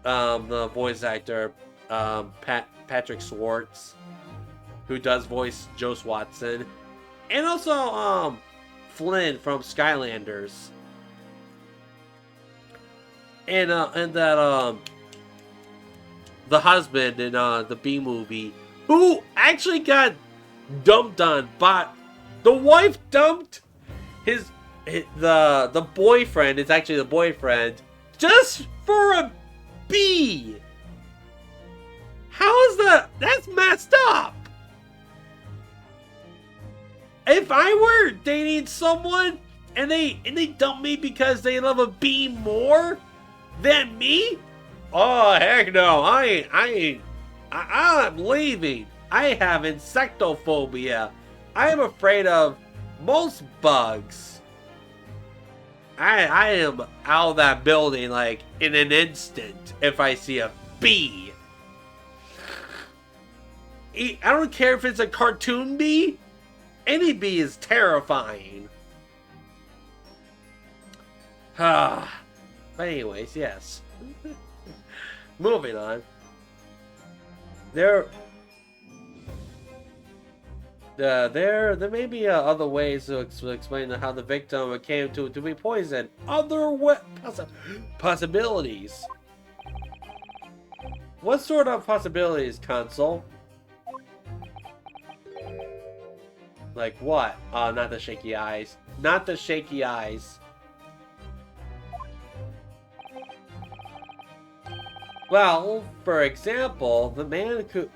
the voice actor Patrick Schwartz, who does voice Joe Watson, and also Flynn from Skylanders, and that the husband in the B movie, who actually got dumped on, but the wife dumped the boyfriend. It's actually the boyfriend just for a B. How is that? That's messed up. If I were dating someone and they dump me because they love a bee more than me, oh heck no! I'm leaving. I have insectophobia. I am afraid of most bugs. I am out of that building like in an instant if I see a bee. I don't care if it's a cartoon bee. Any bee is terrifying. But anyways, yes. Moving on. There may be other ways to explain how the victim came to be poisoned. Other possibilities. What sort of possibilities, Console? Like what? Oh, not the shaky eyes. Not the shaky eyes. Well, for example, the man could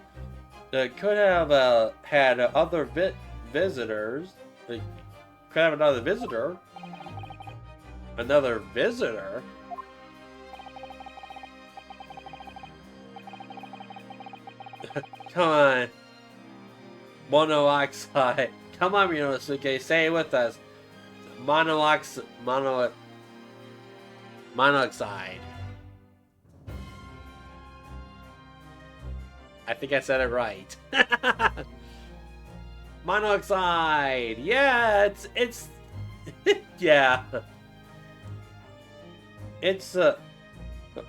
have had other visitors. Could have another visitor. Another visitor? Come on. Monoxide. Come on, Ryunosuke, say it with us. Monoxide. I think I said it right. Monoxide. Yeah, it's yeah. It's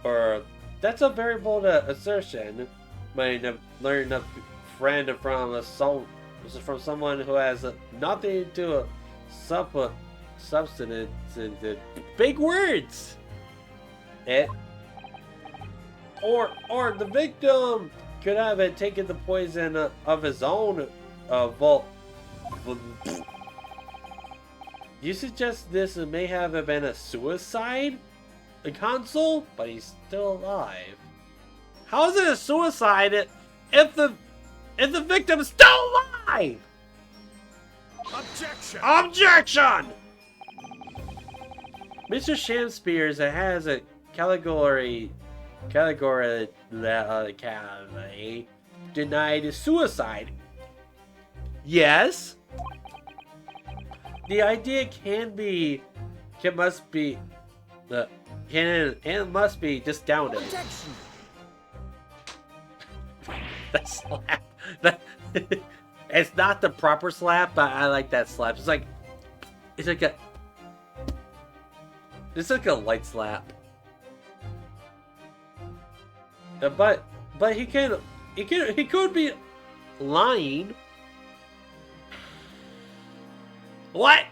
or that's a very bold assertion. But learned a friend from someone who has nothing to substance and big words. Or the victim could have taken the poison of his own You suggest this may have been a suicide? The Console? But he's still alive. How is it a suicide if the victim's still alive? Objection! Objection! Mr. Shamspeare has a category denied suicide. Yes. The idea must be discounted. Objection! That slap. It's not the proper slap, but I like that slap. It's like a light slap. But he could be lying. What?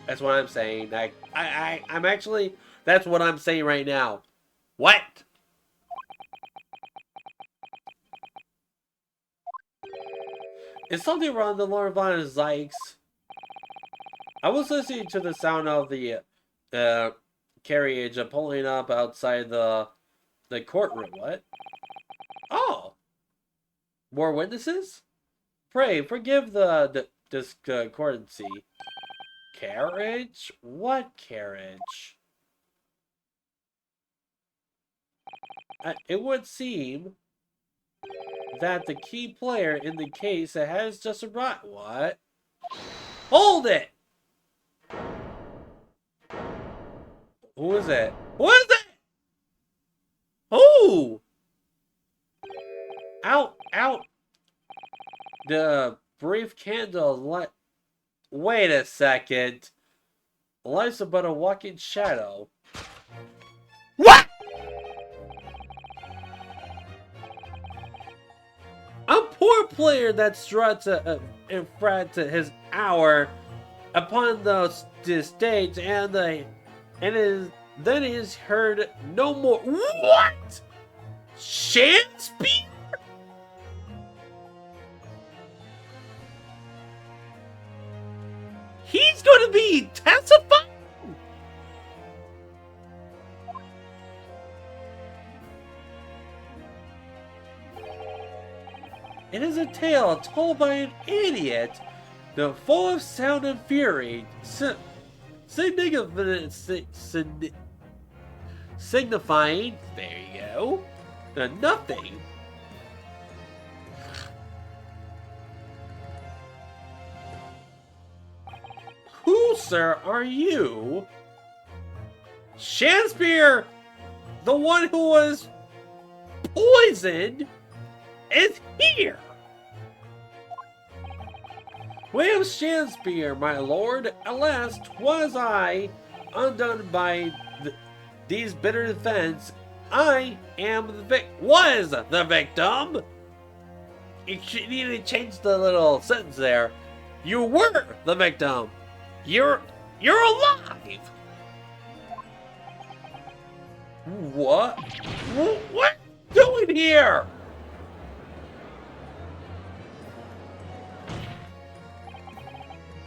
That's what I'm saying. I'm actually. That's what I'm saying right now. What? Is something wrong? The Lord Von Zykes. I was listening to the sound of the carriage pulling up outside the courtroom. What? Oh, more witnesses? Pray forgive the discordancy. Carriage? What carriage? It would seem that the key player in the case has just arrived. What? Hold it! Who is it? Who is it? Who? Out! The brief candle wait a second. Life's but a walking shadow. What? A poor player that struts in front of his hour upon the stage then is heard no more. What? Shamspeare? He's going to be testifying? It is a tale told by an idiot, full of sound and fury, signifying, there you go, nothing. Who, sir, are you? Shamspeare, the one who was poisoned, is here. William Shamspeare, my lord, alas, was I, undone by these bitter events. I am was the victim. You need to change the little sentence there. You were the victim. You're alive. What? What are you doing here?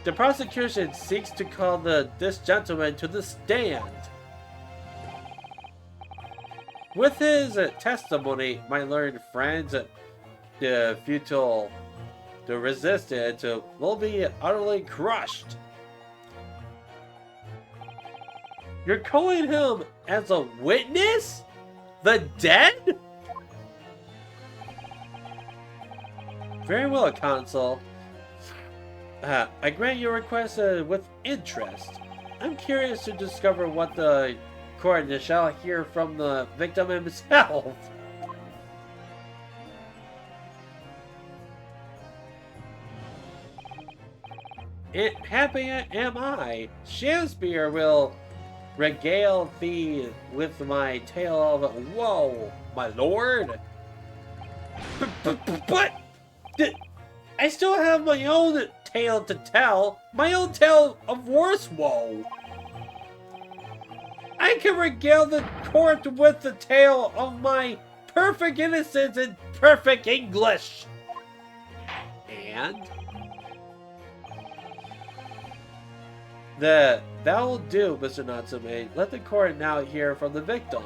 The prosecution seeks to call this gentleman to the stand. With his testimony, my learned friends, the futile, the resistant, will be utterly crushed. You're calling him as a witness? The dead? Very well, Consul. I grant your request with interest. I'm curious to discover what the court shall hear from the victim himself. Happy am I. Shamspeare will regale thee with my tale of woe, my lord. But I still have my own tale to tell. My own tale of worse woe. I can regale the court with the tale of my perfect innocence in perfect English. And that will do, Mr. Natsume. Let the court now hear from the victim.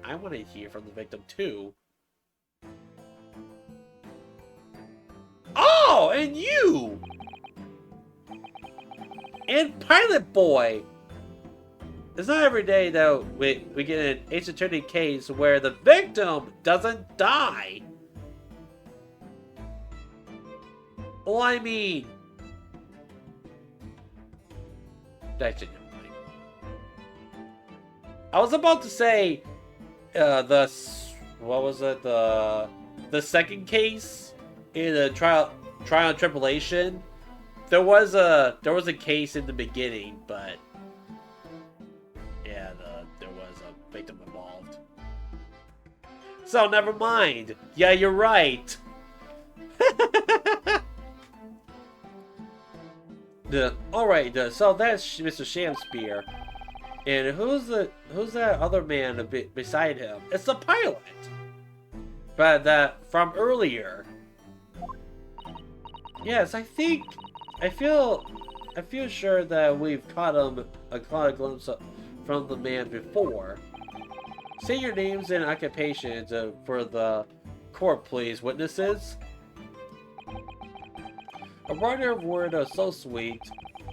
I want to hear from the victim too. Oh, and you! And Pilot Boy! It's not every day that we get an Ace Attorney case where the victim doesn't die. Well, I mean... Actually, never mind. I was about to say, what was it? The second case in a trial and tribulation. There was a case in the beginning, but yeah, there was a victim involved. So never mind. Yeah, you're right. Alright, so that's Mr. Shamspeare. And who's that other man beside him? It's the pilot! But that from earlier. Yes, I feel sure that we've caught a glimpse from the man before. Say your names and occupations for the court, please, witnesses. A writer of word so sweet,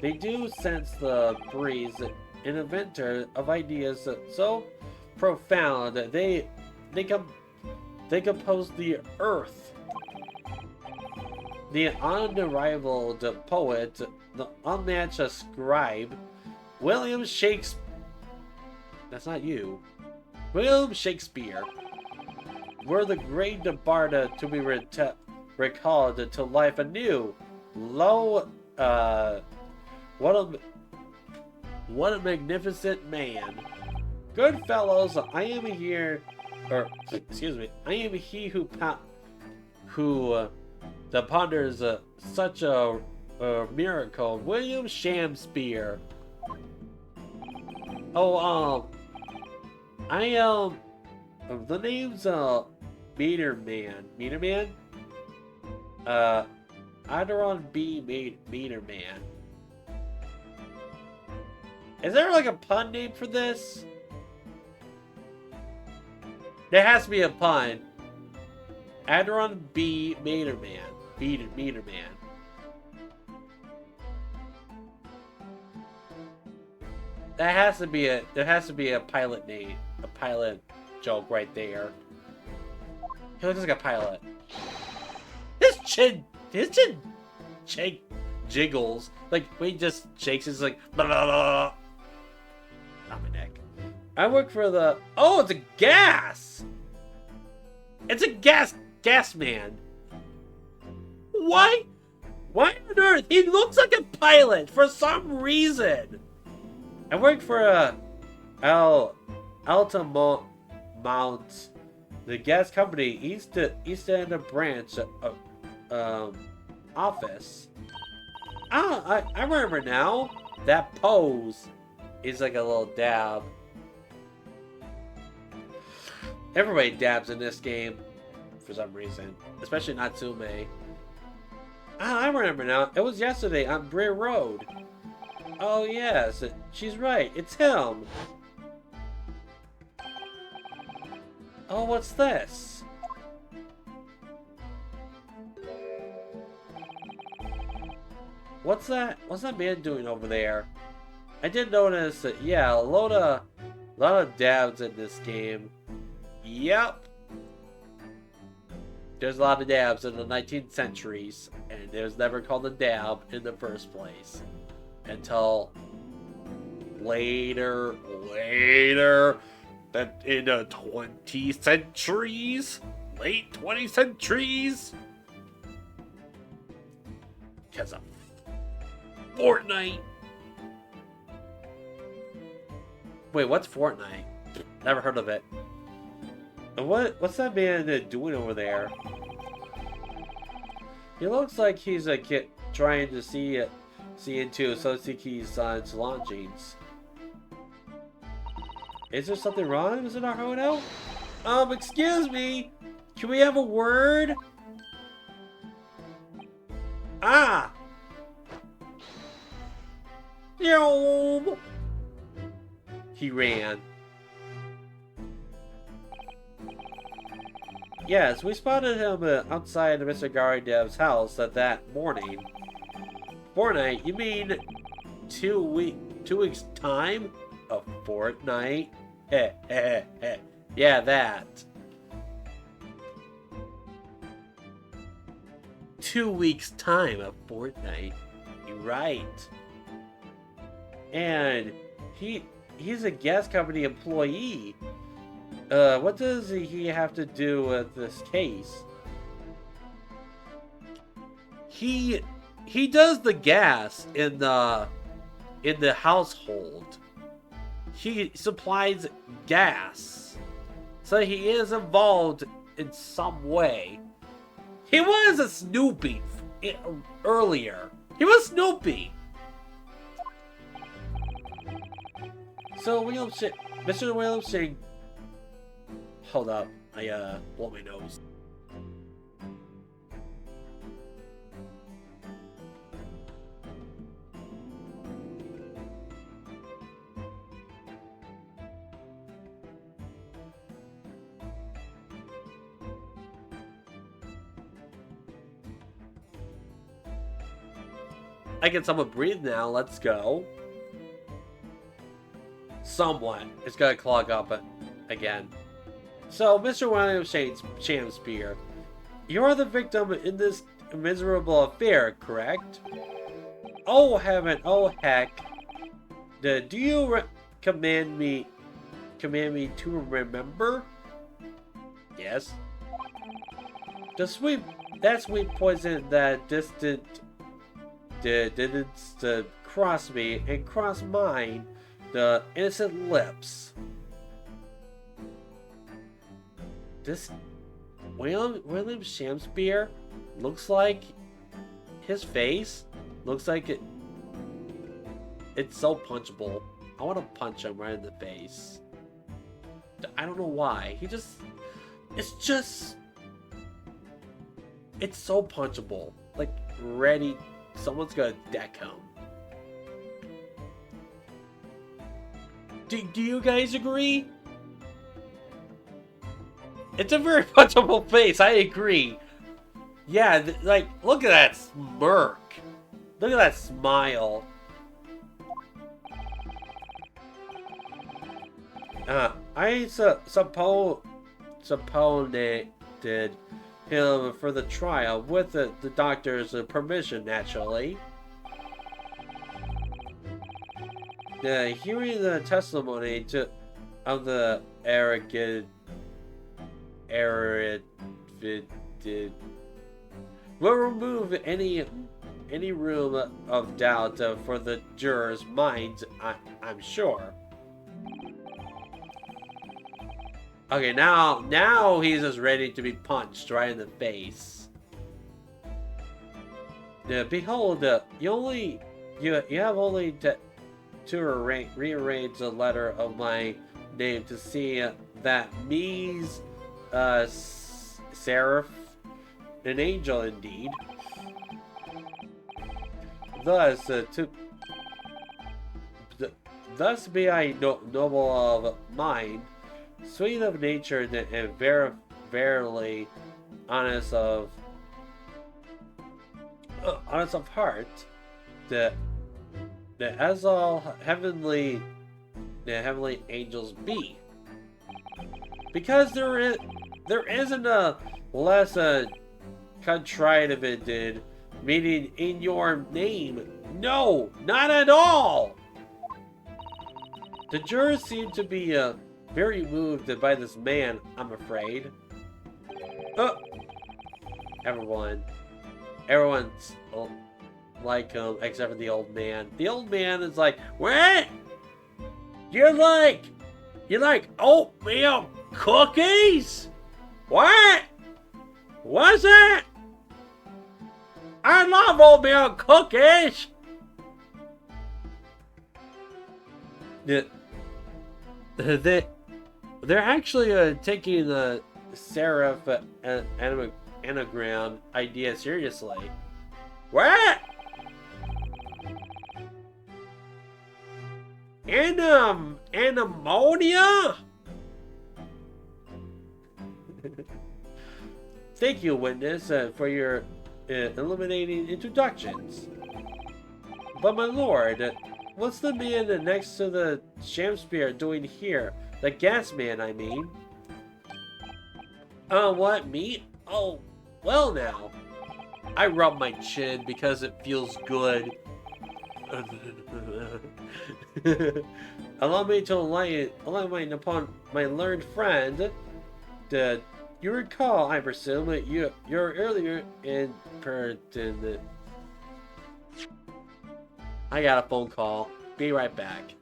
they do sense the breeze, an inventor of ideas so profound, they compose the earth. The unrivaled poet, the unmatched scribe, William Shakespeare. That's not you. William Shakespeare. Were the great bard to be recalled to life anew. Lo, what a magnificent man. Good fellows, I am here, or excuse me, I am he who ponders such a miracle. William Shamspeare. Oh, I am. The name's Meter Man. Meter Man. Ideron B. Meter Man. Is there like a pun name for this? There has to be a pun. Adiron B. Meter Man. Meter Man. There has to be a pilot name, a pilot joke right there. He looks like a pilot. His chin jiggles like when he just shakes. It's like blah, blah, blah. Not my neck. I work for the... Oh, it's a gas! It's a gas man. Why? Why on earth? He looks like a pilot for some reason. I work for a Altamont, the gas company East End branch office. Ah, I remember now. That pose is like a little dab. Everybody dabs in this game for some reason, especially Natsume. Ah, I remember now. It was yesterday on Bray Road. Oh yes, she's right. It's him. Oh, what's this? What's that? What's that man doing over there? I did notice that. Yeah, a lot of dabs in this game. Yep. There's a lot of dabs in the 19th centuries, and it was never called a dab in the first place until later that in the 20th centuries, late 20th centuries, because of Fortnite. Wait, what's Fortnite? Never heard of it. And what's that man doing over there? He looks like he's a kid trying to see into Sosuke's salon jeans. Is there something wrong, Mr. Naruto? Excuse me. Can we have a word? Ah. Yo. He ran. Yes, we spotted him outside of Mr. Garidev's house that morning. Fortnite? You mean 2 weeks time? A fortnight? Yeah, that. 2 weeks time, a fortnight. You're right. And he's a gas company employee. What does he have to do with this case? He does the gas in the household. He supplies gas. So he is involved in some way. He was a Snoopy earlier. He was Snoopy. So Mr. Williamson. Hold up, I blow my nose. I can somewhat breathe now. Let's go. Somewhat. It's gonna clog up again. So, Mr. William Shamspeare, you're the victim in this miserable affair, correct? Oh heaven, oh heck. Do you command me to remember? Yes. That sweet poison that didn't cross me and cross mine, the innocent lips. This William Shamspeare looks like his face looks like it's so punchable. I want to punch him right in the face. I don't know why. It's so punchable. Like ready, someone's gonna deck him. Do you guys agree? It's a very punchable face, I agree. Yeah, like, look at that smirk. Look at that smile. I supposed him for the trial with the doctor's permission, naturally. Hearing the testimony of the arrogant, will remove any room of doubt for the jurors' minds. I'm sure. Okay, now he's just ready to be punched right in the face. Behold, you have only to rearrange the letter of my name to see that me's seraph, an angel indeed. Thus, thus be I noble of mind, sweet of nature, and verily honest of heart, that as all the heavenly angels be. Because there isn't a less contrived meaning in your name. No, not at all. The jurors seem to be very moved by this man, I'm afraid. Everyone's like him, except for the old man. The old man is like, what? You like oatmeal cookies? What? What's that? I love oatmeal cookies. They're actually taking the seraph anagram idea seriously. What? Anemonia? Thank you, witness, for your illuminating introductions. But my lord, what's the man next to the Shamspeare doing here? The gas man, I mean. What, me? Oh, well now. I rub my chin because it feels good. Allow me to enlighten upon my learned friend. You recall, I presume, your earlier impertinent. I got a phone call. Be right back.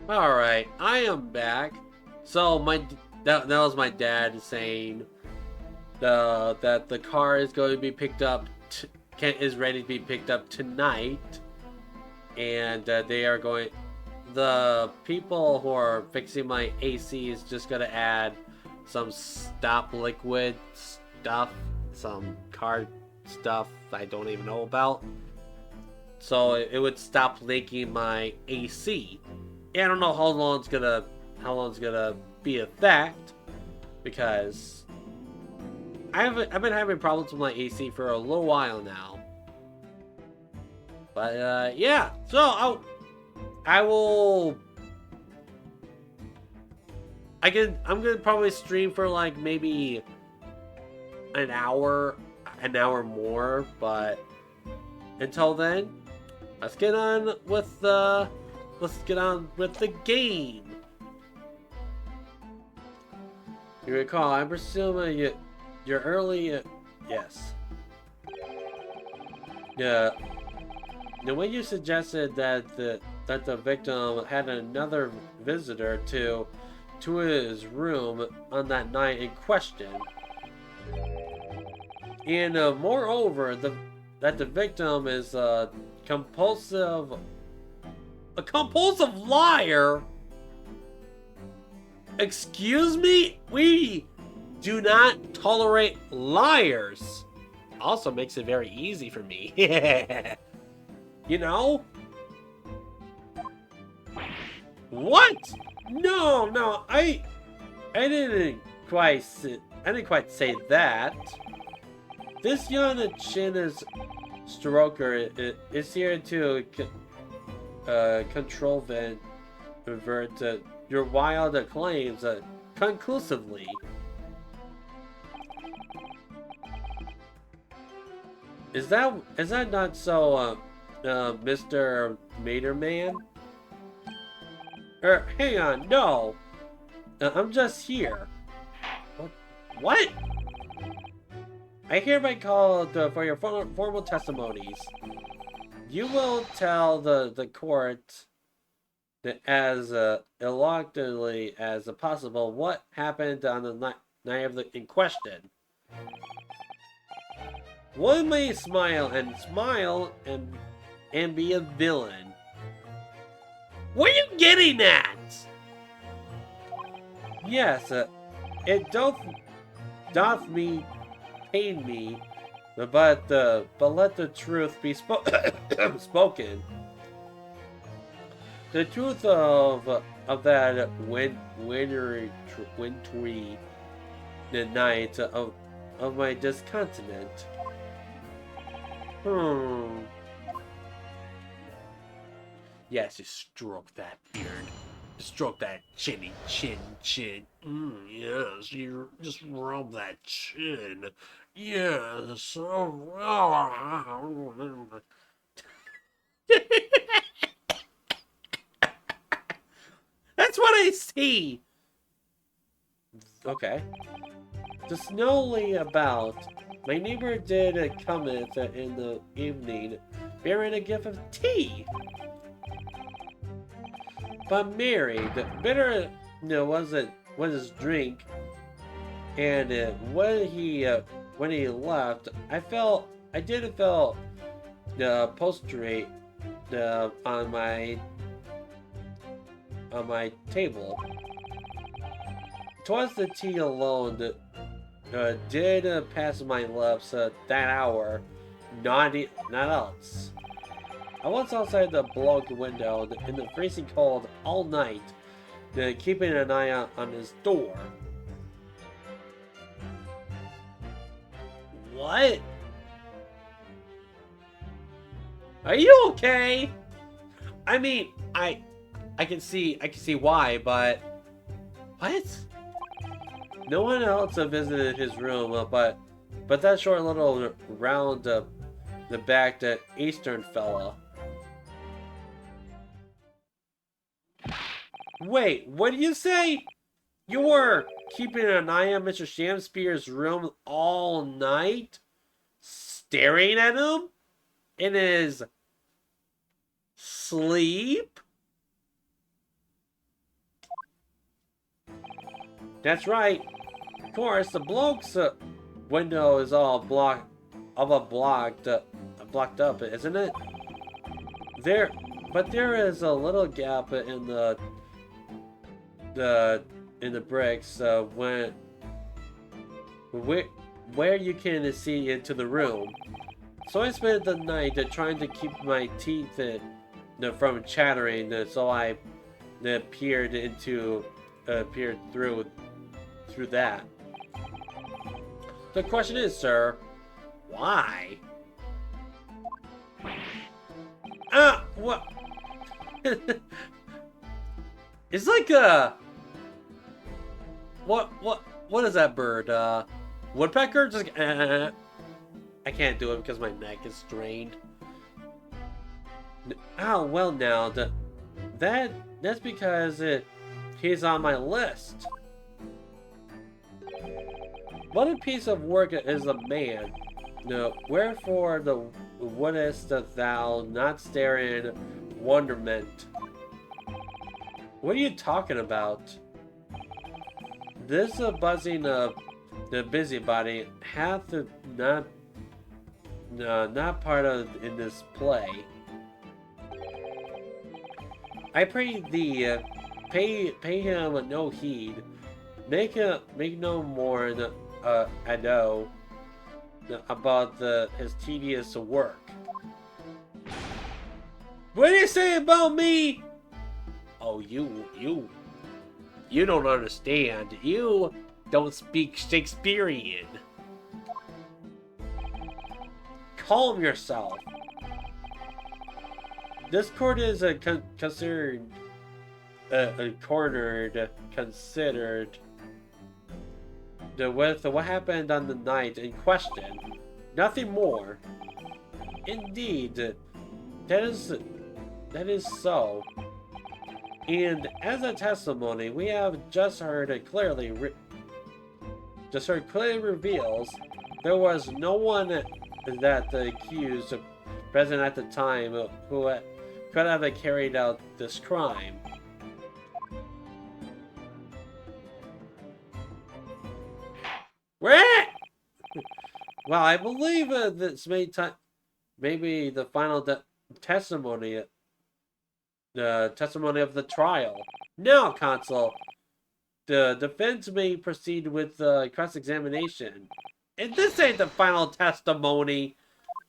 Alright, I am back. So that was my dad saying that the car is going to be picked up, is ready to be picked up tonight. And the people who are fixing my AC is just going to add some stop liquid stuff, some car stuff I don't even know about. So it would stop leaking my AC. Yeah, I don't know how long it's gonna be a fact, because I've been having problems with my AC for a little while now. But yeah, so I'm gonna probably stream for like maybe an hour more, but until then, let's get on with the game. You recall, I'm presuming you're early. Yes. Yeah. The way you suggested that the victim had another visitor to his room on that night in question, and moreover, that the victim is a compulsive liar. Excuse me? We do not tolerate liars. Also makes it very easy for me. You know? What? No, I didn't quite say that. This young Chinese stroker is here to convert your wild claims conclusively. Is that not so, Mr. Materman? Hang on, no. I'm just here. What? I hereby call for your formal testimonies. You will tell the court that as illogically as possible what happened on the night of in question. One may smile and be a villain. What are you getting at? Yes, it doth me pain me, but let the truth be spoken. The truth of that wintry the night of my discontent. Yes, just stroke that beard. Stroke that chin. Yes, you just rub that chin. Yes. That's what I see. Okay. To slowly about, my neighbor did cometh in the evening, bearing a gift of tea. But Mary, the bitter was his drink, and when he left, I did feel prostrate on my table. Towards the tea alone did pass my lips that hour, not else. I was outside the blocked window in the freezing cold all night, keeping an eye on his door. What? Are you okay? I mean, I can see why, but what? No one else visited his room, but that short little round the back that Eastern fella. Wait, what did you say? You were keeping an eye on Mr. Shamspeare's room all night? Staring at him? In his sleep? That's right. Of course, the bloke's window is all blocked up, isn't it? But there is a little gap in the bricks where you can see into the room. So I spent the night trying to keep my teeth from chattering, so I that appeared through that. The question is, sir, why? What? It's like a what is that bird? Woodpecker? Just I can't do it because my neck is strained. Oh well, now that's because he's on my list. What a piece of work is a man. No, wherefore wouldest thou not stare in wonderment? What are you talking about? This buzzing the busybody hath not part of in this play. I pray thee, pay him no heed. Make no more ado about his tedious work. What do you say about me? Oh, you don't understand. You don't speak Shakespearean. Calm yourself. This court is considered with what happened on the night in question. Nothing more. Indeed, that is so. And as a testimony, we have just heard clearly reveals there was no one that the accused present at the time who could have carried out this crime. Well, I believe this maybe the final testimony. The testimony of the trial. Now, Consul, the defense may proceed with cross-examination. And this ain't the final testimony.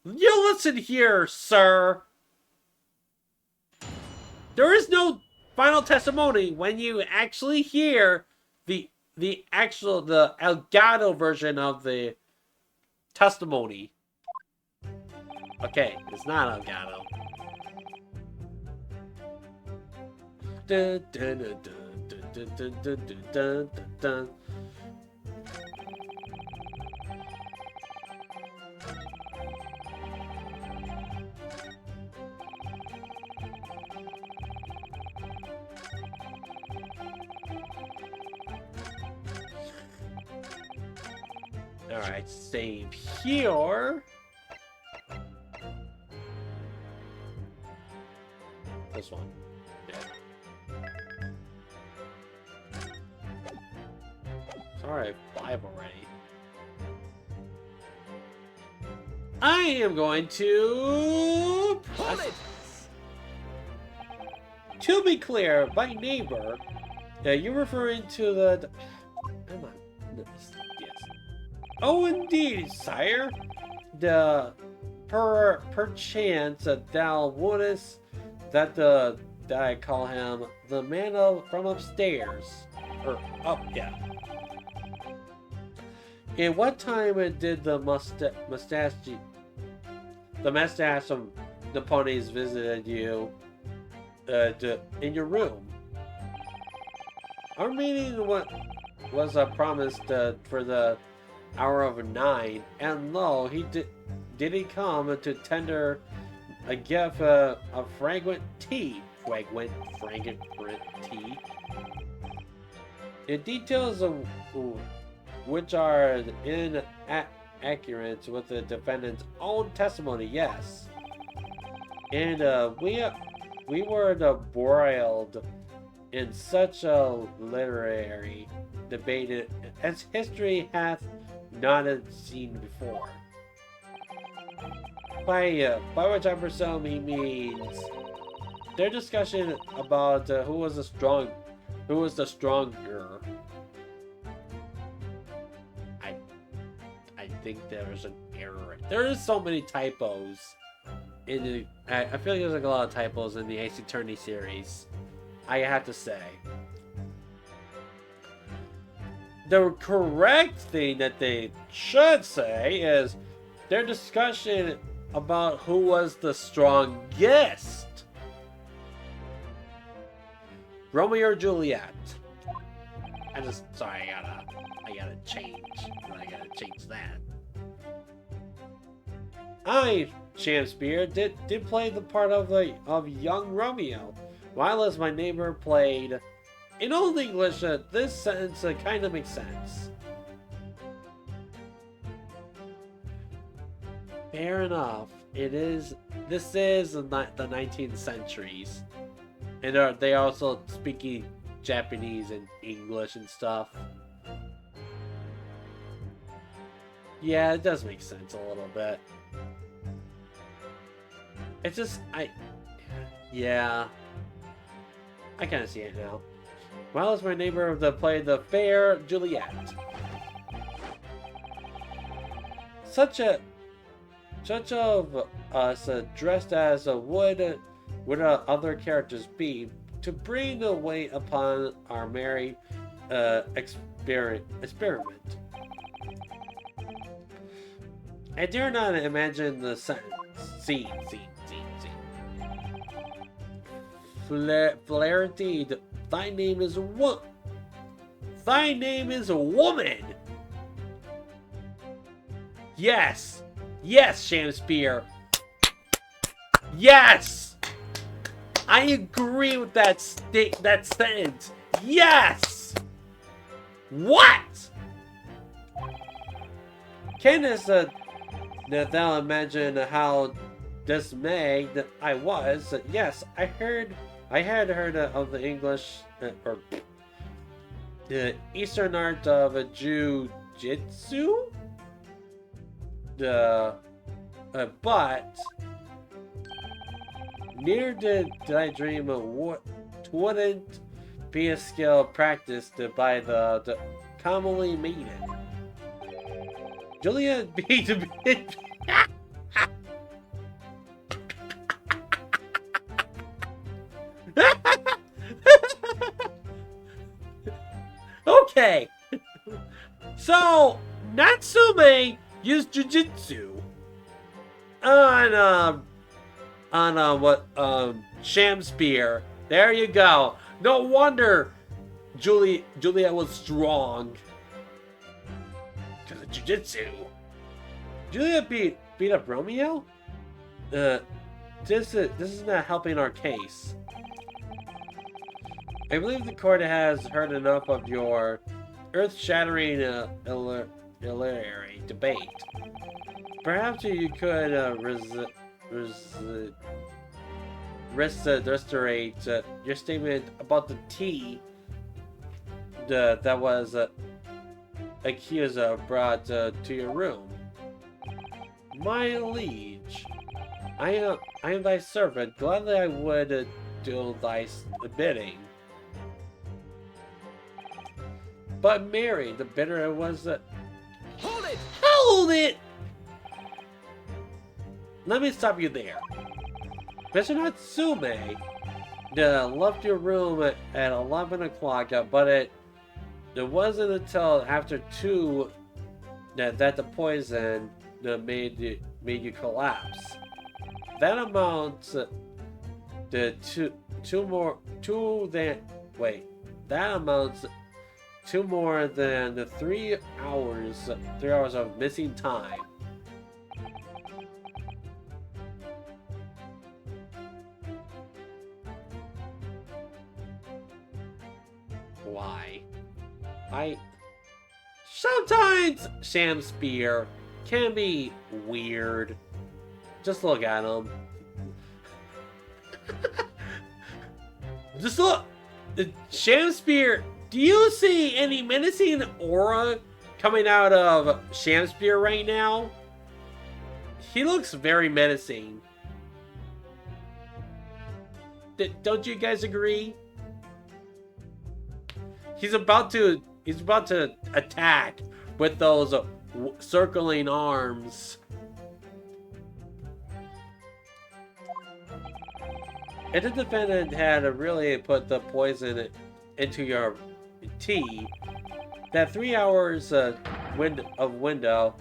You listen here, sir. There is no final testimony when you actually hear the Elgato version of the testimony. Okay, it's not Elgato. Dun, dun, dun, dun, dun, dun, dun, dun, dun. Alright, save here. This one. Yeah. Alright, 5 already. I am going to press. To be clear, by neighbor, you're referring to the. Come on. Yes. Oh, indeed, sire. The perchance thou wouldest that I call him the man from upstairs, or up, yeah. And what time did the mustache of the ponies visited you in your room? Our meeting was promised for the hour of 9, and lo, did he come to tender a gift of fragrant tea. Fragrant tea. The details of which are inaccurate with the defendant's own testimony, yes. And we were embroiled in such a literary debate as history hath not seen before. By which I presume he means their discussion about who was the stronger. I think there's an error. There is so many typos in the. I feel like there's like a lot of typos in the Ace Attorney series. I have to say. The correct thing that they should say is their discussion about who was the strongest. Romeo or Juliet? I gotta change that. Shamspeare did play the part of young Romeo, while as my neighbor played. In Old English, this sentence kind of makes sense. Fair enough. This is the 19th centuries, and they also speaking Japanese and English and stuff. Yeah, it does make sense a little bit. It's just yeah, I kind of see it now. Well, as my neighbor that played the fair Juliet. Such of us dressed as would other characters be to bring the weight upon our merry experiment. I dare not imagine the scene. Flaherty, thy name is a woman. Yes, Shamspeare. Yes, I agree with that sentence. Yes. What? Candace, now imagine how dismayed I was. Yes, I had heard of the English or the Eastern art of Jiu-Jitsu. But neither did I dream of what wouldn't be a skill practiced by the commonly maiden. Julia be to be. Okay, so Natsume used jujitsu on Shamspeare. There you go. No wonder Juliet was strong because of jujitsu. Juliet beat up Romeo. This is not helping our case. I believe the court has heard enough of your earth-shattering hilarious debate. Perhaps you could reiterate your statement about the tea that was accused brought to your room. My liege, I am thy servant. Gladly I would do thy bidding. But Mary, the bitter was Hold it! Hold it! Let me stop you there. Mr. Natsume left your room at 11 o'clock, but it wasn't until after 2 that the poison made you collapse. That amounts to that amounts to more than the 3 hours of missing time. Why? Sometimes Shamspeare can be weird. Just look at him. Just look. Shamspeare. Do you see any menacing aura coming out of Shamspeare right now? He looks very menacing. Don't you guys agree? He's about to attack with those circling arms. if the defendant had really put the poison into your tea, that 3 hours window,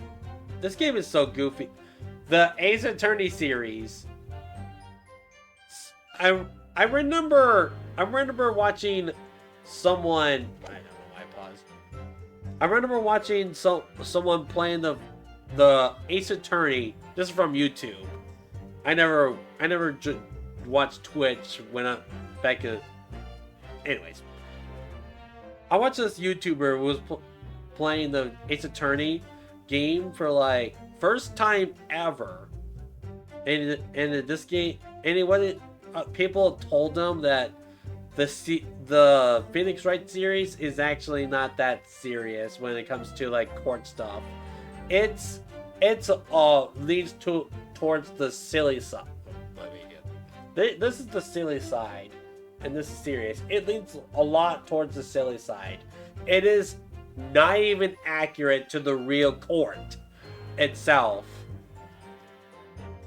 this game is so goofy. The Ace Attorney series. I remember watching someone. I don't know why I paused. I remember watching someone playing the Ace Attorney. This is from YouTube. I never watched Twitch when I back in. Anyways, I watched this YouTuber who was playing the Ace Attorney game for like first time ever, and in this game, and it wasn't. People told him that the Phoenix Wright series is actually not that serious when it comes to like court stuff. It's leads towards the silly side. This is the silly side, and this is serious. It leads a lot towards the silly side. It is not even accurate to the real court itself.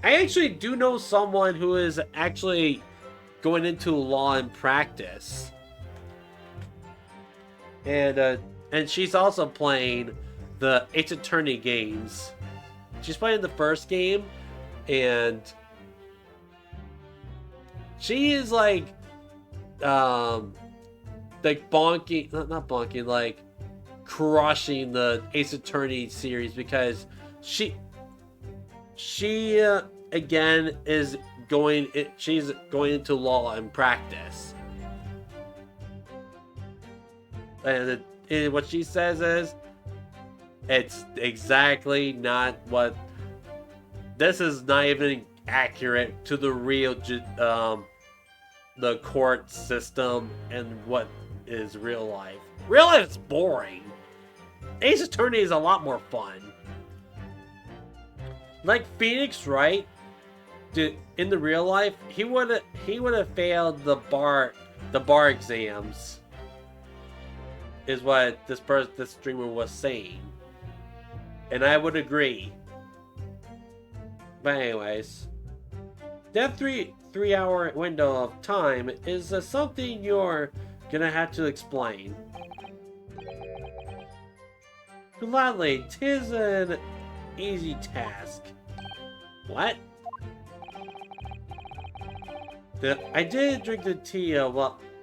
I actually do know someone who is actually going into law and practice, and she's also playing the Ace Attorney games. She's playing the first game, and she is like bonking, not bonking, like crushing the Ace Attorney series because she again is she's going into law and practice, and what she says is it's exactly not what this is, not even accurate to the real the court system and what is real life. Real life is boring. Ace Attorney is a lot more fun. Like Phoenix Wright, in the real life, he would have failed the bar exams. Is what this streamer was saying, and I would agree. But anyways, that three hour window of time is something you're gonna have to explain. Gladly, 'tis an easy task. What? I did drink the tea,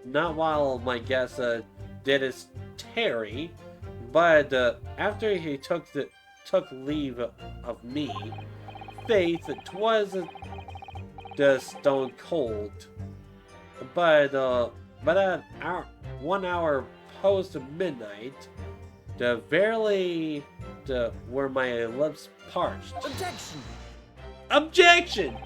not while my guest did his tarry, but after he took leave of me, faith, 'twas the stone cold. But at 1 hour post midnight, verily were my lips parched. Objection! Objection!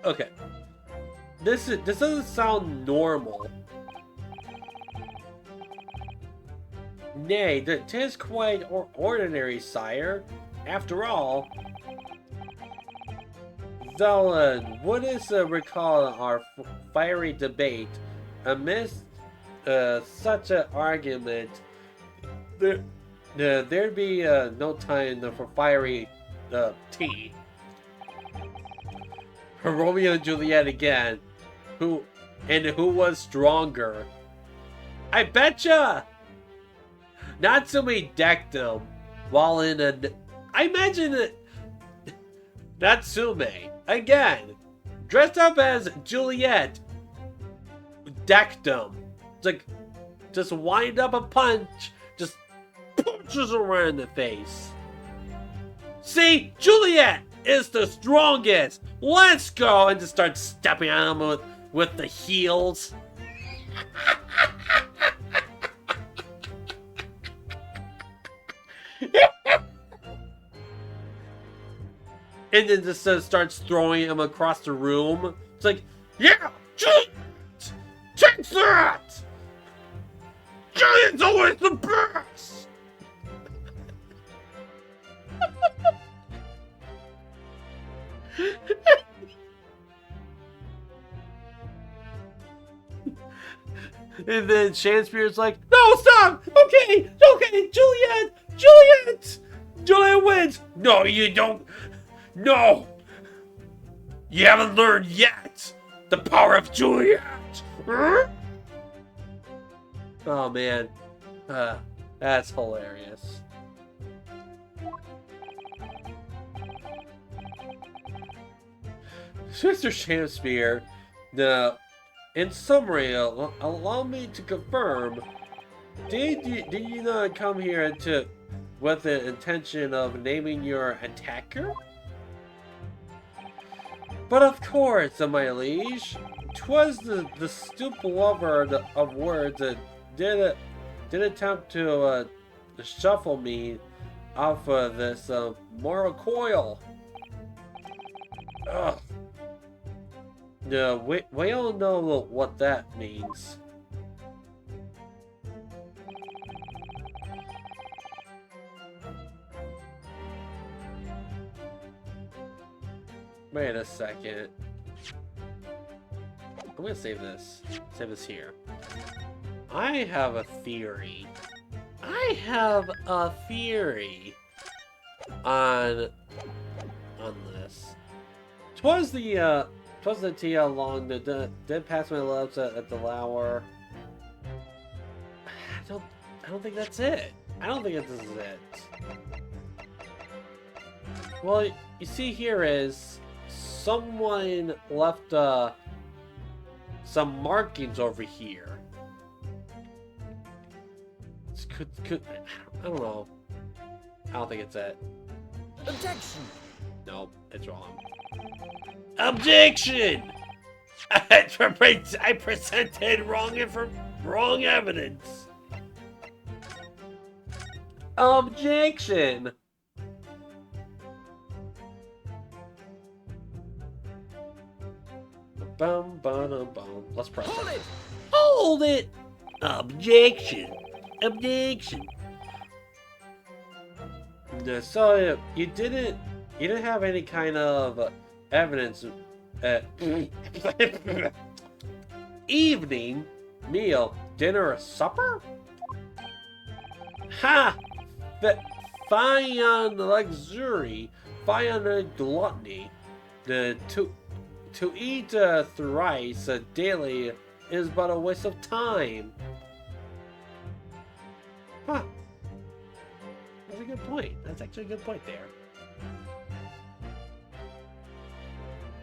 Okay. This doesn't sound normal. Nay, 'tis quite ordinary, sire. After all, though wouldst recall our fiery debate, amidst such an argument, there'd be no time for fiery tea. Romeo and Juliet again. Who was stronger? I betcha! Natsume decked him while in a. I imagine it. Natsume again, dressed up as Juliet, decked him. It's like just wind up a punch, just punches her right in the face. See, Juliet is the strongest. Let's go, and just start stepping on him with the heels. And then just starts throwing him across the room. It's like, yeah, Juliet! Take that! Juliet's always the best! And then Shamspeare's like, no, stop! Okay, okay, Juliet! Juliet wins! No, you don't. No! You haven't learned yet the power of Juliet! Huh? Oh, man. That's hilarious. Mr. Shamspeare, in summary, allow me to confirm, did you not come here with the intention of naming your attacker? But of course, my liege, 'twas the stupid lover of words that did attempt to shuffle me off of this moral coil. Ugh. No, we all know what that means. Wait a second. I'm gonna save this. Save this here. I have a theory. On this. 'Twas the tea along the did pass my lips at the lower. I don't think that's it. I don't think this is it. Well, you see here is someone left some markings over here. I don't know. I don't think it's it. Objection! Nope, it's wrong. Objection! I presented wrong evidence. Objection! Bum, bum, bum. Let's press Hold it! Hold it! Objection! Objection! So you didn't have any kind of evidence at evening, meal, dinner, or supper? Ha! Fie on luxury, fie on gluttony. To eat thrice daily is but a waste of time. Huh. That's a good point. That's actually a good point there.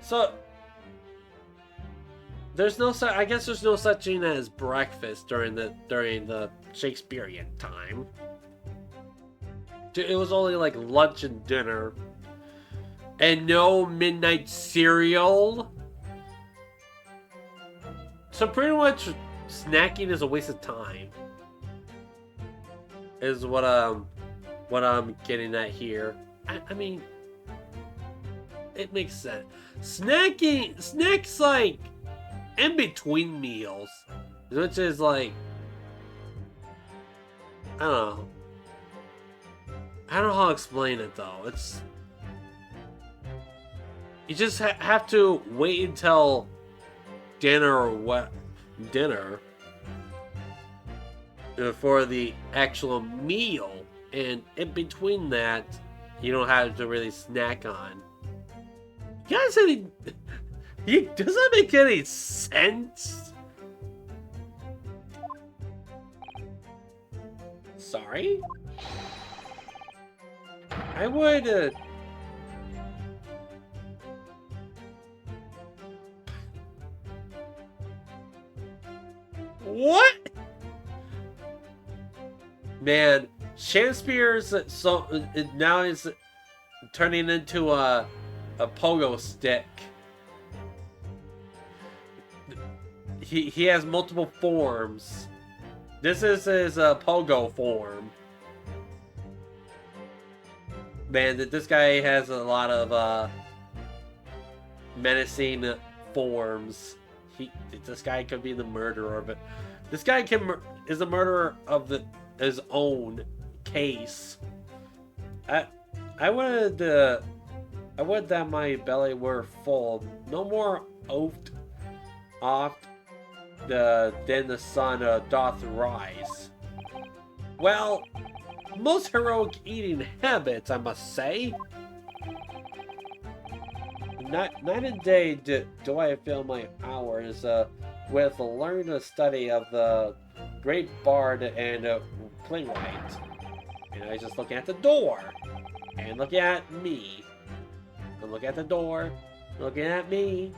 So, I guess there's no such thing as breakfast during the Shakespearean time. It was only like lunch and dinner. And no midnight cereal. So pretty much snacking is a waste of time. Is what I'm getting at here. I mean, it makes sense. Snacks like in between meals, which is like, I don't know. I don't know how to explain it though. It's, you just have to wait until dinner for the actual meal, and in between that, you don't have to really snack on. You guys, does that make any sense? Sorry? I would, What? Man, Shamspeare's now is turning into a pogo stick. He has multiple forms. This is his pogo form. Man, this guy has a lot of menacing forms. This guy could be the murderer, but this guy is the murderer of his own case. I would that my belly were full. No more oft then the sun doth rise. Well, most heroic eating habits, I must say. Night and day do I fill my hours with learning the study of the great bard and playwright. And I just look at the door, and look at me, and look at the door, looking at me.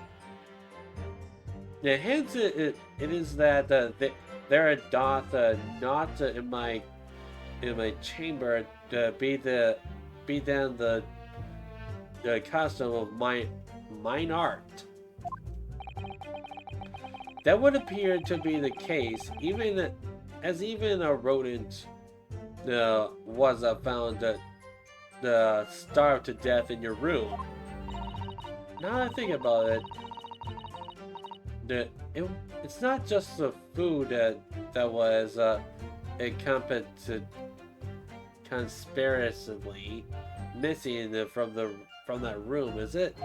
Hence it is that there doth not in my chamber to be then the costume of mine art. That would appear to be the case, even a rodent was found starved to death in your room. Now that I think about it, it's not just the food that was conspiracijally missing from that room, is it?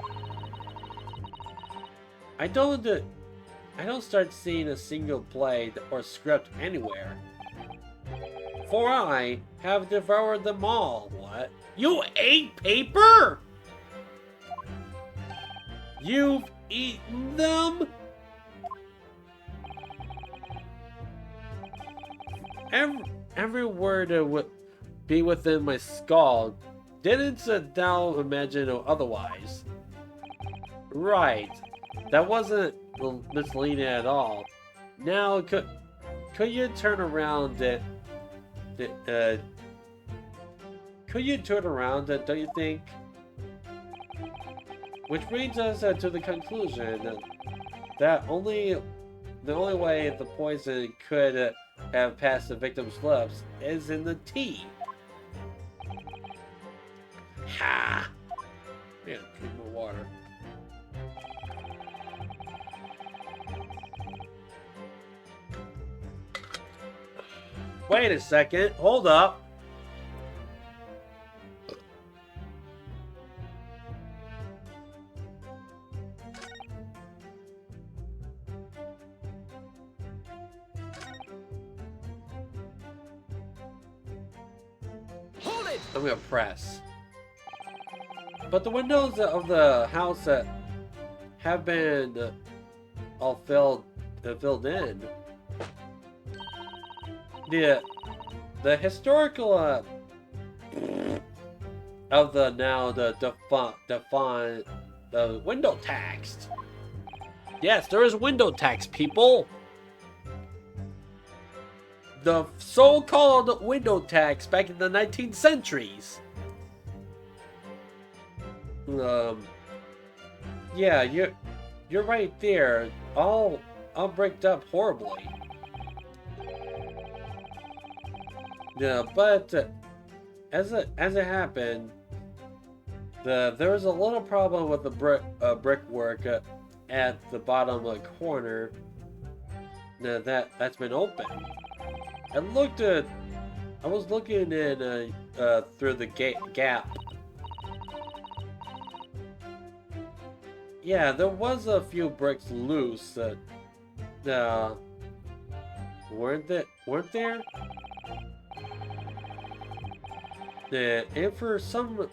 I don't start seeing a single play or script anywhere. For I have devoured them all. What? You ate paper? You've eaten them? Every word would be within my skull. Didn't thou imagine otherwise? Right. That wasn't misleading at all. Now, could you turn around don't you think? Which brings us to the conclusion that the only way the poison could have passed the victim's lips is in the tea. Ha! Man, drink more water. Wait a second, hold up. Hold it! I'm gonna press. But the windows of the house have been all filled in. The historical of the window tax. Yes, there is window tax, people. The so-called window tax back in the 19th centuries. Yeah, you're right there. All bricked up horribly. Yeah, but as it happened, there was a little problem with the brickwork at the bottom corner. That's been open. I was looking in through the gap. Yeah, there was a few bricks loose. Weren't there? And for some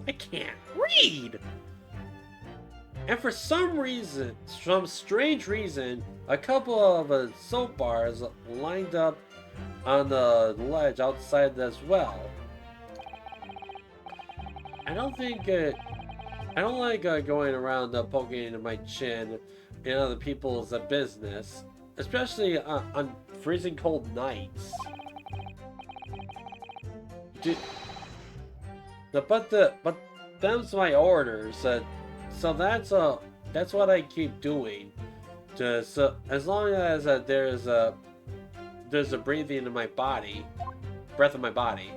I can't read. And for some strange reason, a couple of soap bars lined up on the ledge outside as well. I don't like going around poking my chin in other people's business, especially on freezing cold nights. But them's my orders. So that's what I keep doing. So as long as there's a breathing in my body, breath in my body.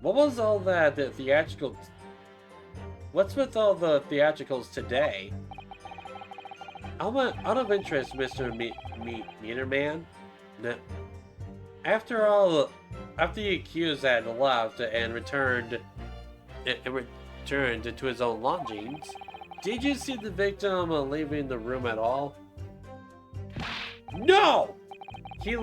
What was all that theatrical? What's with all the theatricals today? Out of interest, Mr. Meter Man. After the accused had left and returned, returned to his own lodgings. Did you see the victim leaving the room at all? No! He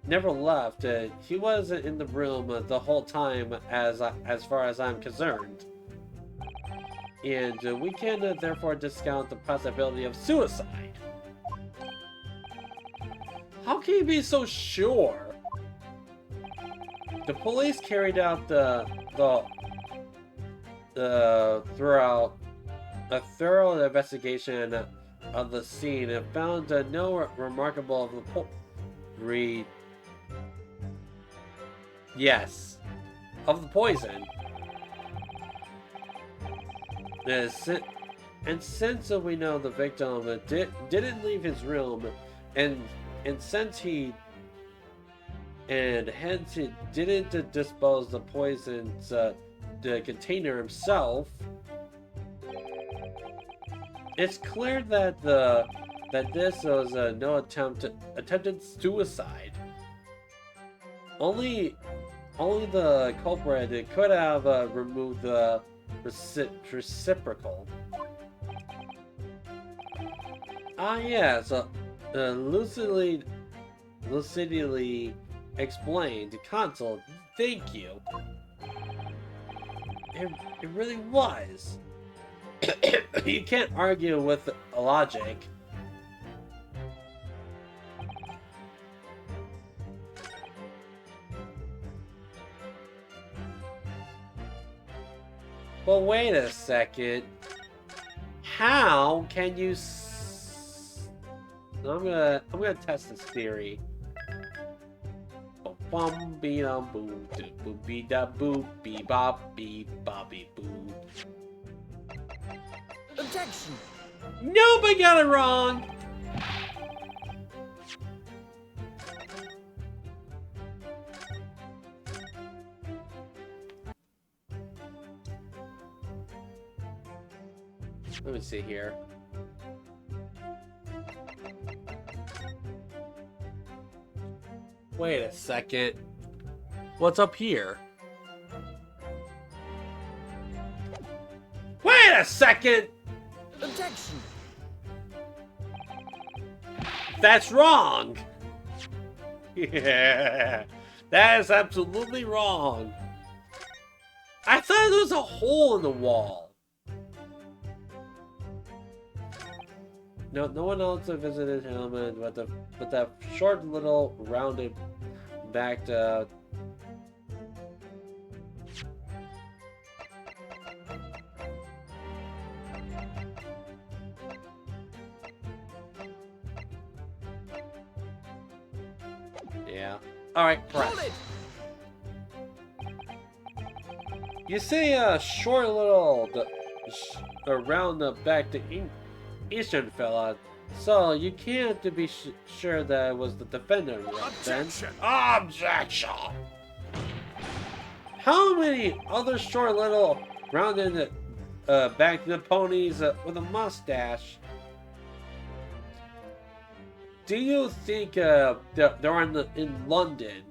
never left. He was in the room the whole time, as far as I'm concerned. And we can therefore discount the possibility of suicide. How can you be so sure? The police carried out throughout a thorough investigation of the scene and found no remarkable of the poison. And since we know the victim didn't leave his room, and hence he didn't dispose the poison's the container himself, it's clear that this was no attempted suicide. Only the culprit could have removed the reciprocal. Ah yes, lucidly explained. Console, thank you. It really was. You can't argue with logic. But wait a second. How can you I'm gonna test this theory. Bum be dum boom boom be da boop be bop be bobby boo. Objection! Nobody got it wrong! Let me see here. Wait a second. What's up here? Wait a second! Objection! That's wrong! Yeah, that is absolutely wrong. I thought there was a hole in the wall. No one else visited him, and with that short little rounded backed yeah. Alright, press. You see a short little around the back to Eastern fella, so you can't be sure that it was the defender. Objection! Objection! How many other short little rounded back to the ponies with a mustache do you think they're in London?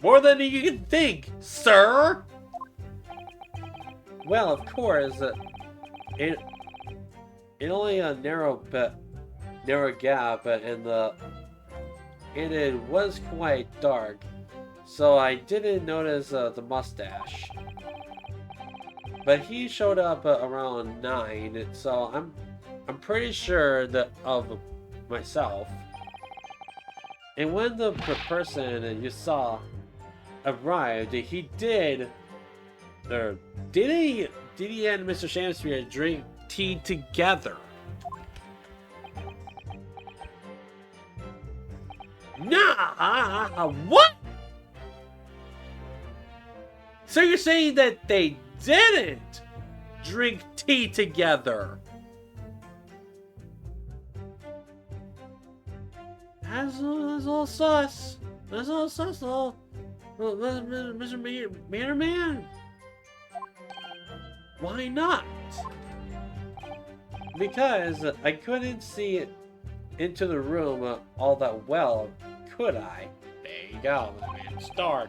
More than you can think, sir! Well, of course, it only a narrow gap, and it was quite dark, so I didn't notice the mustache. But he showed up around 9, so I'm pretty sure of myself. And when the person you saw arrived, he did he and Mr. Shamspeare drink tea together? Nah, what? So you're saying that they didn't drink tea together? That's all sus. That's all sus, though. Mr. Man. Why not? Because I couldn't see into the room all that well, could I? There you go, man. It's dark.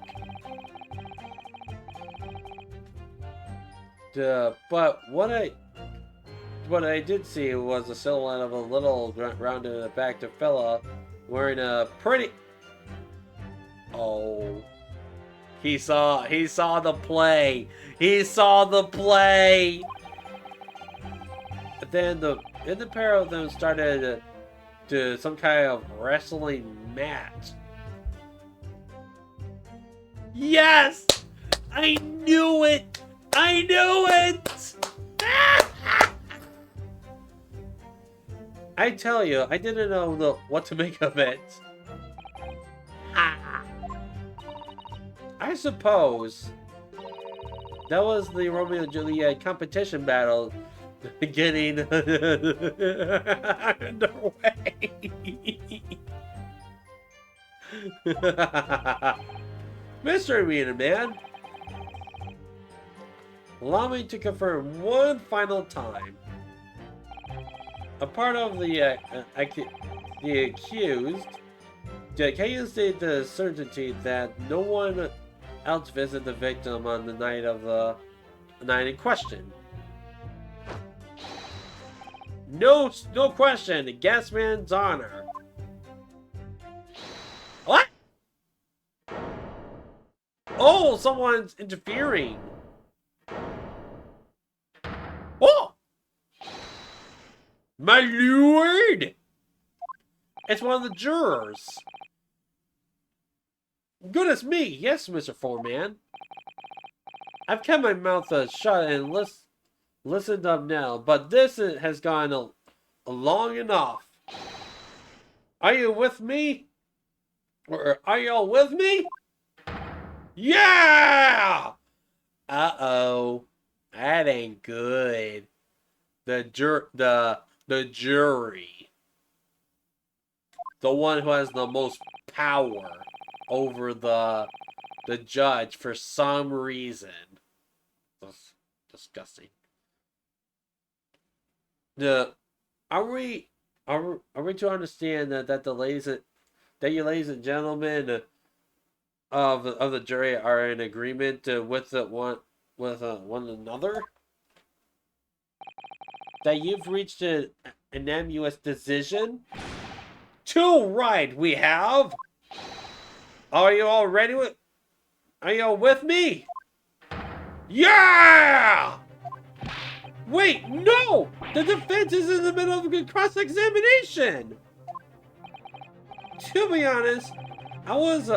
But what I did see was a silhouette of a little rounded backed fella wearing a pretty. Oh, he saw the play. He saw the play. Then the pair of them started to some kind of wrestling match. Yes! I knew it! I knew it! I tell you, I didn't know what to make of it. I suppose that was the Romeo and Juliet competition battle getting underway. Mr. Arena Man, allow me to confirm one final time. A part of the accused, can you state the certainty that no one else visited the victim on the night in question? No question. The gas man's honor. What? Oh, someone's interfering. Oh! My lord! It's one of the jurors. Goodness me, yes, Mr. Foreman. I've kept my mouth shut and listened up now, but this has gone long enough. Are you with me? Or are y'all with me? Yeah! Uh-oh. That ain't good. The jury. The one who has the most power over the judge for some reason. That's disgusting. Are we to understand that you ladies and gentlemen of the jury are in agreement with one another? That you've reached an unanimous decision? Too right, we have. Are you all ready with? Are you all with me? Yeah! Wait, no! The defense is in the middle of a cross-examination. To be honest, I was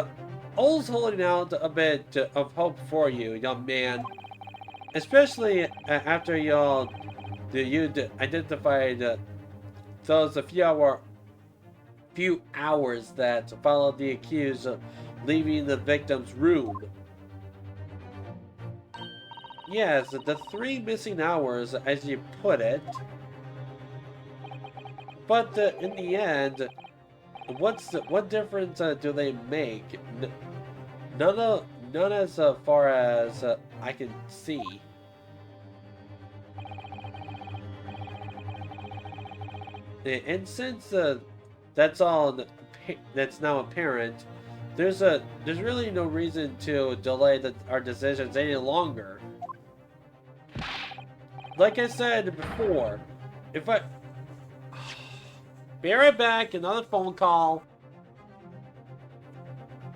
holding out a bit of hope for you, young man. Especially after you identified those few hours that followed the accused leaving the victim's room. Yes, the 3 missing hours, as you put it. But in the end, what difference do they make? None as far as I can see. And since that's now apparent, there's really no reason to delay our decisions any longer. Like I said before, if I be right back, another phone call.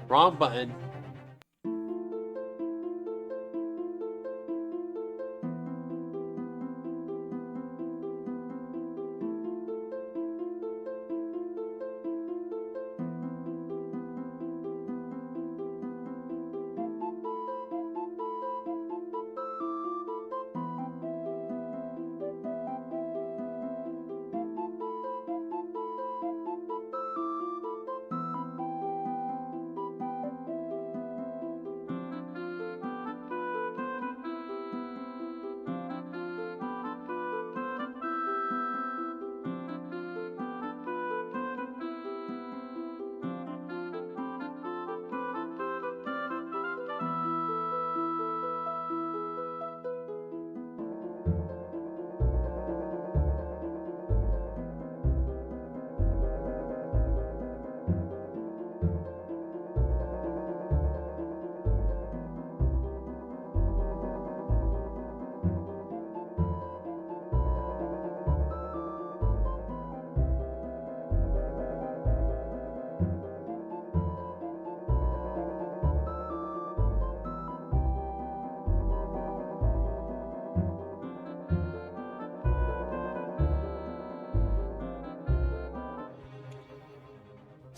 Wrong button.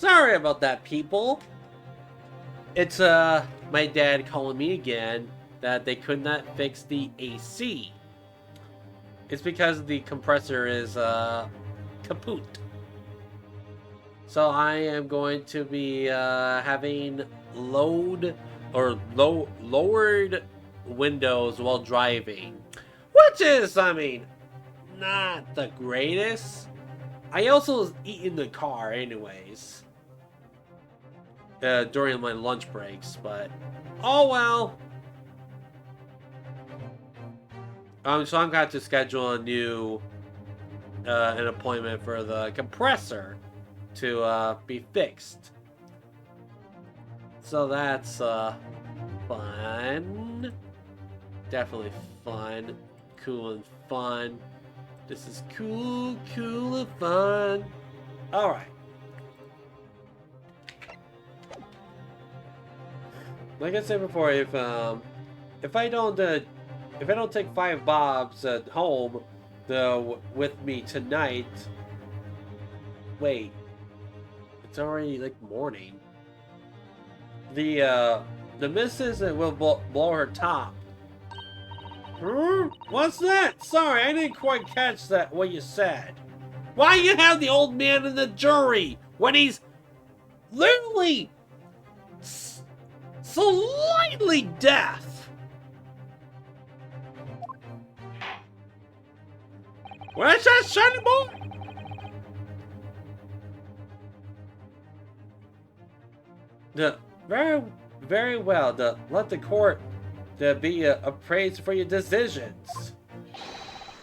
Sorry about that, people. It's my dad calling me again that they could not fix the AC. It's because the compressor is kaput. So I am going to be having lowered windows while driving, which is, I mean, not the greatest. I also eat in the car anyways during my lunch breaks, but oh well. So I'm going to schedule a new an appointment for the compressor to be fixed. So that's fun. Definitely fun. Cool and fun. This is cool and fun. Alright. Like I said before, if I don't take 5 bobs at home with me tonight. Wait. It's already like morning. The missus will blow her top. What's that? Sorry, I didn't quite catch that what you said. Why you have the old man in the jury when he's literally slightly deaf? Where's that shiny boy? Very well. Let the court be appraised for your decisions.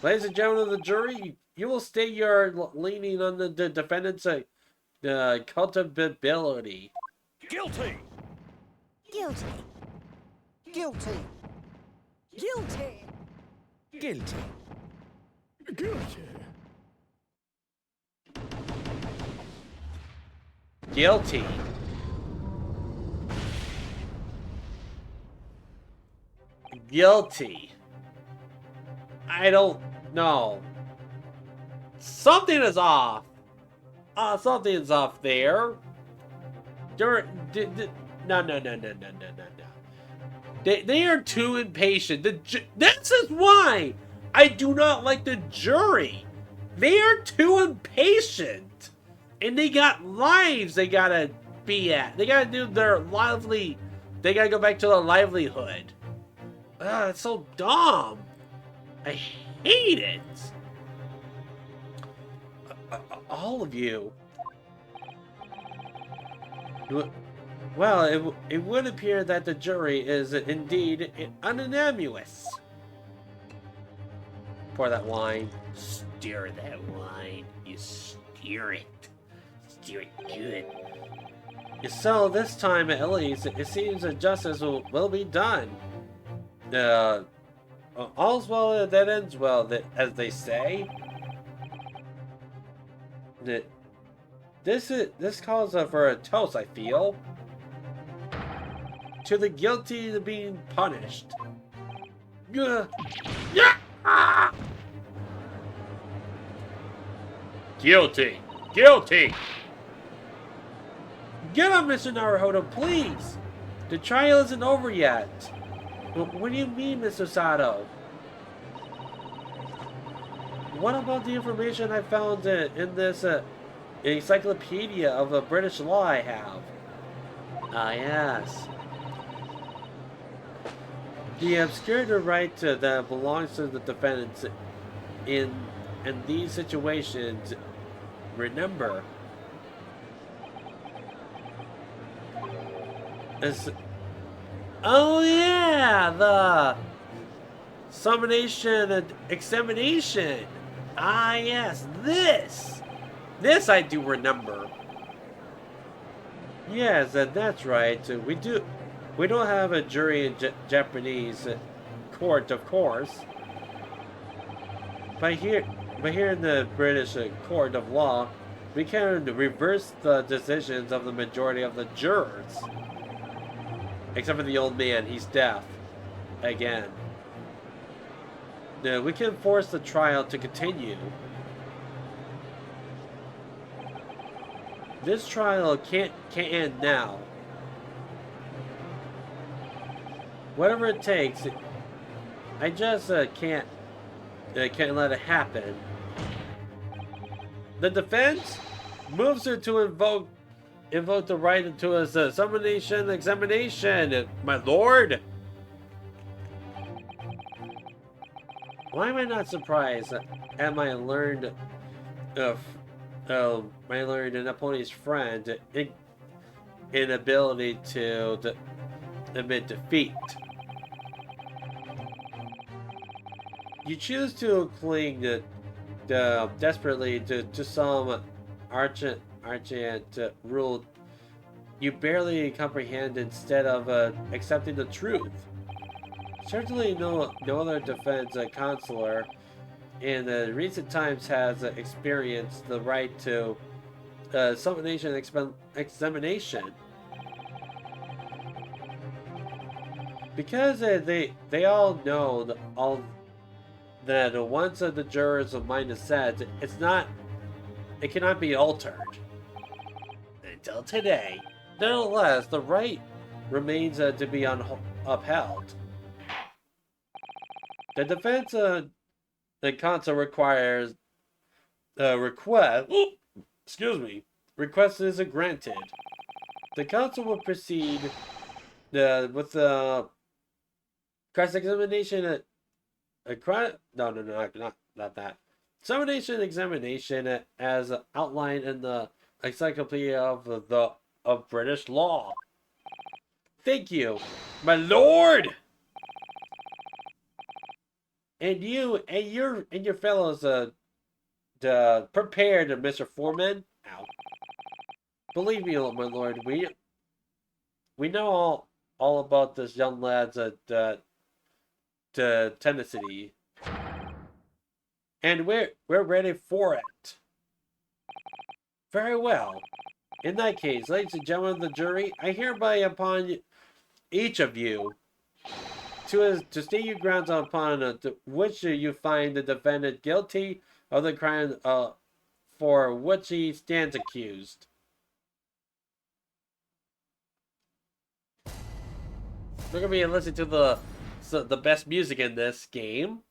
Ladies and gentlemen of the jury, you will state your leaning on the defendant's culpability. Guilty. Guilty. Guilty. Guilty. Guilty. Guilty. Guilty. Guilty. I don't know. Something is off. Something is off there. No. They are too impatient. This is why I do not like the jury. They are too impatient. And they got lives they gotta be at. They gotta do their they gotta go back to their livelihood. It's so dumb. I hate it. All of you. Well, it would appear that the jury is indeed unanimous. Pour that wine. Stir that wine. You stir it. Stir it good. So this time at least, it seems that justice will be done. All's well that ends well, as they say. This calls for a toast, I feel. To the guilty of being punished. Guilty! Guilty! Get up, Mr. Naruhodo, please! The trial isn't over yet. What do you mean, Mr. Sato? What about the information I found in this encyclopedia of the British law I have? Ah, yes. The obscured right that belongs to the defendants in these situations, remember, oh yeah, the summonation and examination. Ah yes, this I do remember. Yes, that's right. We don't have a jury in Japanese court, of course. But here in the British court of law, we can reverse the decisions of the majority of the jurors. Except for the old man, he's deaf. Again. We can force the trial to continue. This trial can't end now. Whatever it takes, I just can't let it happen. The defense moves her to invoke the right into a summonation examination, my lord. Why am I not surprised at my learned Napoleon's friend inability to admit defeat? You choose to cling desperately to some argent rule you barely comprehend instead of accepting the truth. Certainly no other defense counselor in recent times has experienced the right to summonation examination. Because they all know that once the jurors' mind is set, it cannot be altered. Until today. Nonetheless, the right remains to be upheld. The defense the counsel requires request request is granted. The counsel will proceed with the cross-examination. Not that. Summonation examination as outlined in the Encyclopedia of British Law. Thank you, my lord. And your fellows prepared, Mr. Foreman. Ow. Believe me, my lord, we know all about this young lad's tenacity. And we're ready for it. Very well. In that case, ladies and gentlemen of the jury, I hereby upon each of you to state your grounds upon which you find the defendant guilty of the crime for which he stands accused. We're gonna be listening to the best music in this game.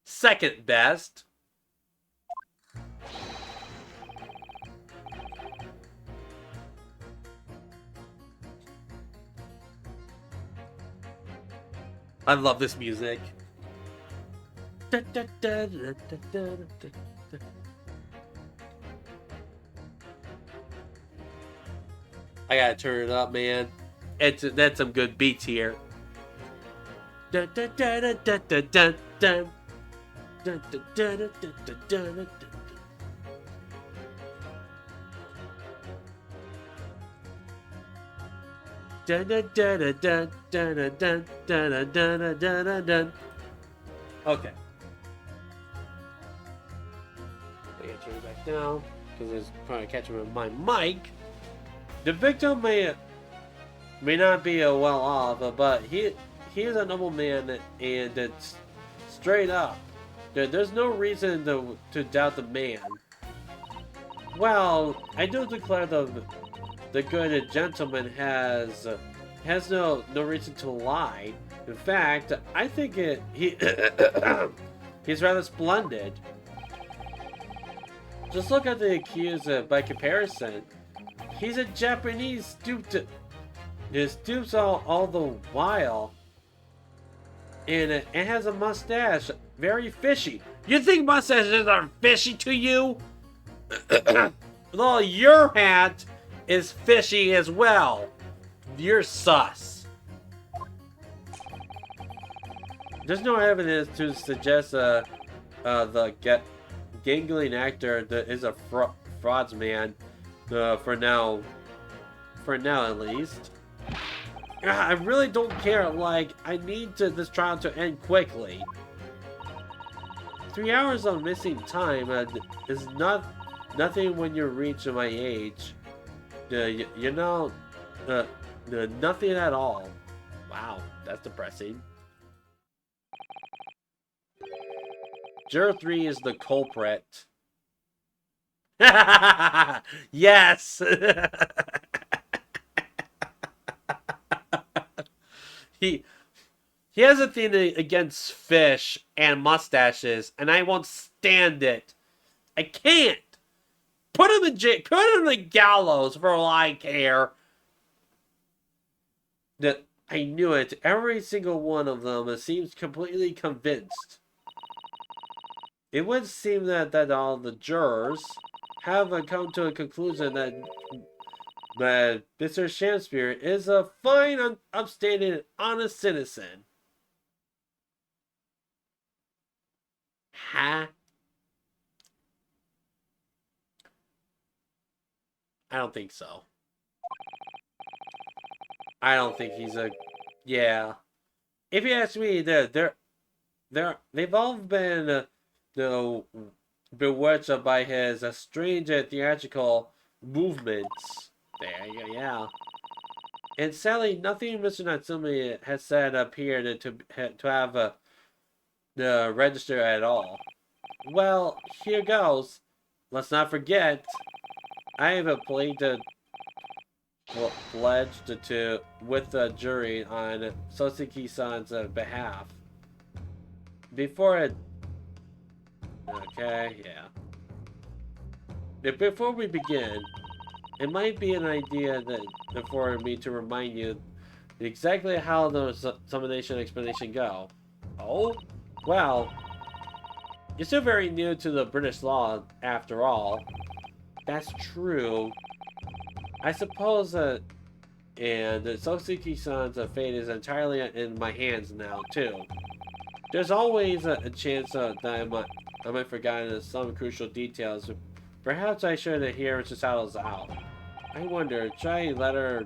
Second best. I love this music. I gotta turn it up, man. That's some good beats here. Okay. I gotta turn it back down because it's probably catching my mic. The victim may not be well off, but he is a noble man, and it's straight up. There's no reason to doubt the man. Well, I do declare the good gentleman has no reason to lie. In fact, I think he's rather splendid. Just look at the accused by comparison. He's a Japanese stoops all the while. And it has a mustache. Very fishy. You think mustaches are fishy to you? Well, your hat is fishy as well. You're sus. There's no evidence to suggest the gangling actor is a fraudsman. For now at least. I really don't care. Like, I need this trial to end quickly. 3 hours of missing time is nothing when you reach my age. You know, nothing at all. Wow, that's depressing. Juror 3 is the culprit. Yes. he he has a thing against fish and mustaches, and I won't stand it. I can't. Put him in jail. Put him in the gallows for all I care. That I knew it. Every single one of them seems completely convinced. It would seem that all the jurors have come to a conclusion that Mr. Shamspeare is a fine, upstated, honest citizen. Huh? I don't think so. I don't think he's a... Yeah. If you ask me, they've all been bewitched by his strange theatrical movements. Yeah. And sadly, nothing Mr. Natsumi has said appeared to have the register at all. Well, here goes. Let's not forget, I have pledged to with the jury on Soseki-san's behalf. Before before we begin, it might be an idea for me to remind you exactly how the summonation explanation go. Oh? Well, you're still very new to the British law, after all. That's true. I suppose and Soseki-san's fate is entirely in my hands now, too. There's always a chance that I might forgotten some crucial details. Perhaps I should hear Mr. Saddles out. I wonder, should I let her...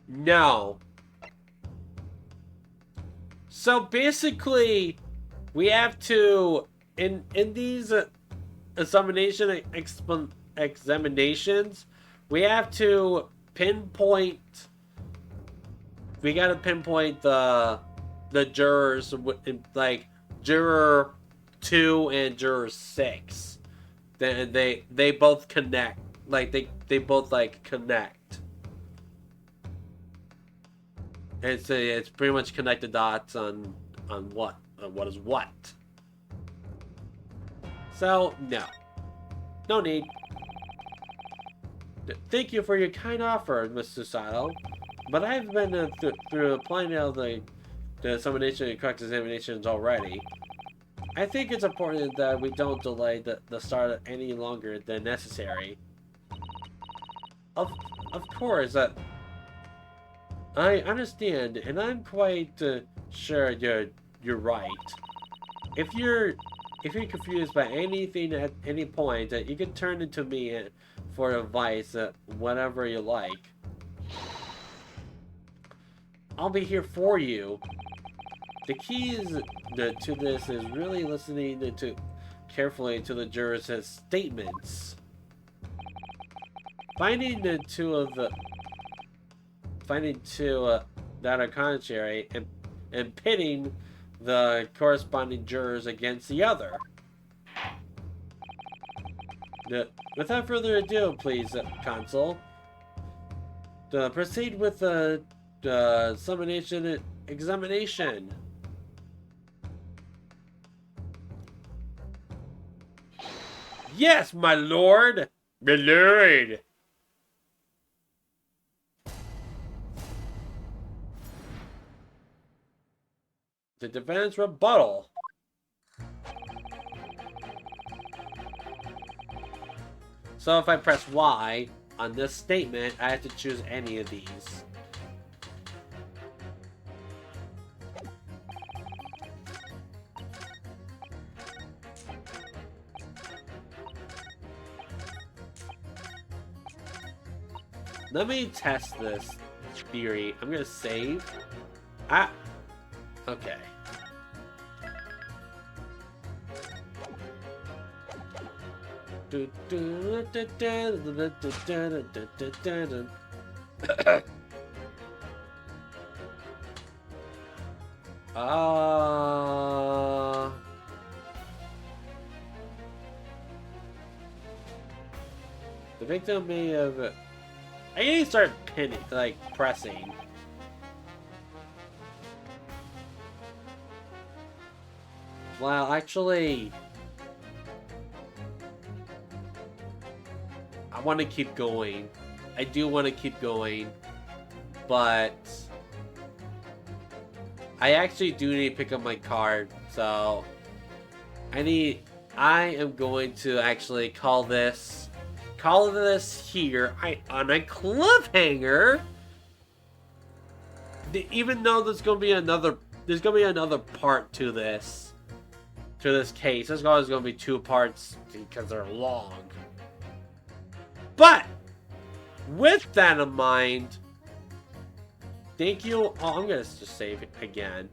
No. So basically, we have to, in these examination examinations, we have to pinpoint... We gotta pinpoint the jurors, like juror 2 and juror 6. Then they both connect, like they both like connect. It's pretty much connect the dots on what is what. So no need. Thank you for your kind offer, Mr. Sato. But I've been through plenty of the summonation and correct examinations already. I think it's important that we don't delay the start any longer than necessary. Of course, I understand, and I'm quite sure you're right. If you're confused by anything at any point, you can turn to me for advice, whenever you like. I'll be here for you. The key to this is really listening carefully to the jurors' statements. Finding two that are contrary and pitting the corresponding jurors against the other. Without further ado, please, Consul, proceed with the summonation examination. Yes, my lord! My lord! The defendant's rebuttal. So if I press Y on this statement, I have to choose any of these. Let me test this theory. I'm gonna save. Okay. The victim may have... I need to start pinning, like, pressing. Well, actually... I want to keep going. I do want to keep going. But... I actually do need to pick up my card, so... I am going to actually call this here on a cliffhanger. Even though there's gonna be another part to this case. There's always gonna be 2 parts because they're long. But with that in mind, thank you. Oh, I'm gonna just save it again.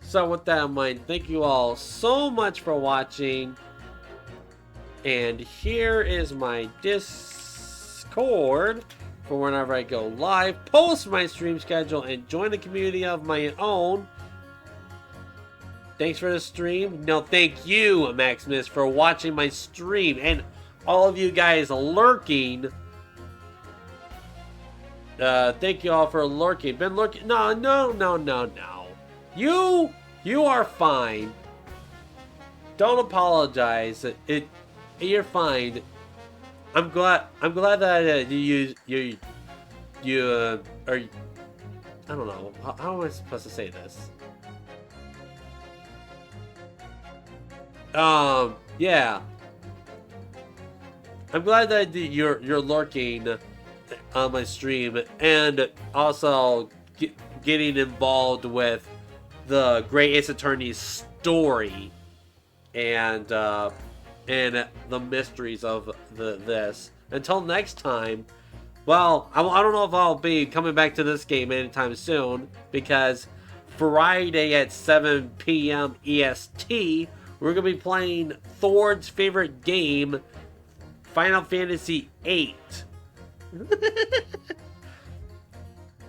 So with that in mind, thank you all so much for watching. And here is my Discord for whenever I go live, post my stream schedule, and join a community of my own. Thanks for the stream. No, thank you, Maximus, for watching my stream. And all of you guys lurking. Thank you all for lurking. Been lurking. No. You are fine. Don't apologize. You're fine. I'm glad that you are. I don't know. How am I supposed to say this? Yeah. I'm glad that you're lurking on my stream and also getting involved with the Great Ace Attorney's story and the mysteries of this. Until next time, well, I don't know if I'll be coming back to this game anytime soon, because Friday at 7 p.m. EST, we're going to be playing Thor's favorite game, Final Fantasy VIII.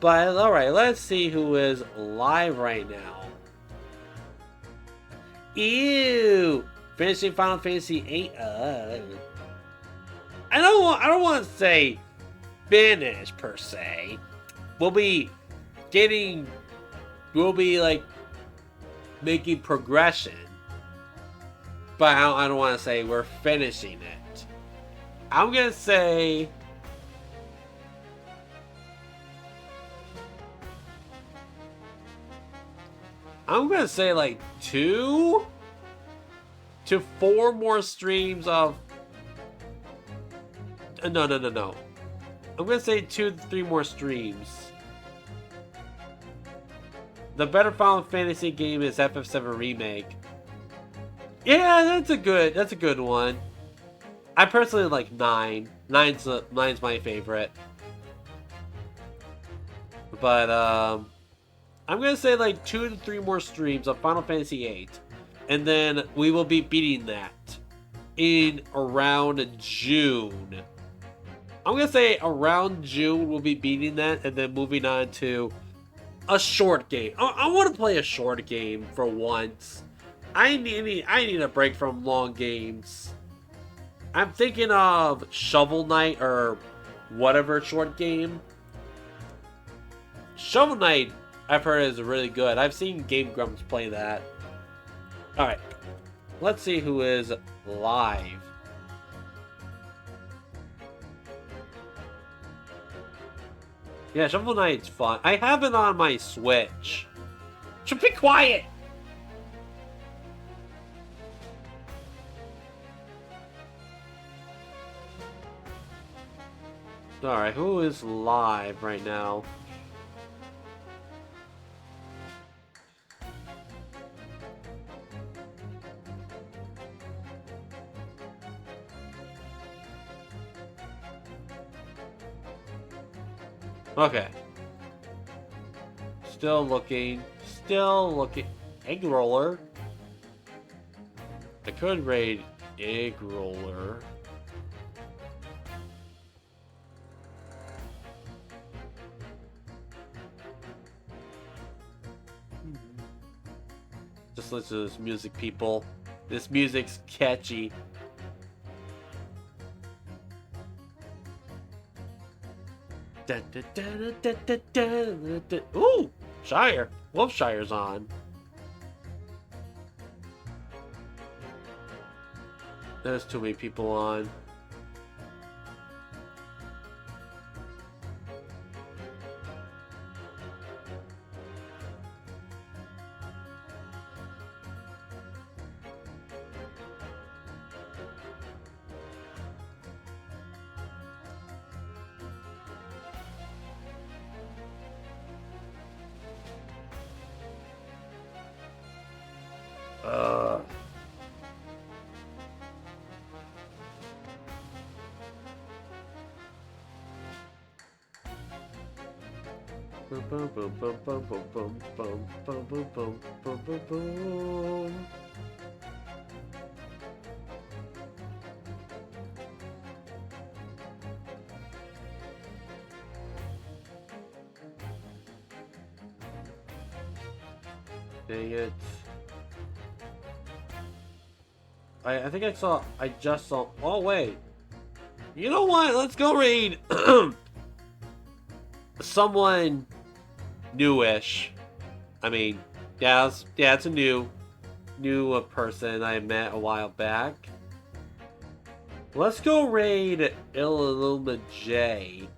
But, alright, let's see who is live right now. Ew! Finishing Final Fantasy VIII. I don't want to say finish per se. We'll be like making progression. But I don't want to say we're finishing it. I'm gonna say like 2 to 4 more streams of... No. I'm gonna say 2 to 3 more streams. The better Final Fantasy game is FF7 Remake. Yeah, that's a good one. I personally like 9. 9's my favorite. But I'm gonna say like 2 to 3 more streams of Final Fantasy VIII, and then we will be beating that in around June. I'm gonna say around June we'll be beating that, and then moving on to a short game. I want to play a short game for once. I need a break from long games. I'm thinking of Shovel Knight or whatever short game. Shovel Knight, I've heard, is really good. I've seen Game Grumps play that. Alright. Let's see who is live. Yeah, Shovel Knight's fun. I have it on my Switch. So be quiet! Alright, who is live right now? Okay. Still looking. Egg Roller. I could raid Egg Roller. Just listen to this music, people. This music's catchy. Ooh! Shire! Wolfshire's on. There's too many people on. Boom, boom, boom, boom, boom, boom, boom, boom, boom, boom, boom, boom, boom, boom. Dang it. I think I just saw, oh wait. You know what? Let's go raid someone newish. I mean, yeah, it's a new person I met a while back. Let's go raid Illuma J.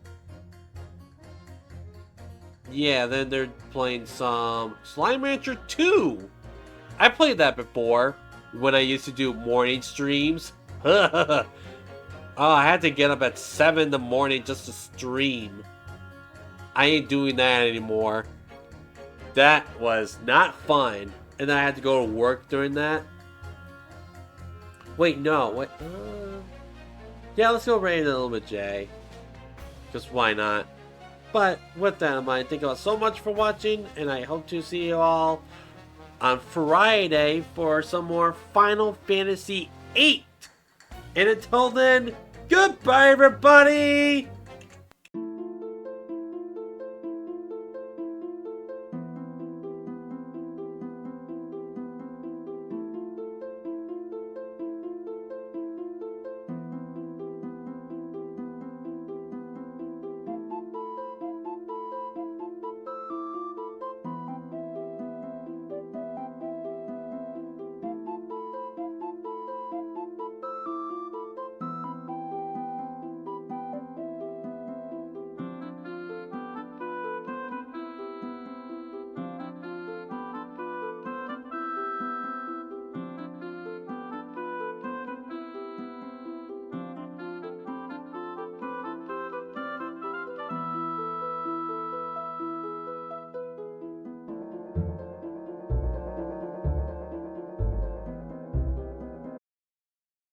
Yeah, then they're playing some Slime Rancher 2. I played that before when I used to do morning streams. Oh, I had to get up at 7 in the morning just to stream. I ain't doing that anymore. That was not fun. And then I had to go to work during that. Wait, no. What? Yeah, let's go raid a little bit, Jay. Just why not? But with that in mind, thank you all so much for watching. And I hope to see you all on Friday for some more Final Fantasy VIII. And until then, goodbye, everybody!